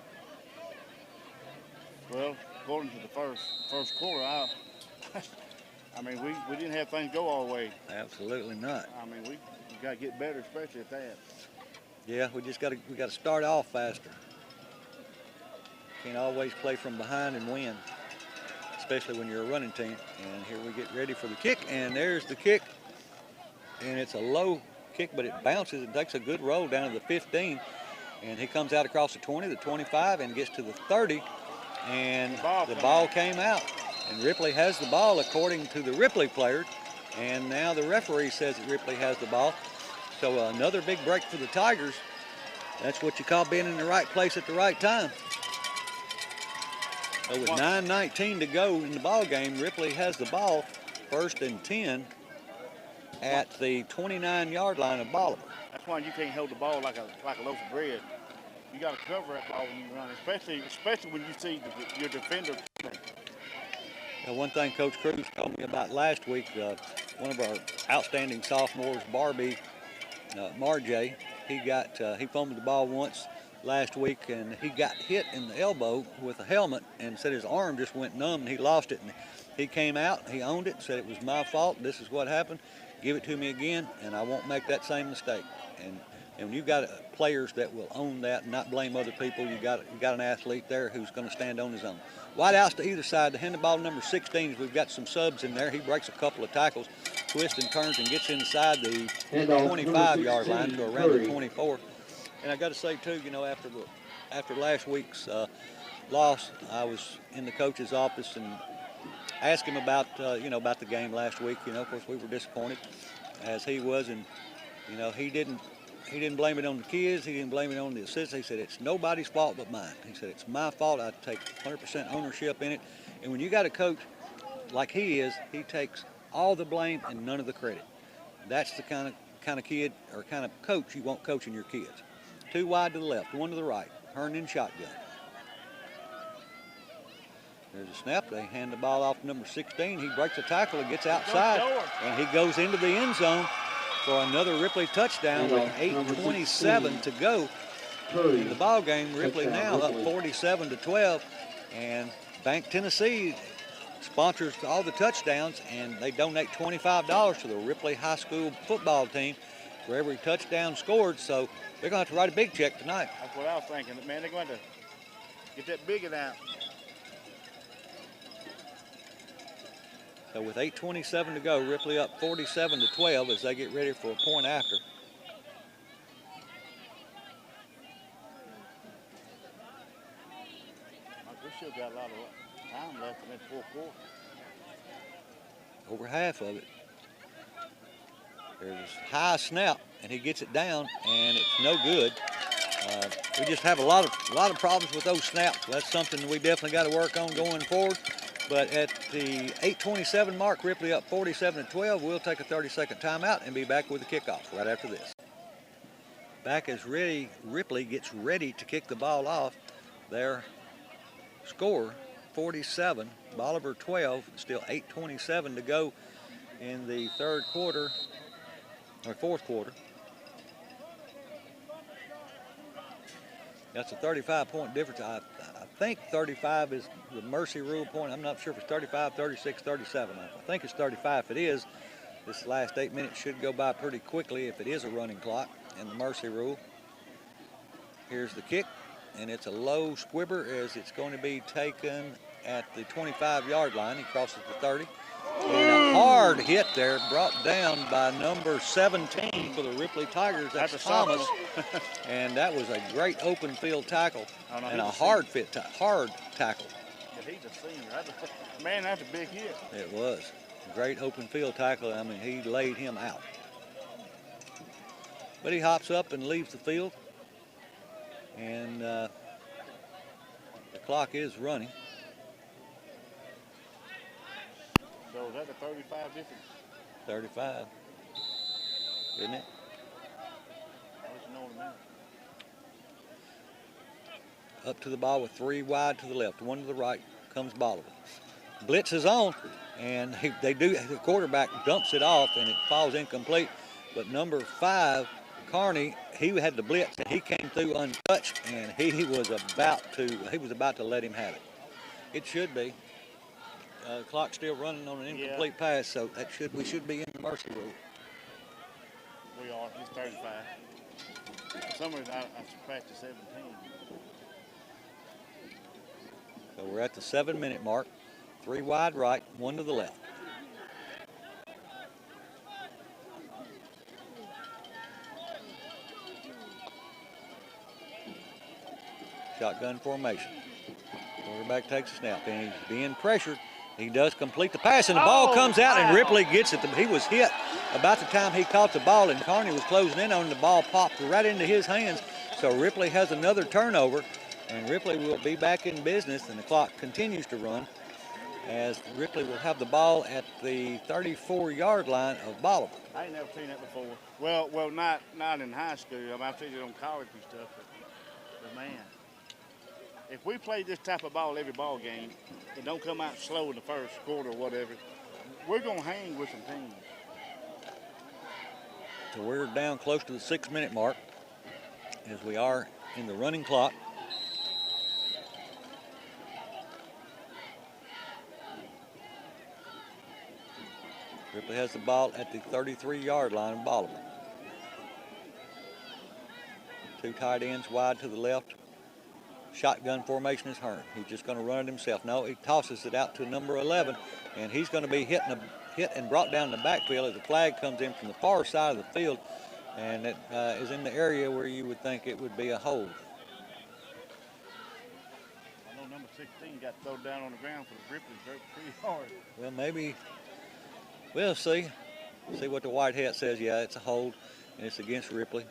Well, according to the first quarter, I mean, we didn't have things go our way. Absolutely not. I mean, we got to get better, especially at that. Yeah, we got to start off faster. Can't always play from behind and win, especially when you're a running team. And here we get ready for the kick, and there's the kick. And it's a low kick, but it bounces and takes a good roll down to the 15. And he comes out across the 20, the 25, and gets to the 30. And the ball came out. And Ripley has the ball according to the Ripley players. And now the referee says that Ripley has the ball. So another big break for the Tigers. That's what you call being in the right place at the right time. So with 9:19 to go in the ball game, Ripley has the ball 1st and 10 at the 29-yard line of Bolivar. That's why you can't hold the ball like a loaf of bread. You got to cover that ball when you run, especially when you see your defender. Now, one thing Coach Cruz told me about last week, one of our outstanding sophomores, Barbie, Marjay, he fumbled the ball once last week, and he got hit in the elbow with a helmet and said his arm just went numb and he lost it. And he came out, he owned it, said it was my fault, this is what happened, give it to me again, and I won't make that same mistake. And when you've got players that will own that and not blame other people, you got an athlete there who's going to stand on his own. Wide outs to either side. The hand the ball number 16. We've got some subs in there. He breaks a couple of tackles, twists and turns, and gets inside the 25-yard line to around the 24. And I got to say too, after last week's loss, I was in the coach's office and asked him about about the game last week. Of course, we were disappointed, as he was, and he didn't blame it on the kids. He didn't blame it on the assistants. He said, it's nobody's fault but mine. He said, it's my fault. I take 100% ownership in it. And when you got a coach like he is, he takes all the blame and none of the credit. That's the kind of kid or kind of coach you want coaching your kids. 2 wide to the left, 1 to the right. Hearn in shotgun. There's a snap. They hand the ball off to number 16. He breaks a tackle and gets outside. And he goes into the end zone for another Ripley touchdown with 8:27 to go in the ball game. Ripley now up 47-12, and Bank Tennessee sponsors all the touchdowns, and they donate $25 to the Ripley High School football team for every touchdown scored. So they're going to have to write a big check tonight. That's what I was thinking. Man, they're going to get that big one out. So with 8:27 to go, Ripley up 47-12 as they get ready for a point after. We still got a lot of time left in that 4th quarter. Over half of it. There's a high snap, and he gets it down, and it's no good. We just have a lot of problems with those snaps. That's something we definitely got to work on going forward. But at the 8:27 mark, Ripley up 47-12. We'll take a 30-second timeout and be back with the kickoff right after this. Back as Ripley gets ready to kick the ball off. their score, 47, Bolivar 12, still 8:27 to go in the third quarter, or fourth quarter. That's a 35-point difference. I think 35 is the mercy rule point. I'm not sure if it's 35, 36, 37. I think it's 35. If it is, this last 8 minutes should go by pretty quickly if it is a running clock and the mercy rule. Here's the kick, and it's a low squibber as it's going to be taken at the 25-yard line. He crosses the 30. And a hard hit there, brought down by number 17 for the Ripley Tigers. That's Thomas. And that was a great open field tackle and a hard tackle. But he's a senior. Man, that's a big hit. It was. Great open field tackle. I mean, he laid him out. But he hops up and leaves the field. And the clock is running. So is that the 35 difference? 35, isn't it? I'll let you know in a minute. Up to the ball with 3 wide to the left, 1 to the right comes Bolivar. Blitz is on, and the quarterback dumps it off, and it falls incomplete. But number 5, Carney, he had the blitz, and he came through untouched, and he was about to let him have it. It should be. The clock's still running on an incomplete pass, so we should be in the mercy rule. We are. He's 35. For some reason, I subtracted 17. So we're at the 7-minute mark. 3 wide right, 1 to the left. Shotgun formation. Quarterback takes a snap, and he's being pressured. He does complete the pass, and the ball comes out, and Ripley gets it. He was hit about the time he caught the ball, and Carney was closing in on him. The ball popped right into his hands. So Ripley has another turnover, and Ripley will be back in business, and the clock continues to run as Ripley will have the ball at the 34-yard line of Bolivar. I ain't never seen that before. Well, not in high school. I mean, I've seen it on college and stuff, but man. If we play this type of ball every ball game, and don't come out slow in the first quarter or whatever, we're going to hang with some teams. So we're down close to the 6-minute mark as we are in the running clock. Ripley has the ball at the 33-yard line of Bolivar. 2 tight ends wide to the left. Shotgun formation is Hearn. He's just going to run it himself. No, he tosses it out to number 11, and he's going to be hit and brought down the backfield as the flag comes in from the far side of the field, and it is in the area where you would think it would be a hold. I know number 16 got thrown down on the ground for the Ripley pretty hard. Well, maybe we'll see. See what the white hat says. Yeah, it's a hold, and it's against Ripley.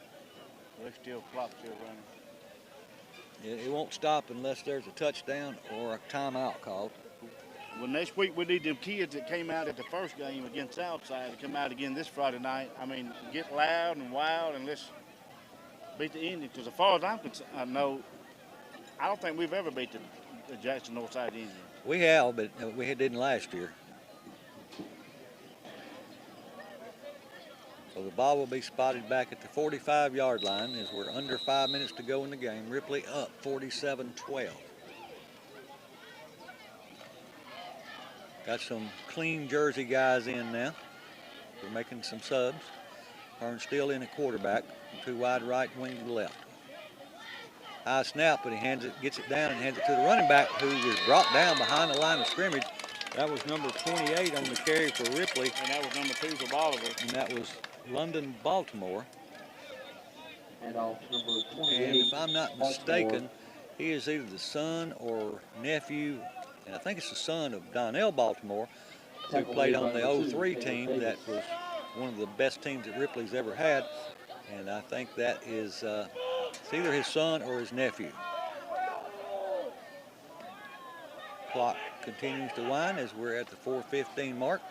Well, clock's still running. It won't stop unless there's a touchdown or a timeout called. Well, next week we need them kids that came out at the first game against Southside to come out again this Friday night. I mean, get loud and wild and let's beat the Indians. Because as far as I'm concerned, I don't think we've ever beat the Jackson Northside Indians. We have, but we didn't last year. So the ball will be spotted back at the 45-yard line as we're under 5 minutes to go in the game. Ripley up 47-12. Got some clean jersey guys in now. We're making some subs. Hearn still in at quarterback. 2 wide right, wing to the left. High snap, but he gets it down and hands it to the running back, who was brought down behind the line of scrimmage. That was number 28 on the carry for Ripley. And that was number 2 for Bolivar. And that was London, Baltimore. And off number 28. And if I'm not mistaken, he is either the son or nephew, and I think it's the son of Donnell Baltimore, who played on the 03 team that was one of the best teams that Ripley's ever had. And I think that is it's either his son or his nephew. Clock continues to wind as we're at the 4:15 mark.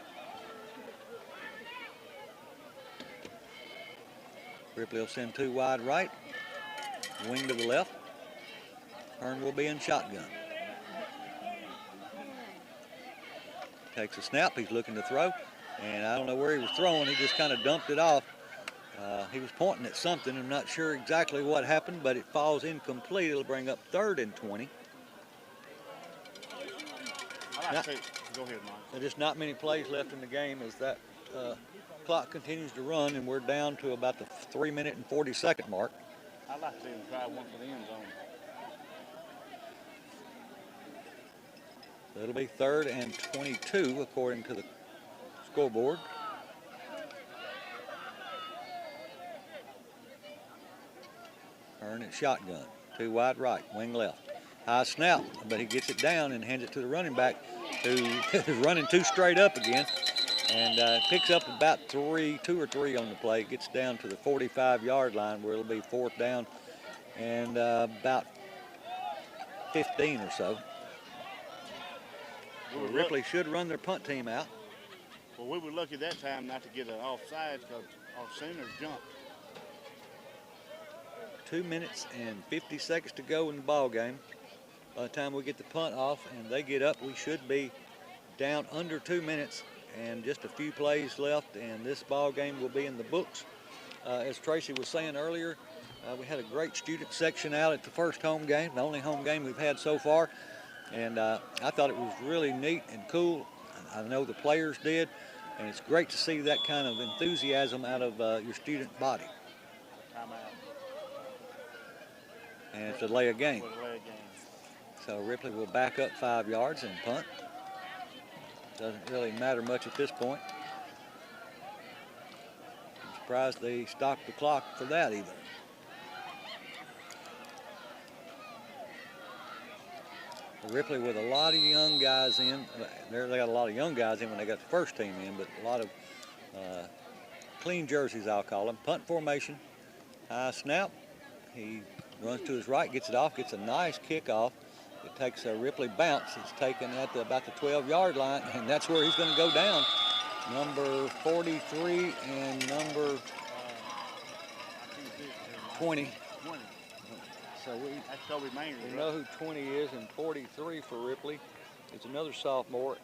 Ripley will send 2 wide right, wing to the left. Hearn will be in shotgun. Takes a snap. He's looking to throw. And I don't know where he was throwing. He just kind of dumped it off. He was pointing at something. I'm not sure exactly what happened, but it falls incomplete. It'll bring up 3rd and 20. I like to say, go ahead, Mike. There's not many plays left in the game as that clock continues to run, and we're down to about the 3-minute and 40-second mark. I'd like to see him try one for the end zone. It'll be 3rd and 22 according to the scoreboard. Hearn at shotgun. 2 wide right, wing left. High snap, but he gets it down and hands it to the running back who is running 2 straight up again and picks up about 2 or 3 on the play. Gets down to the 45-yard line where it'll be 4th down and about 15 or so. Well, Ripley should run their punt team out. Well, we were lucky that time not to get an offside because our Sooners jumped. 2 minutes and 50 seconds to go in the ball game. By the time we get the punt off and they get up, we should be down under 2 minutes and just a few plays left, and this ball game will be in the books. As Tracy was saying earlier, we had a great student section out at the first home game, the only home game we've had so far, and I thought it was really neat and cool. I know the players did, and it's great to see that kind of enthusiasm out of your student body. And it's a delay of game. So Ripley will back up 5 yards and punt. Doesn't really matter much at this point. I'm surprised they stopped the clock for that either. Ripley with a lot of young guys in. They got a lot of young guys in when they got the first team in, but a lot of clean jerseys, I'll call them. Punt formation, high snap. He runs to his right, gets it off, gets a nice kickoff. It takes a Ripley bounce. It's taken at about the 12-yard line, and that's where he's going to go down. Number 43 and number 20. So that's Kobe Maynard. We know who 20 is, and 43 for Ripley. It's another sophomore,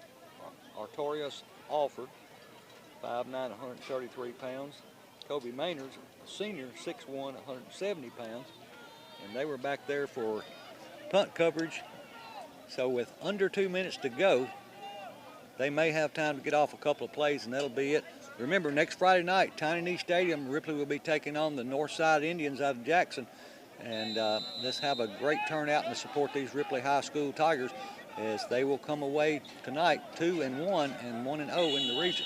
Artorius Alford, 5'9", 133 pounds. Kobe Maynard's a senior, 6'1", 170 pounds. And they were back there for punt coverage. So with under 2 minutes to go, they may have time to get off a couple of plays, and that'll be it. Remember, next Friday night, Tiny Knee Stadium, Ripley will be taking on the Northside Indians out of Jackson. And let's have a great turnout and to support these Ripley High School Tigers as they will come away tonight 2-1 and 1-0 in the region.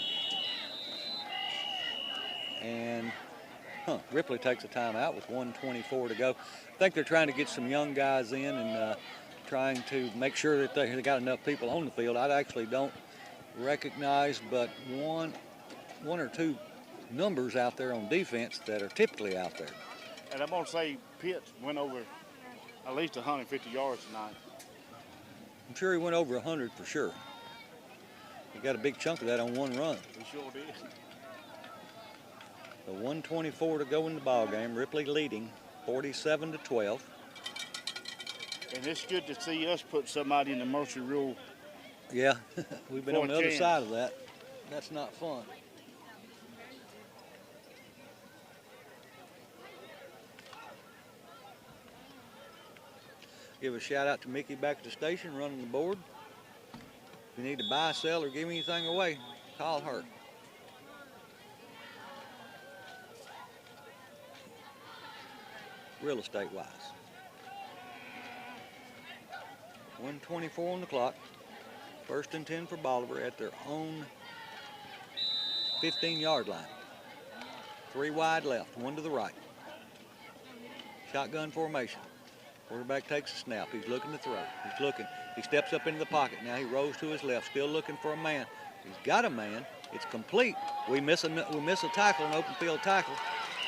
And Ripley takes a timeout with 1:24 to go. I think they're trying to get some young guys in and trying to make sure that they got enough people on the field. I actually don't recognize but one or two numbers out there on defense that are typically out there. And I'm going to say Pitts went over at least 150 yards tonight. I'm sure he went over 100 for sure. He got a big chunk of that on one run. He sure did. So 1:24 to go in the ball game. Ripley leading 47-12. And it's good to see us put somebody in the mercy rule. Yeah, we've been For on a the other chance. side of that. That's not fun. Give a shout out to Mickey back at the station running the board. If you need to buy, sell, or give anything away, call her. Real estate wise. 1:24 on the clock. 1st and 10 for Bolivar at their own 15-yard line. 3 wide left, 1 to the right. Shotgun formation. Quarterback takes a snap. He's looking to throw. He's looking. He steps up into the pocket. Now he rolls to his left, still looking for a man. He's got a man. It's complete. We miss a tackle, an open field tackle,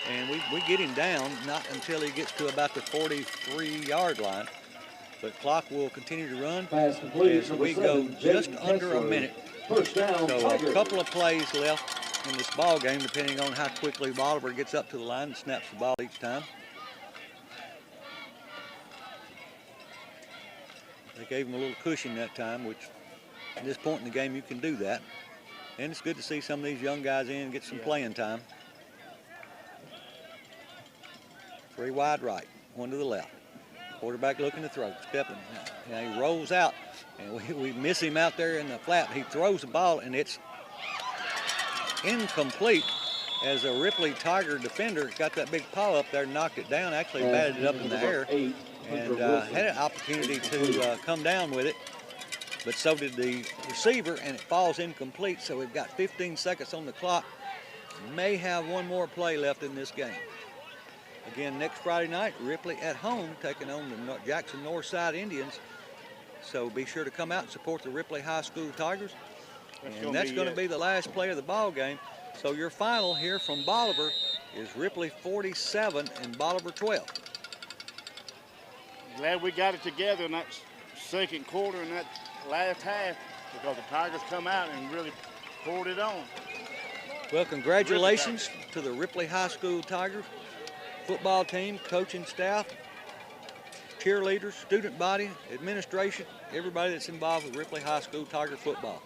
and we get him down, not until he gets to about the 43-yard line. But clock will continue to run Pass complete. as we go just under a minute. First down, So a Tigers. couple of plays left in this ball game, depending on how quickly Bolivar gets up to the line and snaps the ball each time. They gave them a little cushion that time, which at this point in the game you can do that. And it's good to see some of these young guys in and get some playing time. 3 wide right, 1 to the left. Quarterback looking to throw, stepping. And he rolls out, and we miss him out there in the flat. He throws the ball, and it's incomplete as a Ripley Tiger defender got that big paw up there and knocked it down, actually batted it up in the air, and had an opportunity to come down with it. But so did the receiver, and it falls incomplete, so we've got 15 seconds on the clock. May have one more play left in this game. Again, next Friday night, Ripley at home taking on the Jackson Northside Indians. So be sure to come out and support the Ripley High School Tigers. And that's going to be the last play of the ball game. So your final here from Bolivar is Ripley 47 and Bolivar 12. Glad we got it together in that second quarter and that last half, because the Tigers come out and really poured it on. Well, congratulations to the Ripley High School Tigers football team, coaching staff, cheerleaders, student body, administration, everybody that's involved with Ripley High School Tiger football.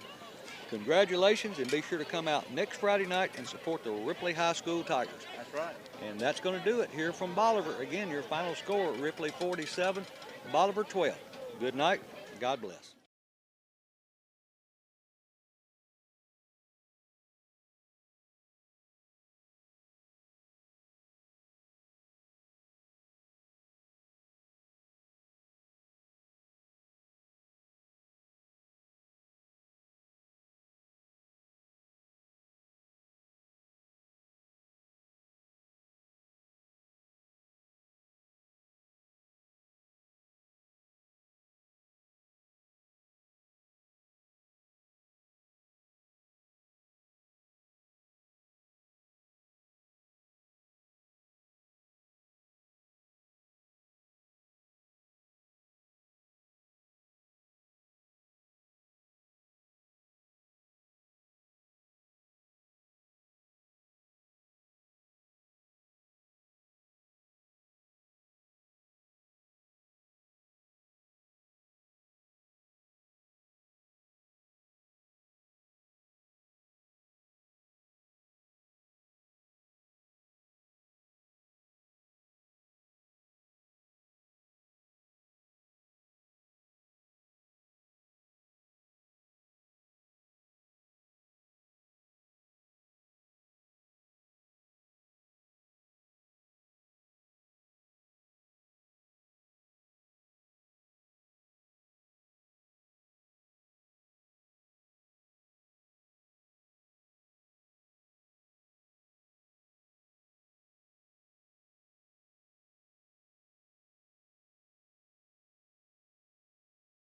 Congratulations, and be sure to come out next Friday night and support the Ripley High School Tigers. That's right. And that's going to do it here from Bolivar. Again, your final score, Ripley 47, Bolivar 12. Good night. God bless.